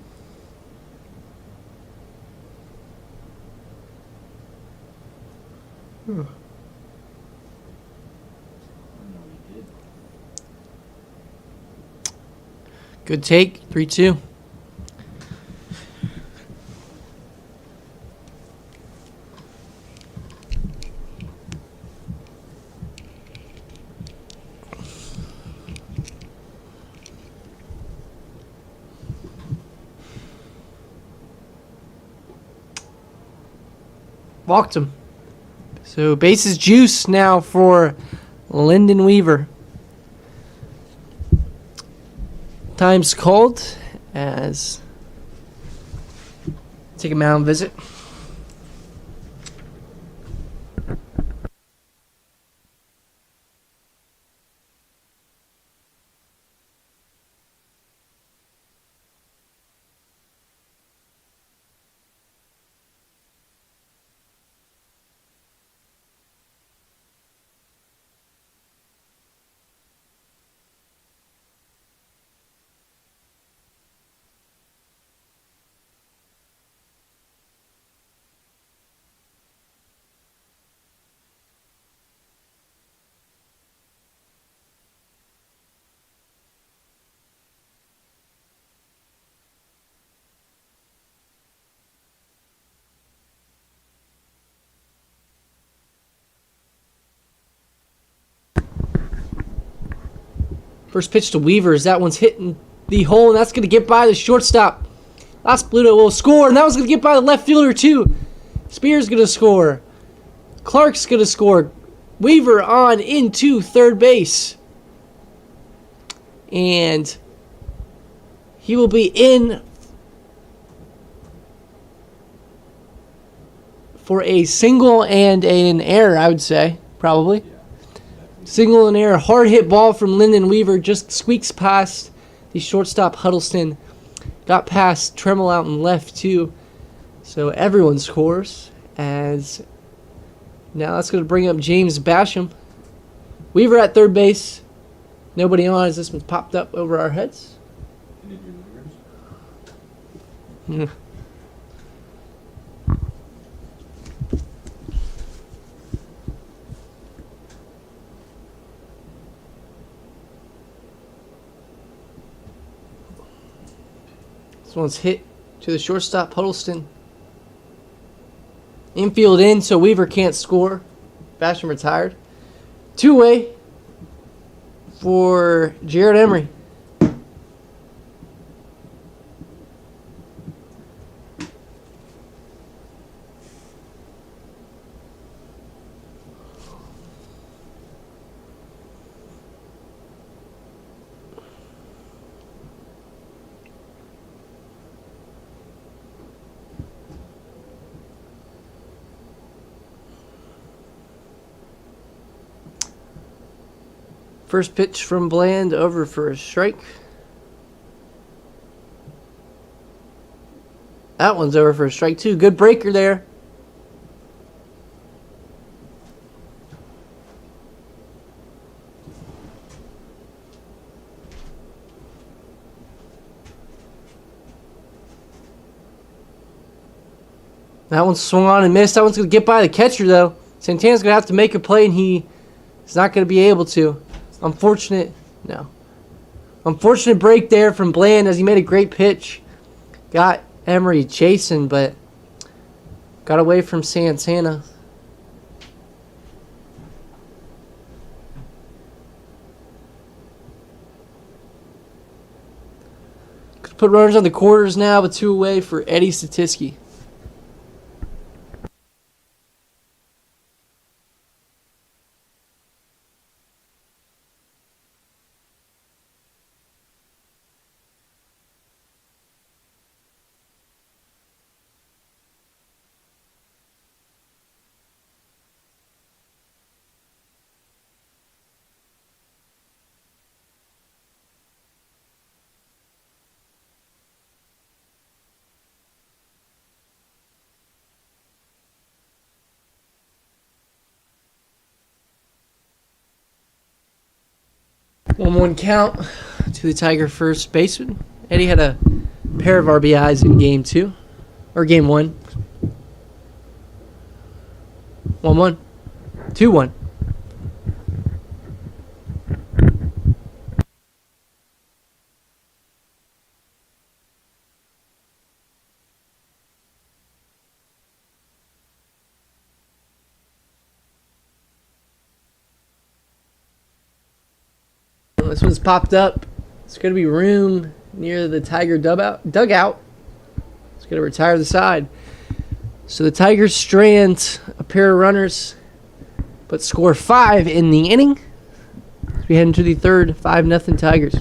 Good take, 3-2. Walked him. So bases juice now for Lyndon Weaver. Time's called as take a mound visit. First pitch to Weaver as that one's hitting the hole, and that's going to get by the shortstop. Las Pluto will score, and that one's going to get by the left fielder too. Spears going to score. Clark's going to score. Weaver on into third base. And he will be in for a single and an error, I would say, probably. Single and error. Hard hit ball from Lyndon Weaver. Just squeaks past the shortstop Huddleston. Got past Tremel out and left too. So everyone scores. As now that's going to bring up James Basham. Weaver at third base. Nobody on as this one's popped up over our heads. This one's hit to the shortstop, Huddleston. Infield in, so Weaver can't score. Basham retired. Two-way for Jared Emery. First pitch from Bland over for a strike. That one's over for a strike too. Good breaker there. That one swung on and missed. That one's going to get by the catcher though. Santana's going to have to make a play and he's not going to be able to. Unfortunate break there from Bland as he made a great pitch. Got Emery chasing, but got away from Santana. Could put runners on the quarters now, but two away for Eddie Statiski. One count to the Tiger first baseman. Eddie had a pair of RBIs in game 2. Or game 1. 1-1. 2-1. This one's popped up. It's going to be room near the Tiger dugout. It's going to retire the side. So the Tigers strand a pair of runners, but score 5 in the inning. We head into the third, 5-0 Tigers.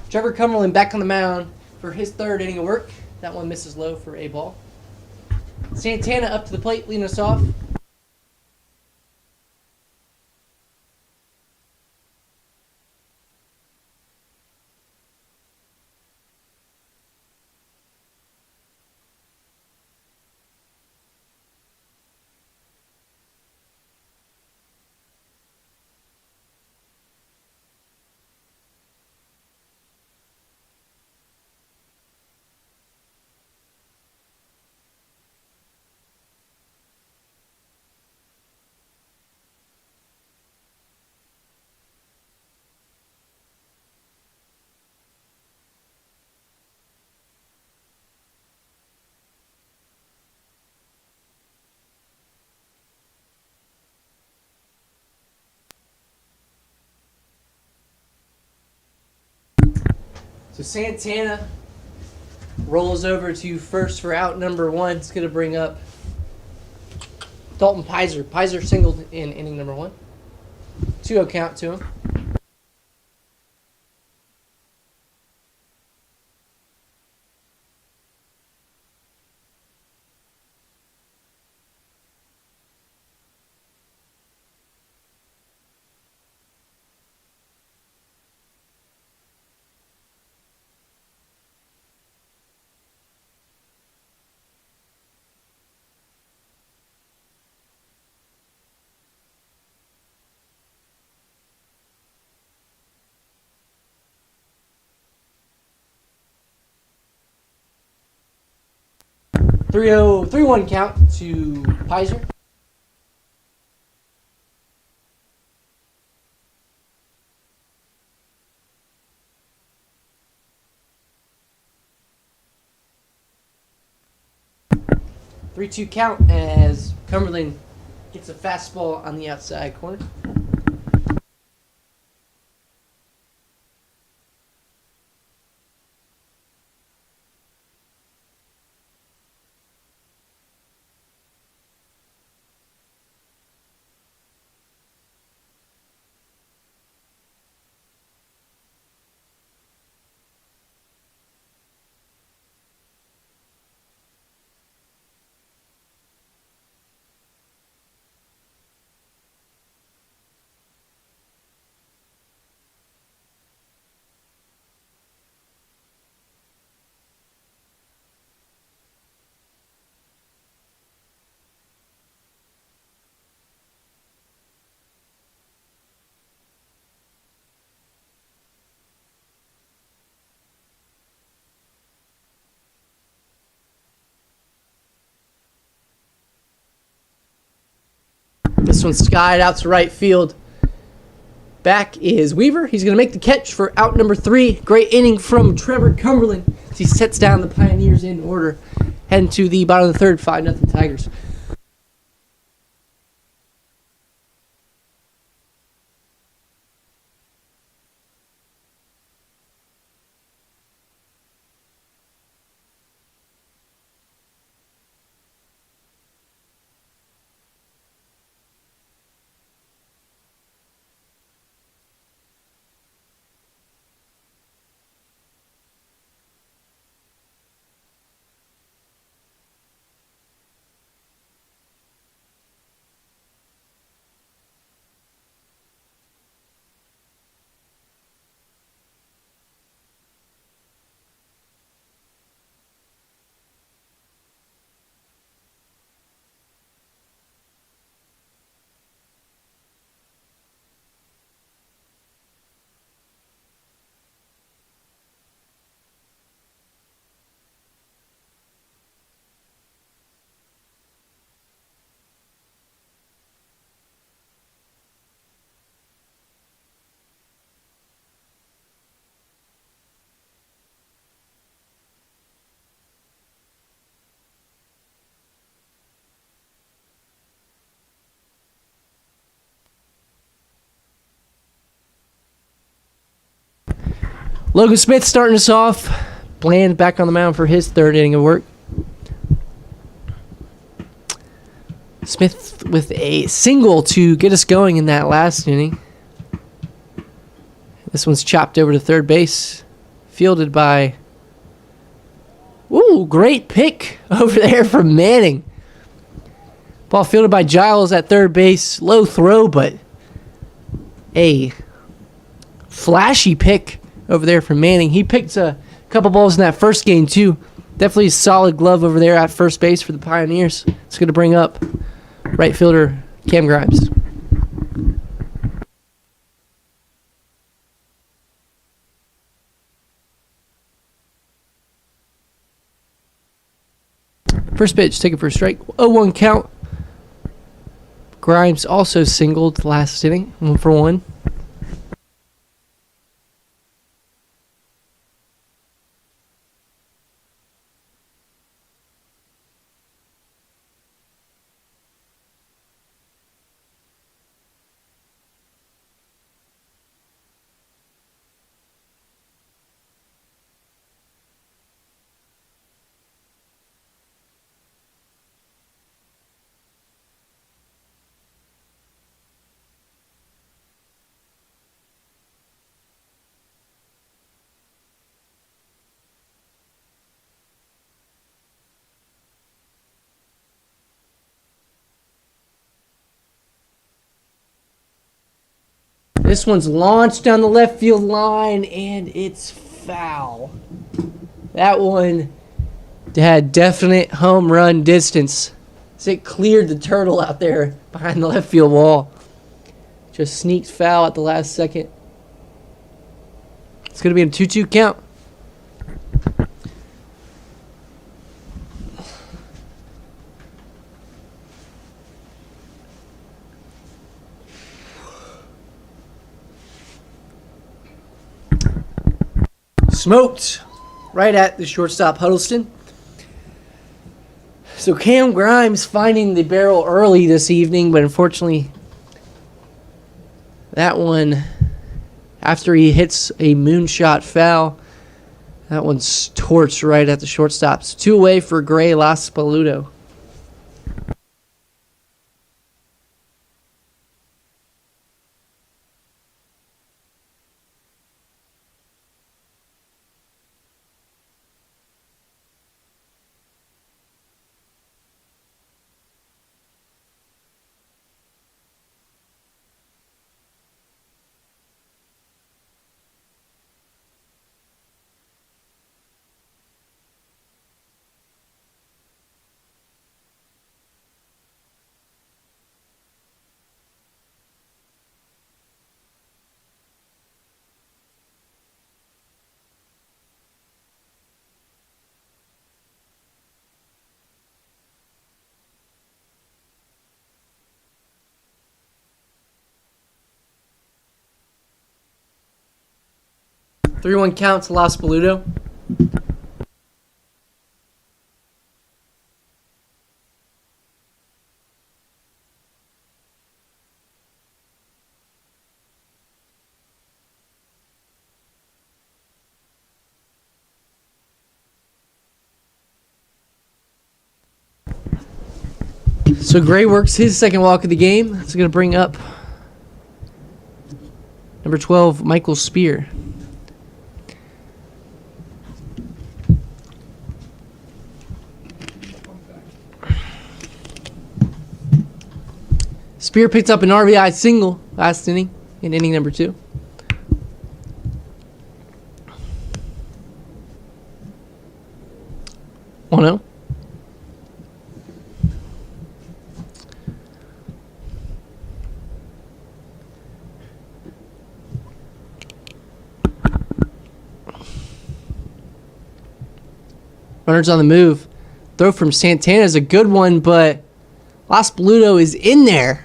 Trevor Cumberland back on the mound for his third inning of work. That one misses low for a ball. Santana up to the plate, leading us off. So Santana rolls over to first for out number 1. It's going to bring up Dalton Pizer. Pizer singled in inning number 1. 2-0 count to him. Three one count to Pizer. Three-two count as Cumberland gets a fastball on the outside corner. This one's skied out to right field. Back is Weaver. He's going to make the catch for out number 3. Great inning from Trevor Cumberland as he sets down the Pioneers in order. Heading to the bottom of the third, 5-0 Tigers. Logan Smith starting us off. Bland back on the mound for his third inning of work. Smith with a single to get us going in that last inning. This one's chopped over to third base. Fielded by... Ooh, great pick over there from Manning. Ball fielded by Giles at third base. Low throw, but a flashy pick over there from Manning. He picked a couple balls in that first game, too. Definitely a solid glove over there at first base for the Pioneers. It's going to bring up right fielder Cam Grimes. First pitch, taken for a strike. 0-1 count. Grimes also singled last inning, 1-for-1. This one's launched down the left field line, and it's foul. That one had definite home run distance as it cleared the turtle out there behind the left field wall. Just sneaked foul at the last second. It's going to be a 2-2 count. Smoked right at the shortstop Huddleston. So Cam Grimes finding the barrel early this evening, but unfortunately that one, after he hits a moonshot foul, that one's torched right at the shortstops. 2 away for Gray Laspaludo. 3-1 count to Los Boludo. So Gray works his second walk of the game. It's going to bring up number 12, Michael Spear. Spear picked up an RBI single last inning, in inning number 2. Oh no. Runners on the move. Throw from Santana is a good one, but Los Boludo is in there.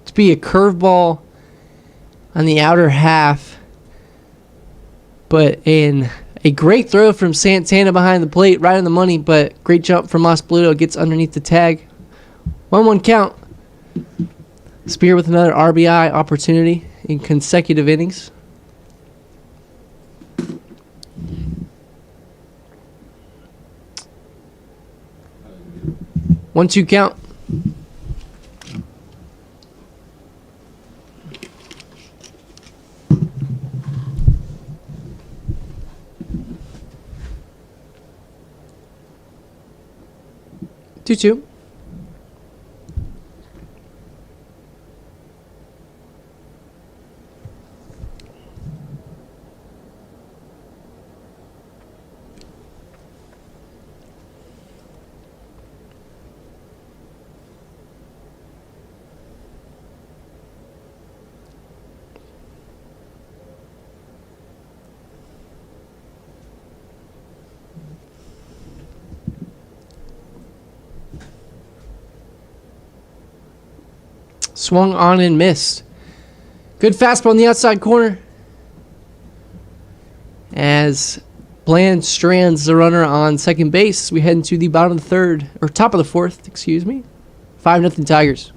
To be a curveball on the outer half, but in a great throw from Santana behind the plate, right on the money, but great jump from Los Boludo, gets underneath the tag. 1-1 count. Spear with another RBI opportunity in consecutive innings. 1-2 count. Two. Swung on and missed. Good fastball in the outside corner. As Bland strands the runner on second base, we head into the bottom of the third, or top of the fourth, excuse me. 5-0 Tigers.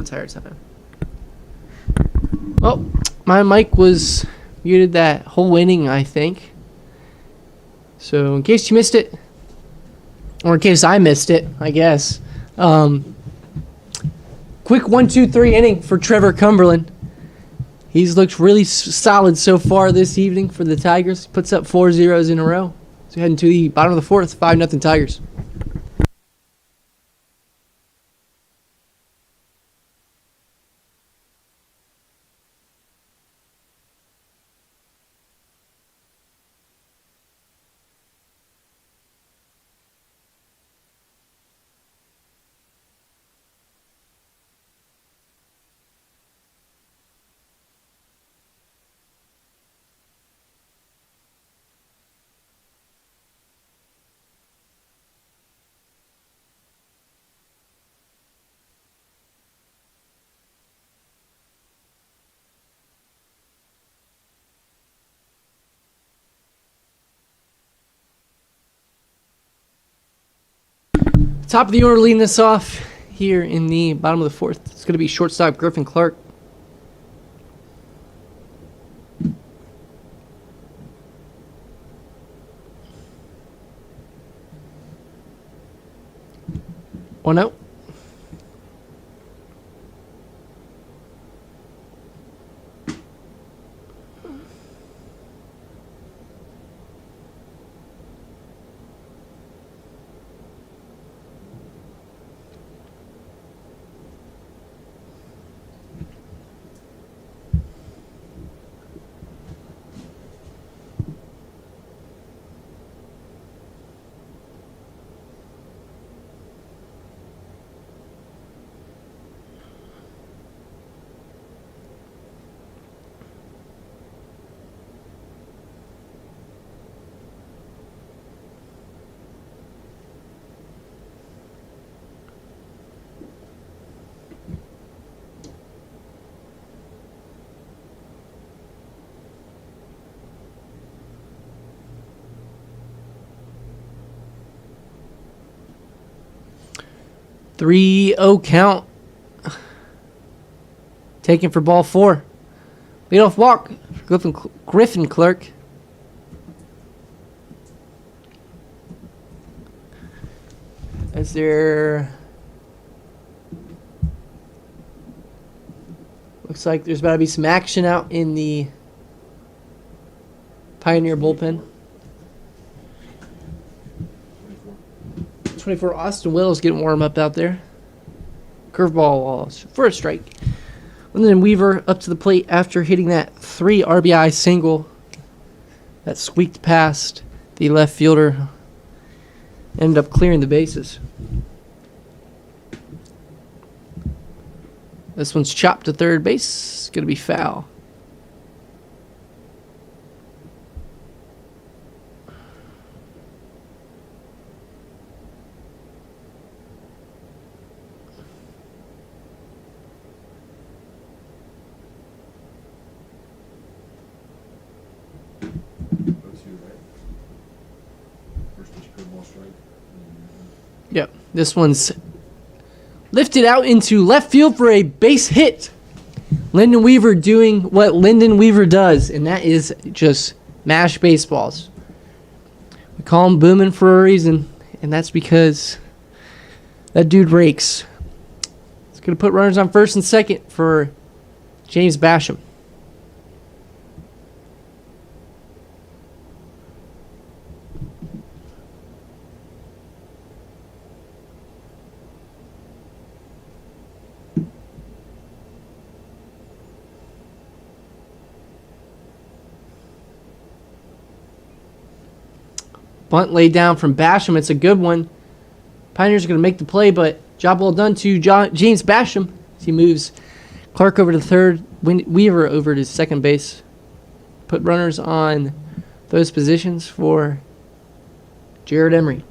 entire time. Well, my mic was muted that whole inning, I think. So in case you missed it, or in case I missed it, I guess. Quick 1-2-3 inning for Trevor Cumberland. He's looked really solid so far this evening for the Tigers. Puts up 4 zeros in a row. So heading to the bottom of the fourth, 5-0 Tigers. Top of the order leading us off here in the bottom of the fourth. It's going to be shortstop Griffin Clark. One out. Three-zero count. Taken for ball 4. Leadoff walk for Griffin Clark. As there looks like there's about to be some action out in the Pioneer bullpen. 24 Austin Wills getting warm up out there. Curveball for a strike. And then Weaver up to the plate after hitting that 3 RBI single that squeaked past the left fielder. Ended up clearing the bases. This one's chopped to third base. It's going to be foul. Yep, this one's lifted out into left field for a base hit. Lyndon Weaver doing what Lyndon Weaver does, and that is just mash baseballs. We call him Boomin' for a reason, and that's because that dude rakes. It's going to put runners on first and second for James Basham. Bunt laid down from Basham. It's a good one. Pioneers are going to make the play, but job well done to James Basham as he moves Clark over to third, Weaver over to second base. Put runners on those positions for Jared Emery.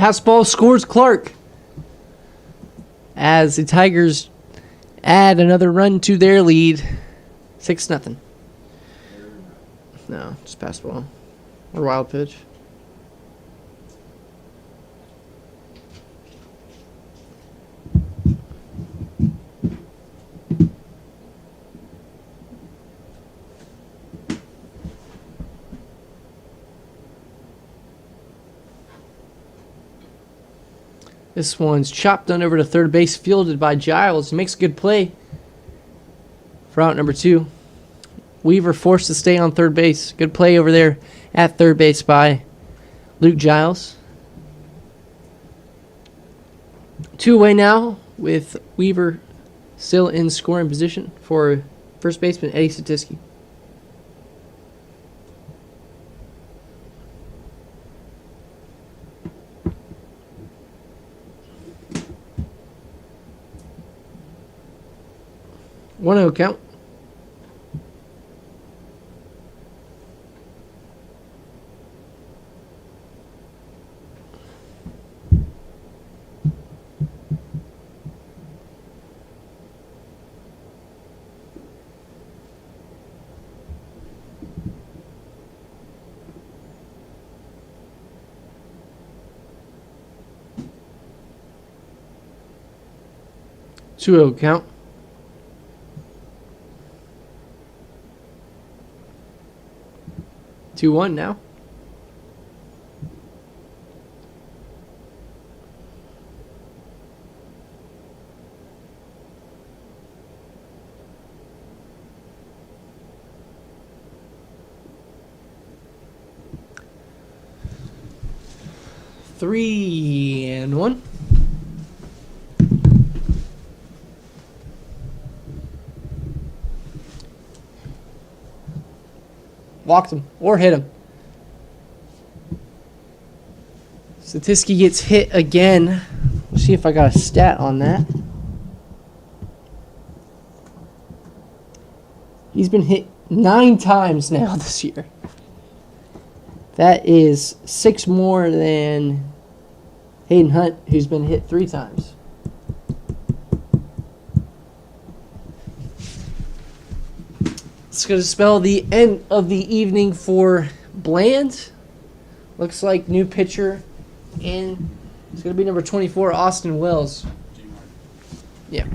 Pass ball scores Clark. As the Tigers add another run to their lead. 6-0. No, just pass ball. Or wild pitch. This one's chopped on over to third base, fielded by Giles. He makes a good play for out number 2. Weaver forced to stay on third base. Good play over there at third base by Luke Giles. 2 away now with Weaver still in scoring position for first baseman Eddie Satisky. One out count. Two out count. 2-1 now. Three and one. Walked him or hit him. Satisky gets hit again. Let's see if I got a stat on that. He's been hit 9 times now this year. That is 6 more than Hayden Hunt, who's been hit 3 times. It's going to spell the end of the evening for Bland. Looks like new pitcher in. It's going to be number 24, Austin Wells. Yeah.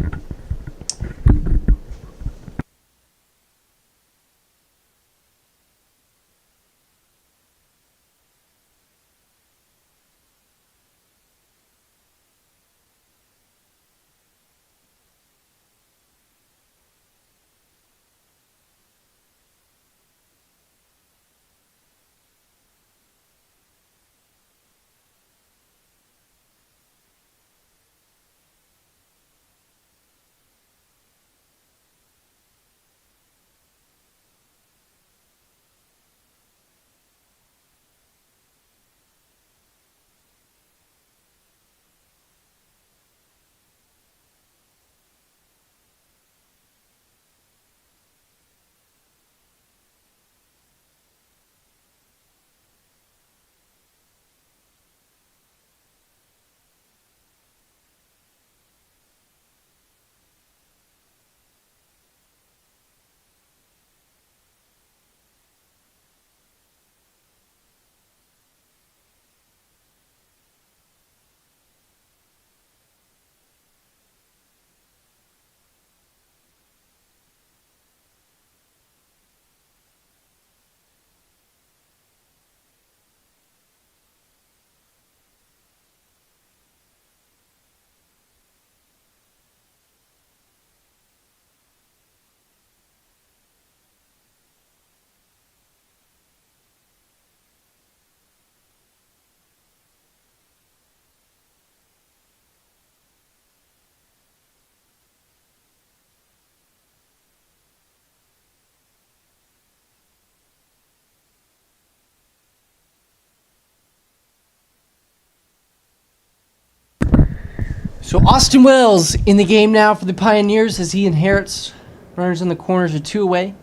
So Austin Wells in the game now for the Pioneers as he inherits runners in the corners are 2 away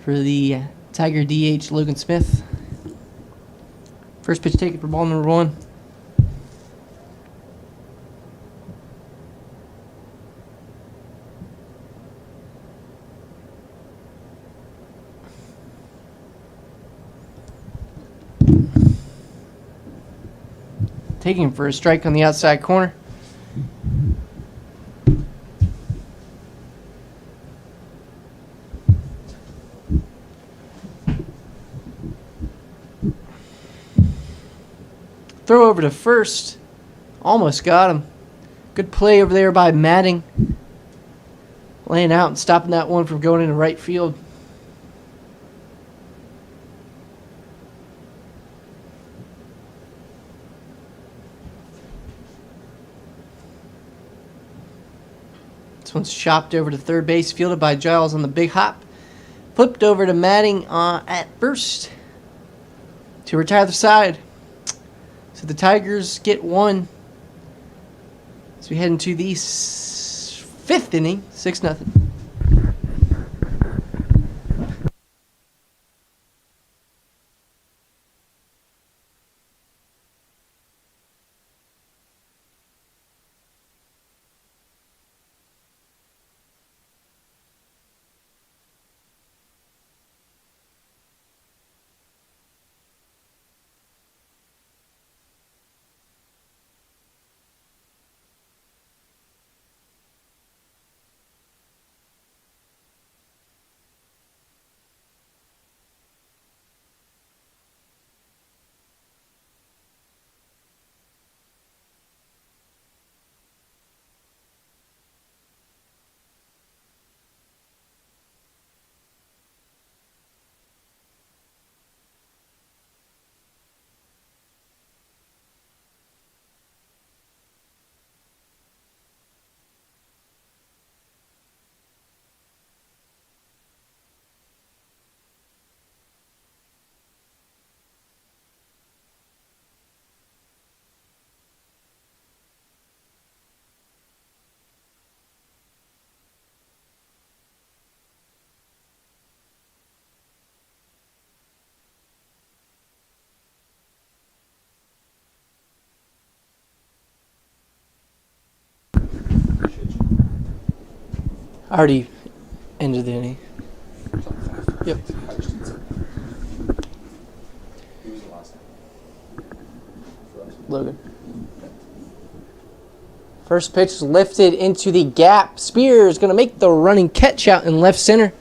for the Tiger DH Logan Smith. First pitch taken for ball number 1. taking him for a strike on the outside corner. Throw over to first. Almost got him. Good play over there by Matting. Laying out and stopping that one from going into right field. This one's chopped over to third base, fielded by Giles on the big hop. Flipped over to Matting at first to retire the side. So the Tigers get one. So we head into the fifth inning, 6-0. Already ended the inning. Yep. Logan. First pitch is lifted into the gap. Spear is going to make the running catch out in left center.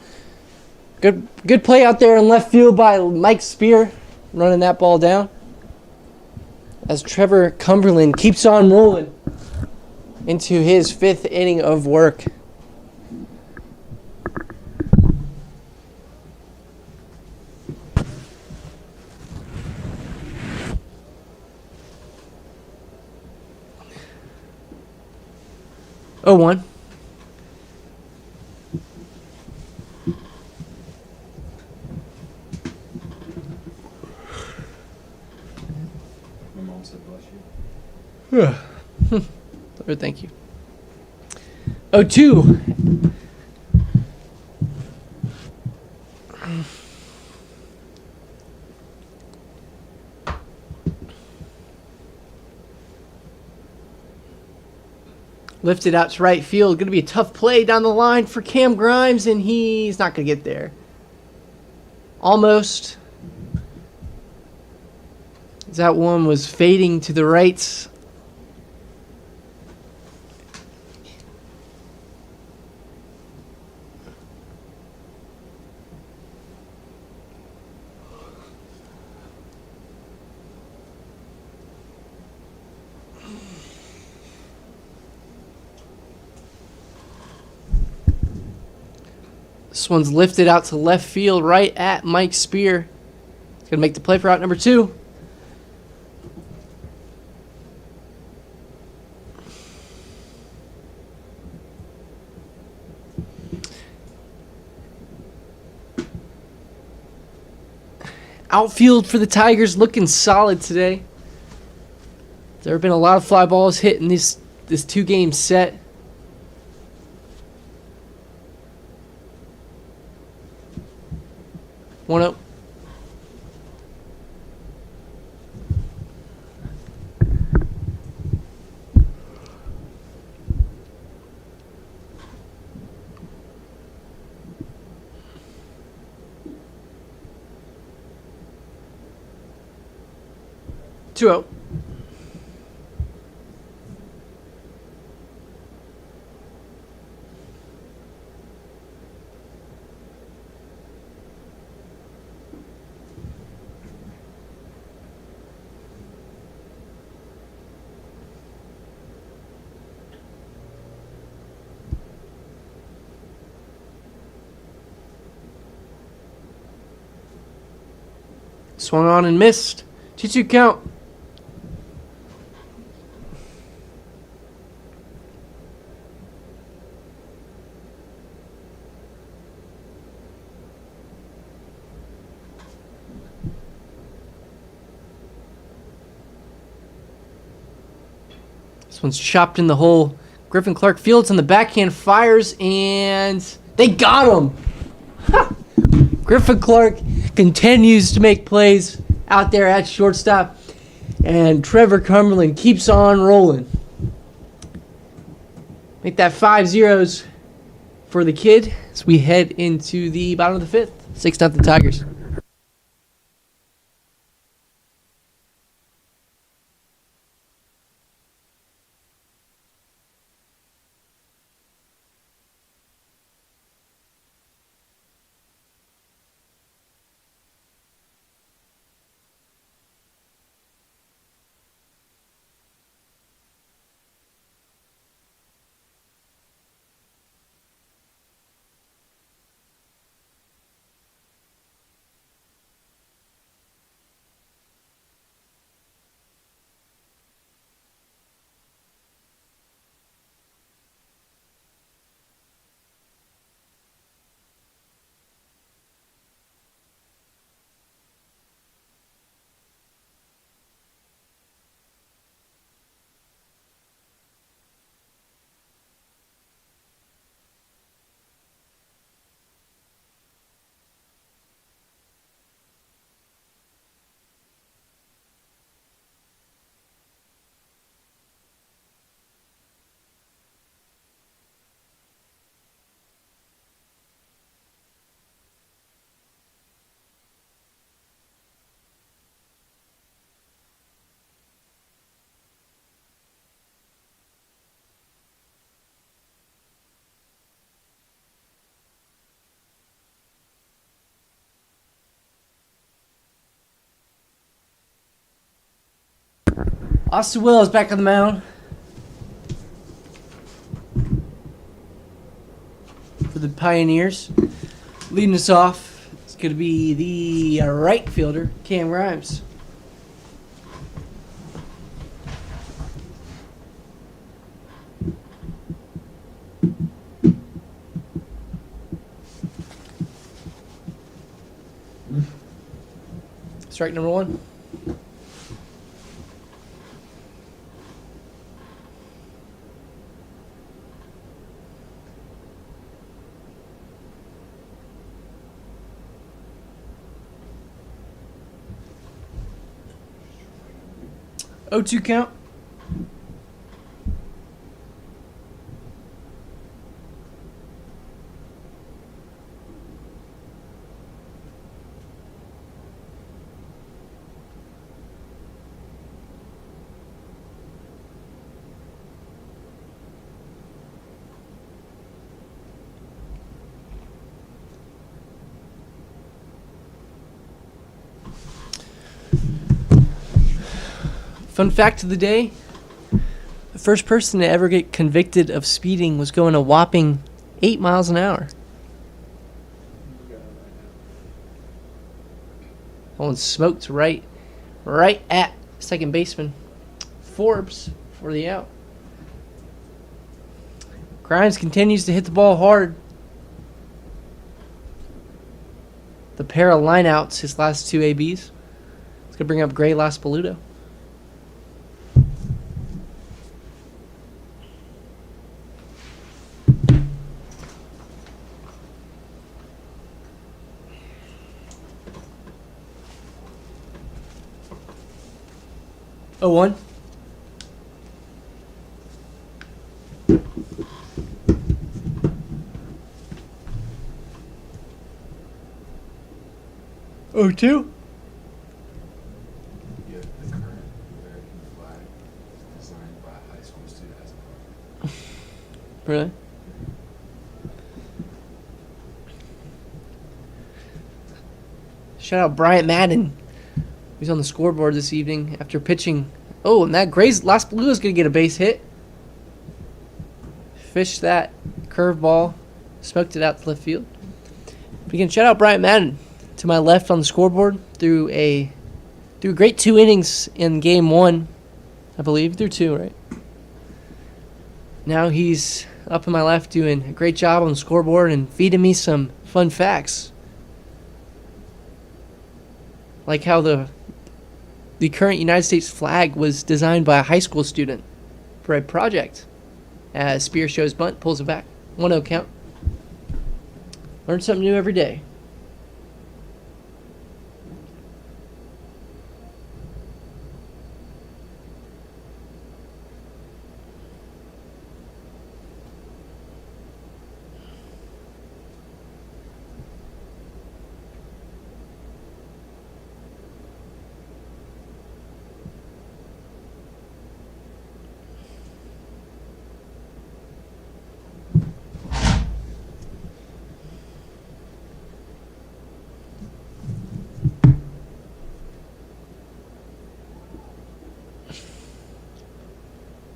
Good play out there in left field by Mike Spear, running that ball down. As Trevor Cumberland keeps on rolling into his fifth inning of work. Oh, 1. My mom said bless you. Lord, thank you. 0-2. Lifted out to right field. Going to be a tough play down the line for Cam Grimes, and he's not going to get there. Almost. That one was fading to the right. This one's lifted out to left field right at Mike Spear. He's going to make the play for out number 2. Outfield for the Tigers looking solid today. There have been a lot of fly balls hit in this 2-game set. One up. Two out. Swung on and missed. 2-2 count. This one's chopped in the hole. Griffin Clark fields on the backhand, fires, and they got him. Griffin Clark continues to make plays out there at shortstop, and Trevor Cumberland keeps on rolling. Make that 5-0 for the kid as we head into the bottom of the fifth. 6-0 Tigers. Austin Will is back on the mound for the Pioneers. Leading us off, it's going to be the right fielder, Cam Grimes. Strike number one. Oh, 2 count. Fun fact of the day, the first person to ever get convicted of speeding was going a whopping 8 miles an hour. That one smoked right at second baseman Forbes for the out. Grimes continues to hit the ball hard. The pair of lineouts, his last two ABs. It's going to bring up Gray Laspaluto. Oh, 1. Oh, 2. Yeah, the current American flag is designed by a high school student as a part. Really? Shout out Bryant Madden. He's on the scoreboard this evening after pitching. Oh, and that Gray's last blue is going to get a base hit. Fished that curveball. Smoked it out to left field. But again, shout out Bryant Madden. to my left on the scoreboard threw a great 2 innings in game 1, I believe. Threw 2, right? Now he's up on my left doing a great job on the scoreboard and feeding me some fun facts. Like how the current United States flag was designed by a high school student for a project. As Spear shows bunt, pulls it back. 1-0 count. Learn something new every day.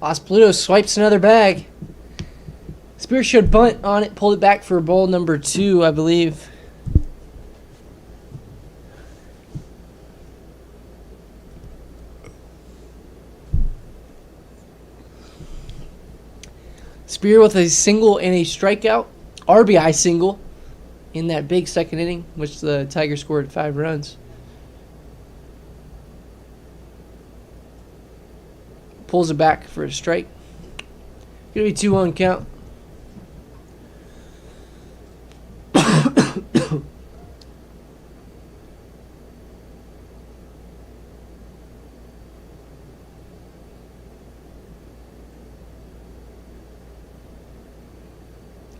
Los Pluto swipes another bag. Spear showed bunt on it, pulled it back for ball number 2, I believe. Spear with a single and a strikeout. RBI single in that big second inning, which the Tigers scored 5 runs. Pulls it back for a strike. Gonna be 2-1 count.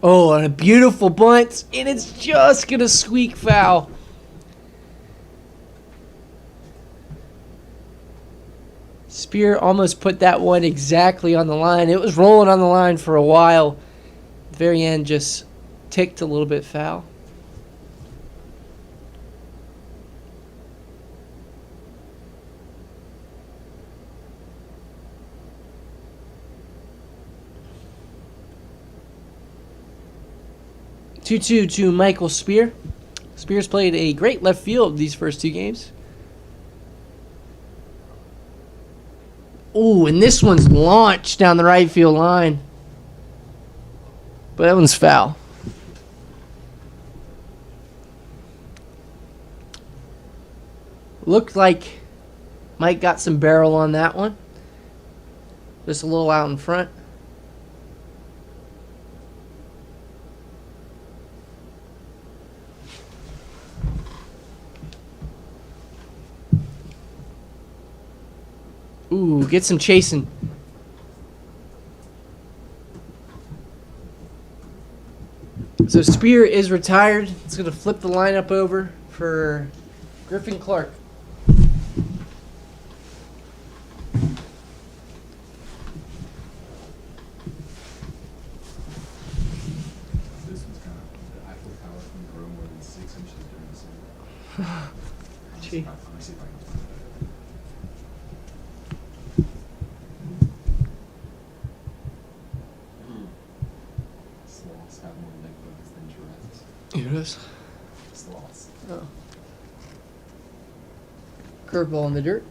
Oh, and a beautiful bunt, and it's just gonna squeak foul. Spear almost put that one exactly on the line. It was rolling on the line for a while. At the very end, just ticked a little bit foul. Two-two to Michael Spear. Spear's played a great left field these first 2 games. Ooh, and this one's launched down the right field line. But that one's foul. Looked like Mike got some barrel on that one. Just a little out in front. Ooh, get some chasing. So Spear is retired. It's going to flip the lineup over for Griffin Clark. This one's kind of the Eiffel Tower can grow more than 6 inches during the summer. Gee. Let me see if I can find that. Sloths have more leg bones than giraffes. Here it is. Sloths. Oh. Curveball in the dirt.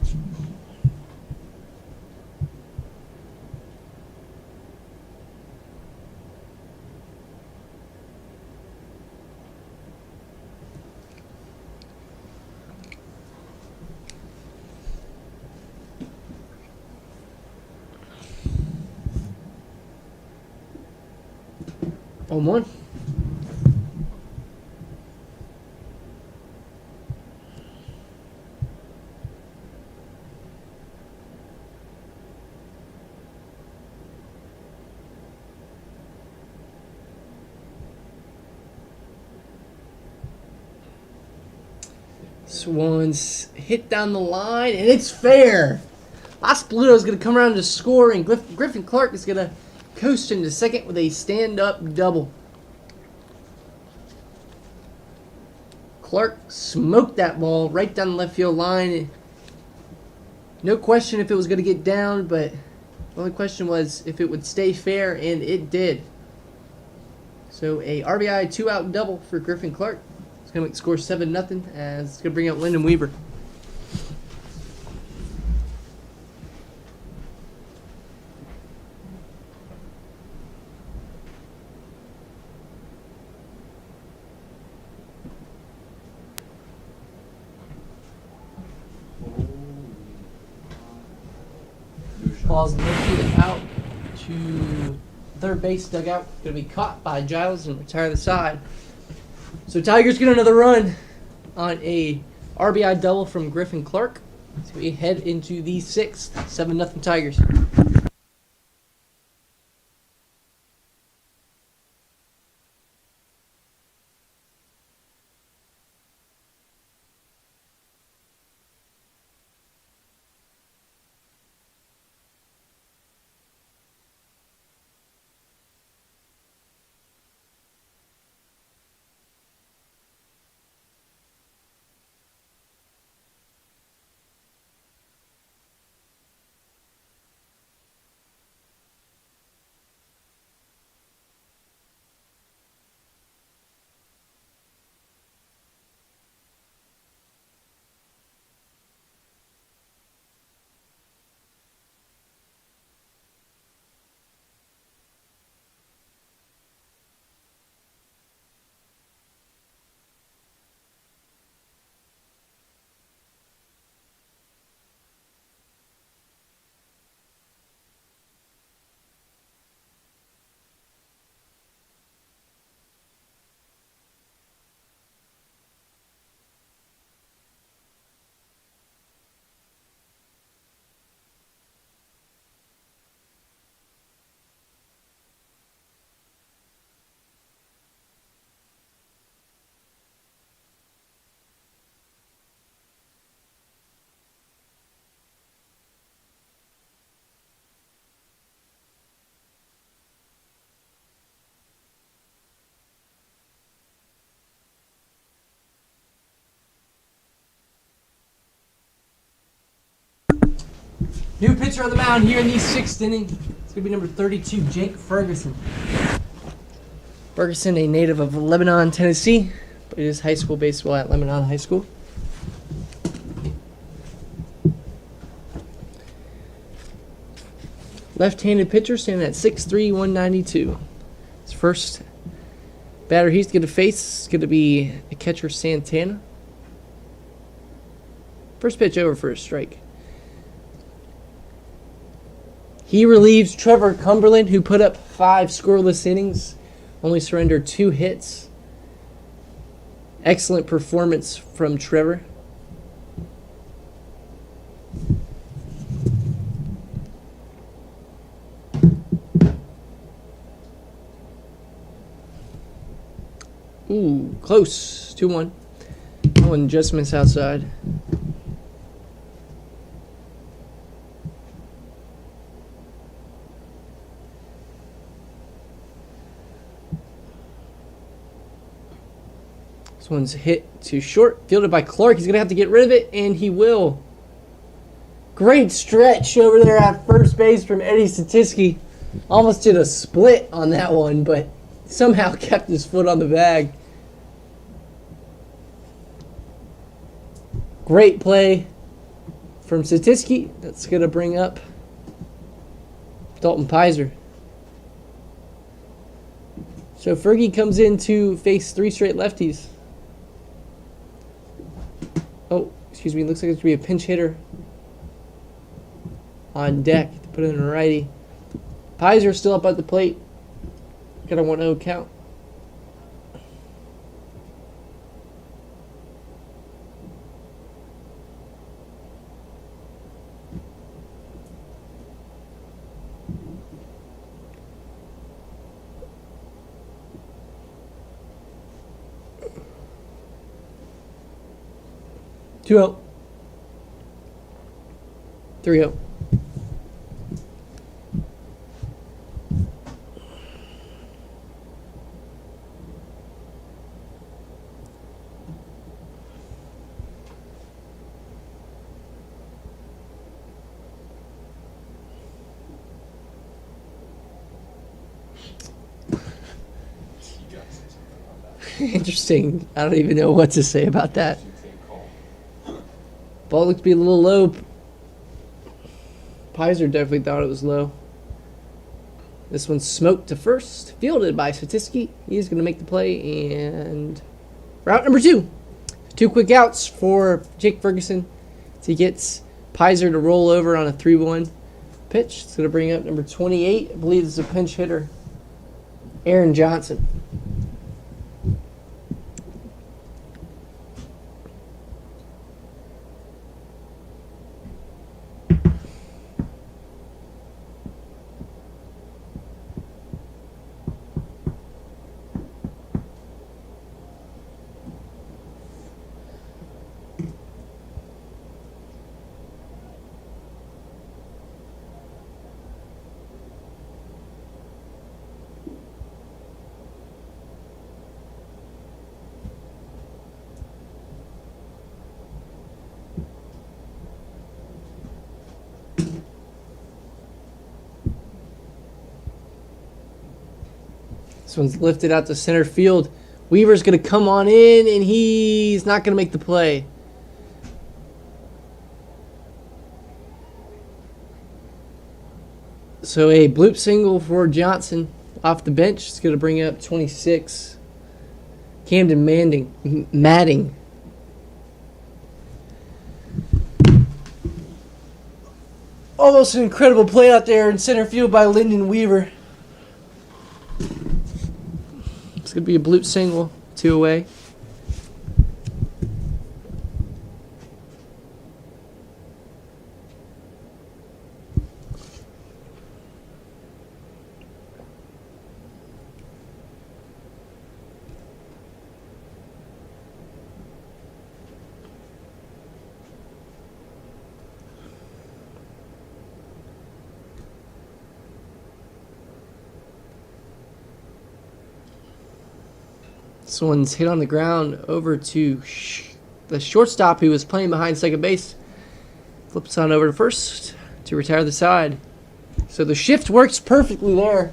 On one. This one's hit down the line, and it's fair. Los Pluto's going to come around to score, and Griffin Clark is going to coast into second with a stand-up double. Clark smoked that ball right down the left field line. No question if it was going to get down, but the only question was if it would stay fair, and it did. So a RBI 2-out double for Griffin Clark. It's going to score 7-0 as it's going to bring out Lyndon Weaver. Ball's lifted out to third base dugout. Going to be caught by Giles and retire the side. So Tigers get another run on a RBI double from Griffin Clark. So we head into the 6th. 7-0 Tigers. New pitcher on the mound here in the 6th inning. It's going to be number 32, Jake Ferguson. Ferguson, a native of Lebanon, Tennessee, but his high school baseball at Lebanon High School. Left-handed pitcher standing at 6'3", 192. His first batter he's going to face is going to be the catcher Santana. First pitch over for a strike. He relieves Trevor Cumberland, who put up 5 scoreless innings, only surrendered 2 hits. Excellent performance from Trevor. Ooh, close. 2-1. Oh, and just miss outside. This one's hit too short. Fielded by Clark. He's going to have to get rid of it, and he will. Great stretch over there at first base from Eddie Statiski. Almost did a split on that one, but somehow kept his foot on the bag. Great play from Statiski. That's going to bring up Dalton Pizer. So Fergie comes in to face 3 straight lefties. Oh, excuse me. Looks like it's going to be a pinch hitter on deck to put it in a righty. Pizer still up at the plate. Got a 1-0 count. Two out. 3-0. Interesting. I don't even know what to say about that. Ball looked to be a little low. Pizer definitely thought it was low. This one's smoked to first. Fielded by Statisky. He's going to make the play. And route number 2. 2 quick outs for Jake Ferguson. He gets Pizer to roll over on a 3-1 pitch. It's going to bring up number 28. I believe it's a pinch hitter, Aaron Johnson. This one's lifted out to center field. Weaver's going to come on in, and he's not going to make the play. So a bloop single for Johnson off the bench. It's going to bring up 26. Camden Madding. Almost an incredible play out there in center field by Lyndon Weaver. It's going to be a bloop single, 2 away. This one's hit on the ground over to the shortstop who was playing behind second base. Flips on over to first to retire the side. So the shift works perfectly there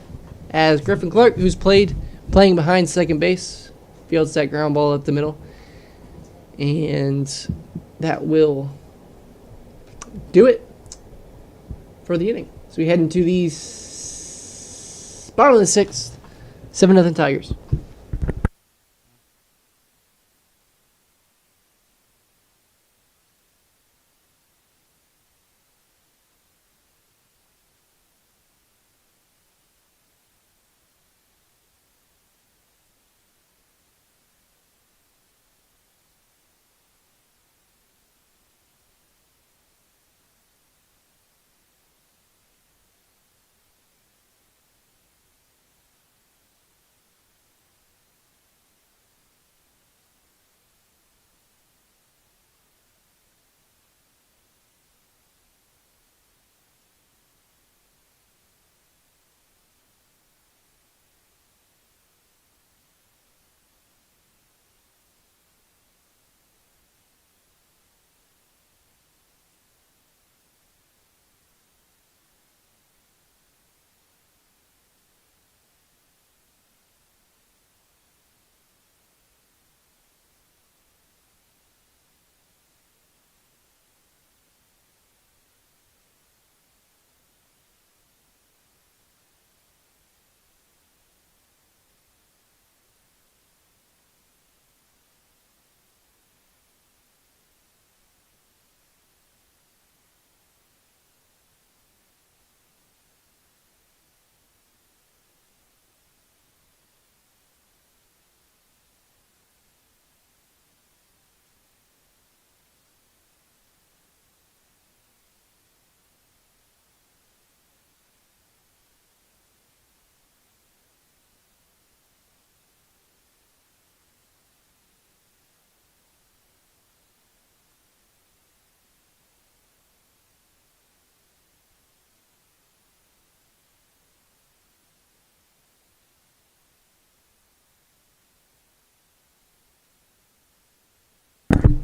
as Griffin Clark, who's playing behind second base, fields that ground ball up the middle. And that will do it for the inning. So we head into the bottom of the 6th, 7-0 Tigers.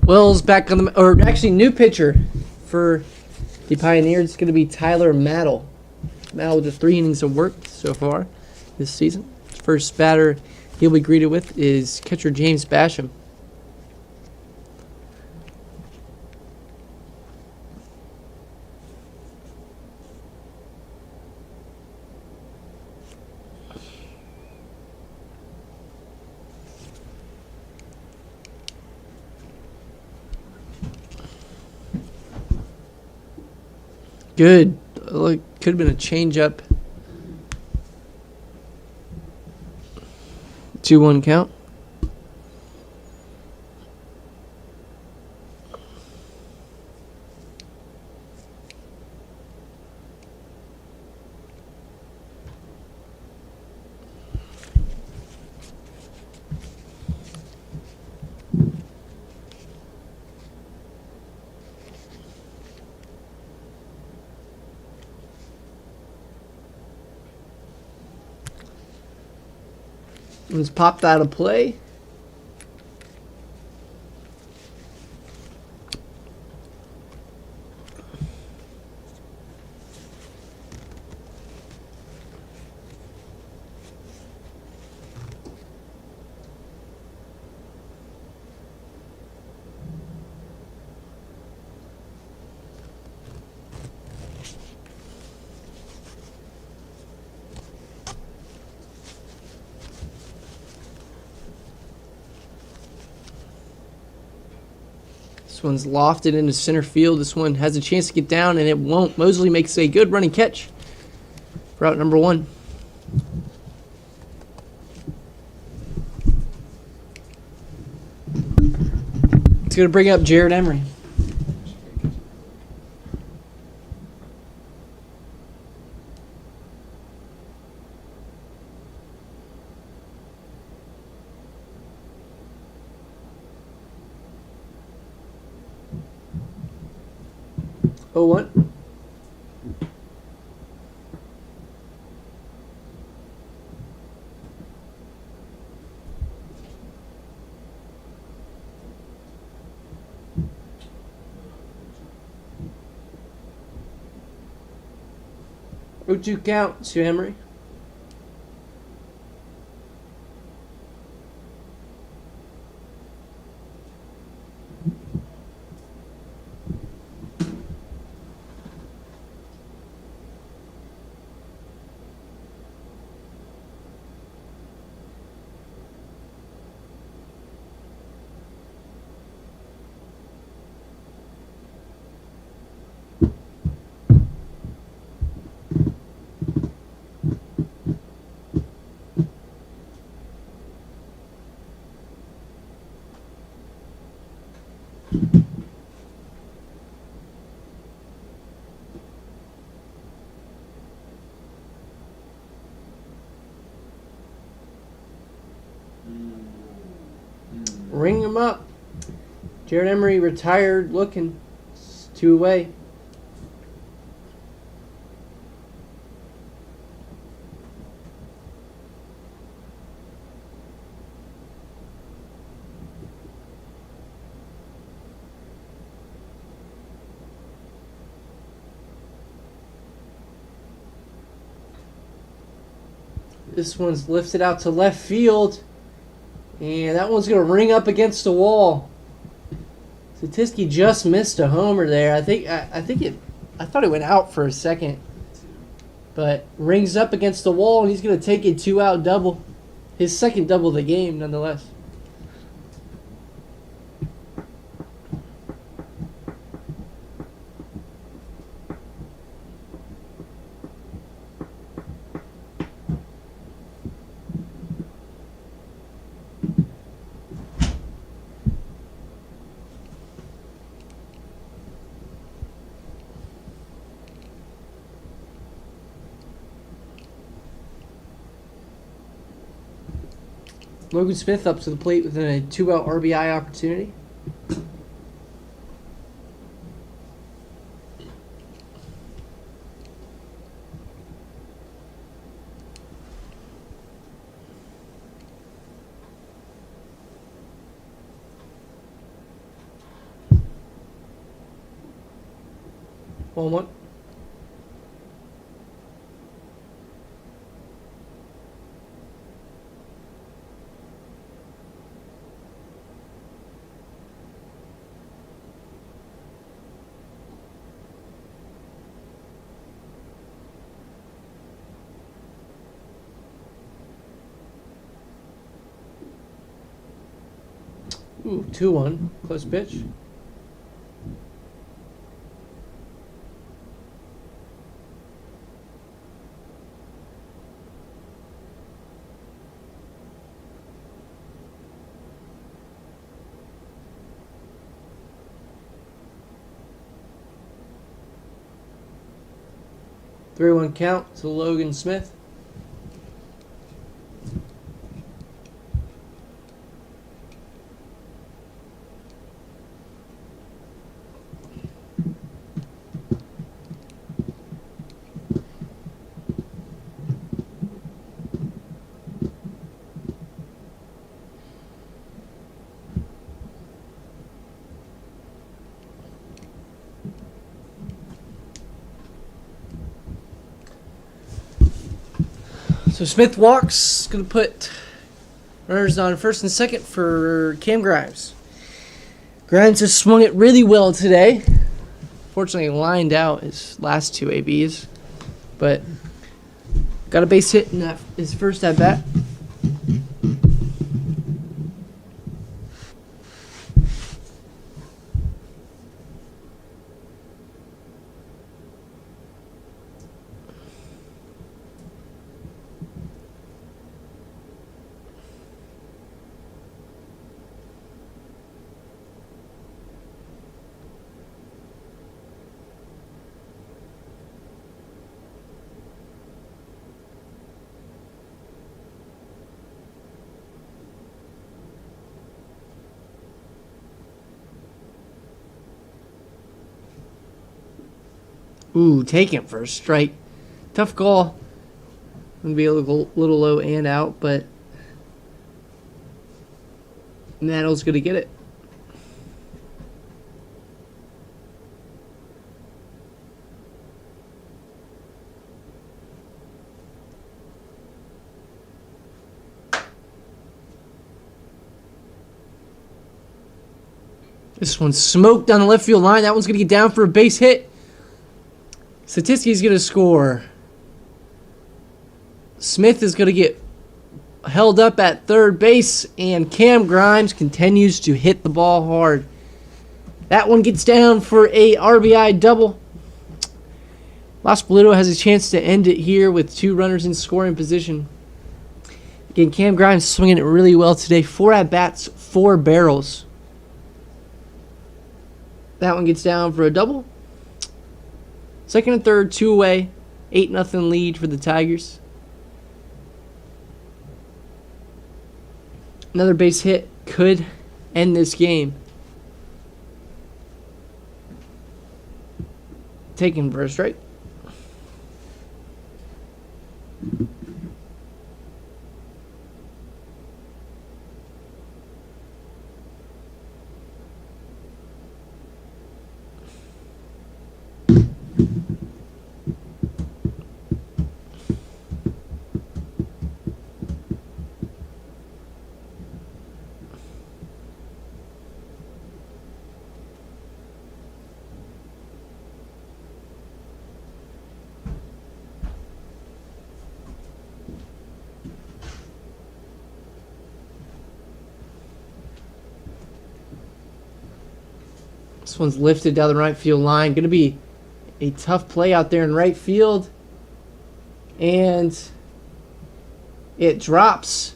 Wells back on the, or actually new pitcher for the Pioneers. It's going to be Tyler Mattel. Mattel with just 3 innings of work so far this season. First batter he'll be greeted with is catcher James Basham. Good. Look, could have been a changeup. 2-1 count. One's popped out of play. This one's lofted into center field. This one has a chance to get down, and it won't. Mosley makes a good running catch for out number 1. It's going to bring up Jared Emery. Oh, what? Who'd you count, Sue Emery? Ring him up. Jared Emery retired looking. It's 2 away. This one's lifted out to left field. And that one's going to ring up against the wall. Statisky just missed a homer there. I thought it went out for a second. But rings up against the wall, and he's going to take a 2-out double. His second double of the game, nonetheless. Logan Smith up to the plate with a 2-out RBI opportunity. One. Ooh, 2-1. Close pitch. Three-one count to Logan Smith. So Smith walks, going to put runners on first and second for Cam Grimes. Grimes has swung it really well today. Fortunately, lined out his last two ABs, but got a base hit in his first at bat. Ooh, taken for a strike. Tough call. Gonna be a little low and out, but Nattle's gonna get it. This one's smoked down the left field line. That one's gonna get down for a base hit. Satisky's going to score. Smith is going to get held up at third base, and Cam Grimes continues to hit the ball hard. That one gets down for a RBI double. Los Boludo has a chance to end it here with two runners in scoring position. Again, Cam Grimes swinging it really well today. 4 at-bats, 4 barrels. That one gets down for a double. Second and third, 2 away. 8-0 lead for the Tigers. Another base hit could end this game. Taken for a strike. This one's lifted down the right field line. Going to be a tough play out there in right field. And it drops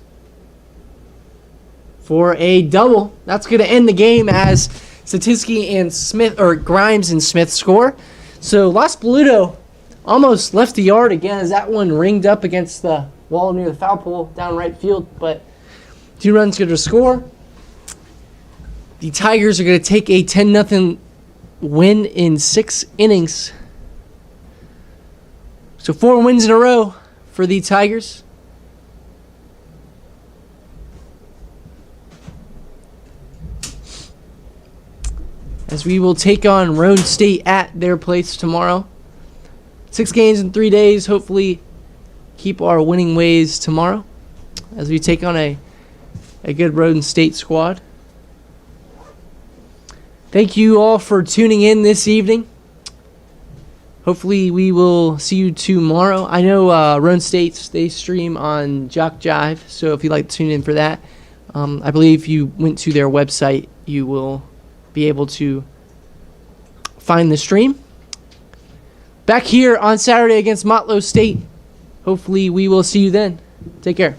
for a double. That's going to end the game as Satisky and Smith, or Grimes and Smith score. So Los Boludo almost left the yard again as that one ringed up against the wall near the foul pole down right field. But 2 runs going to score. The Tigers are going to take a 10-0 win in 6 innings. So 4 wins in a row for the Tigers. As we will take on Roan State at their place tomorrow. 6 games in 3 days. Hopefully keep our winning ways tomorrow as we take on a good Roan State squad. Thank you all for tuning in this evening. Hopefully we will see you tomorrow. I know Roan State's, they stream on Jock Jive, so if you'd like to tune in for that, I believe if you went to their website, you will be able to find the stream. Back here on Saturday against Motlow State. Hopefully we will see you then. Take care.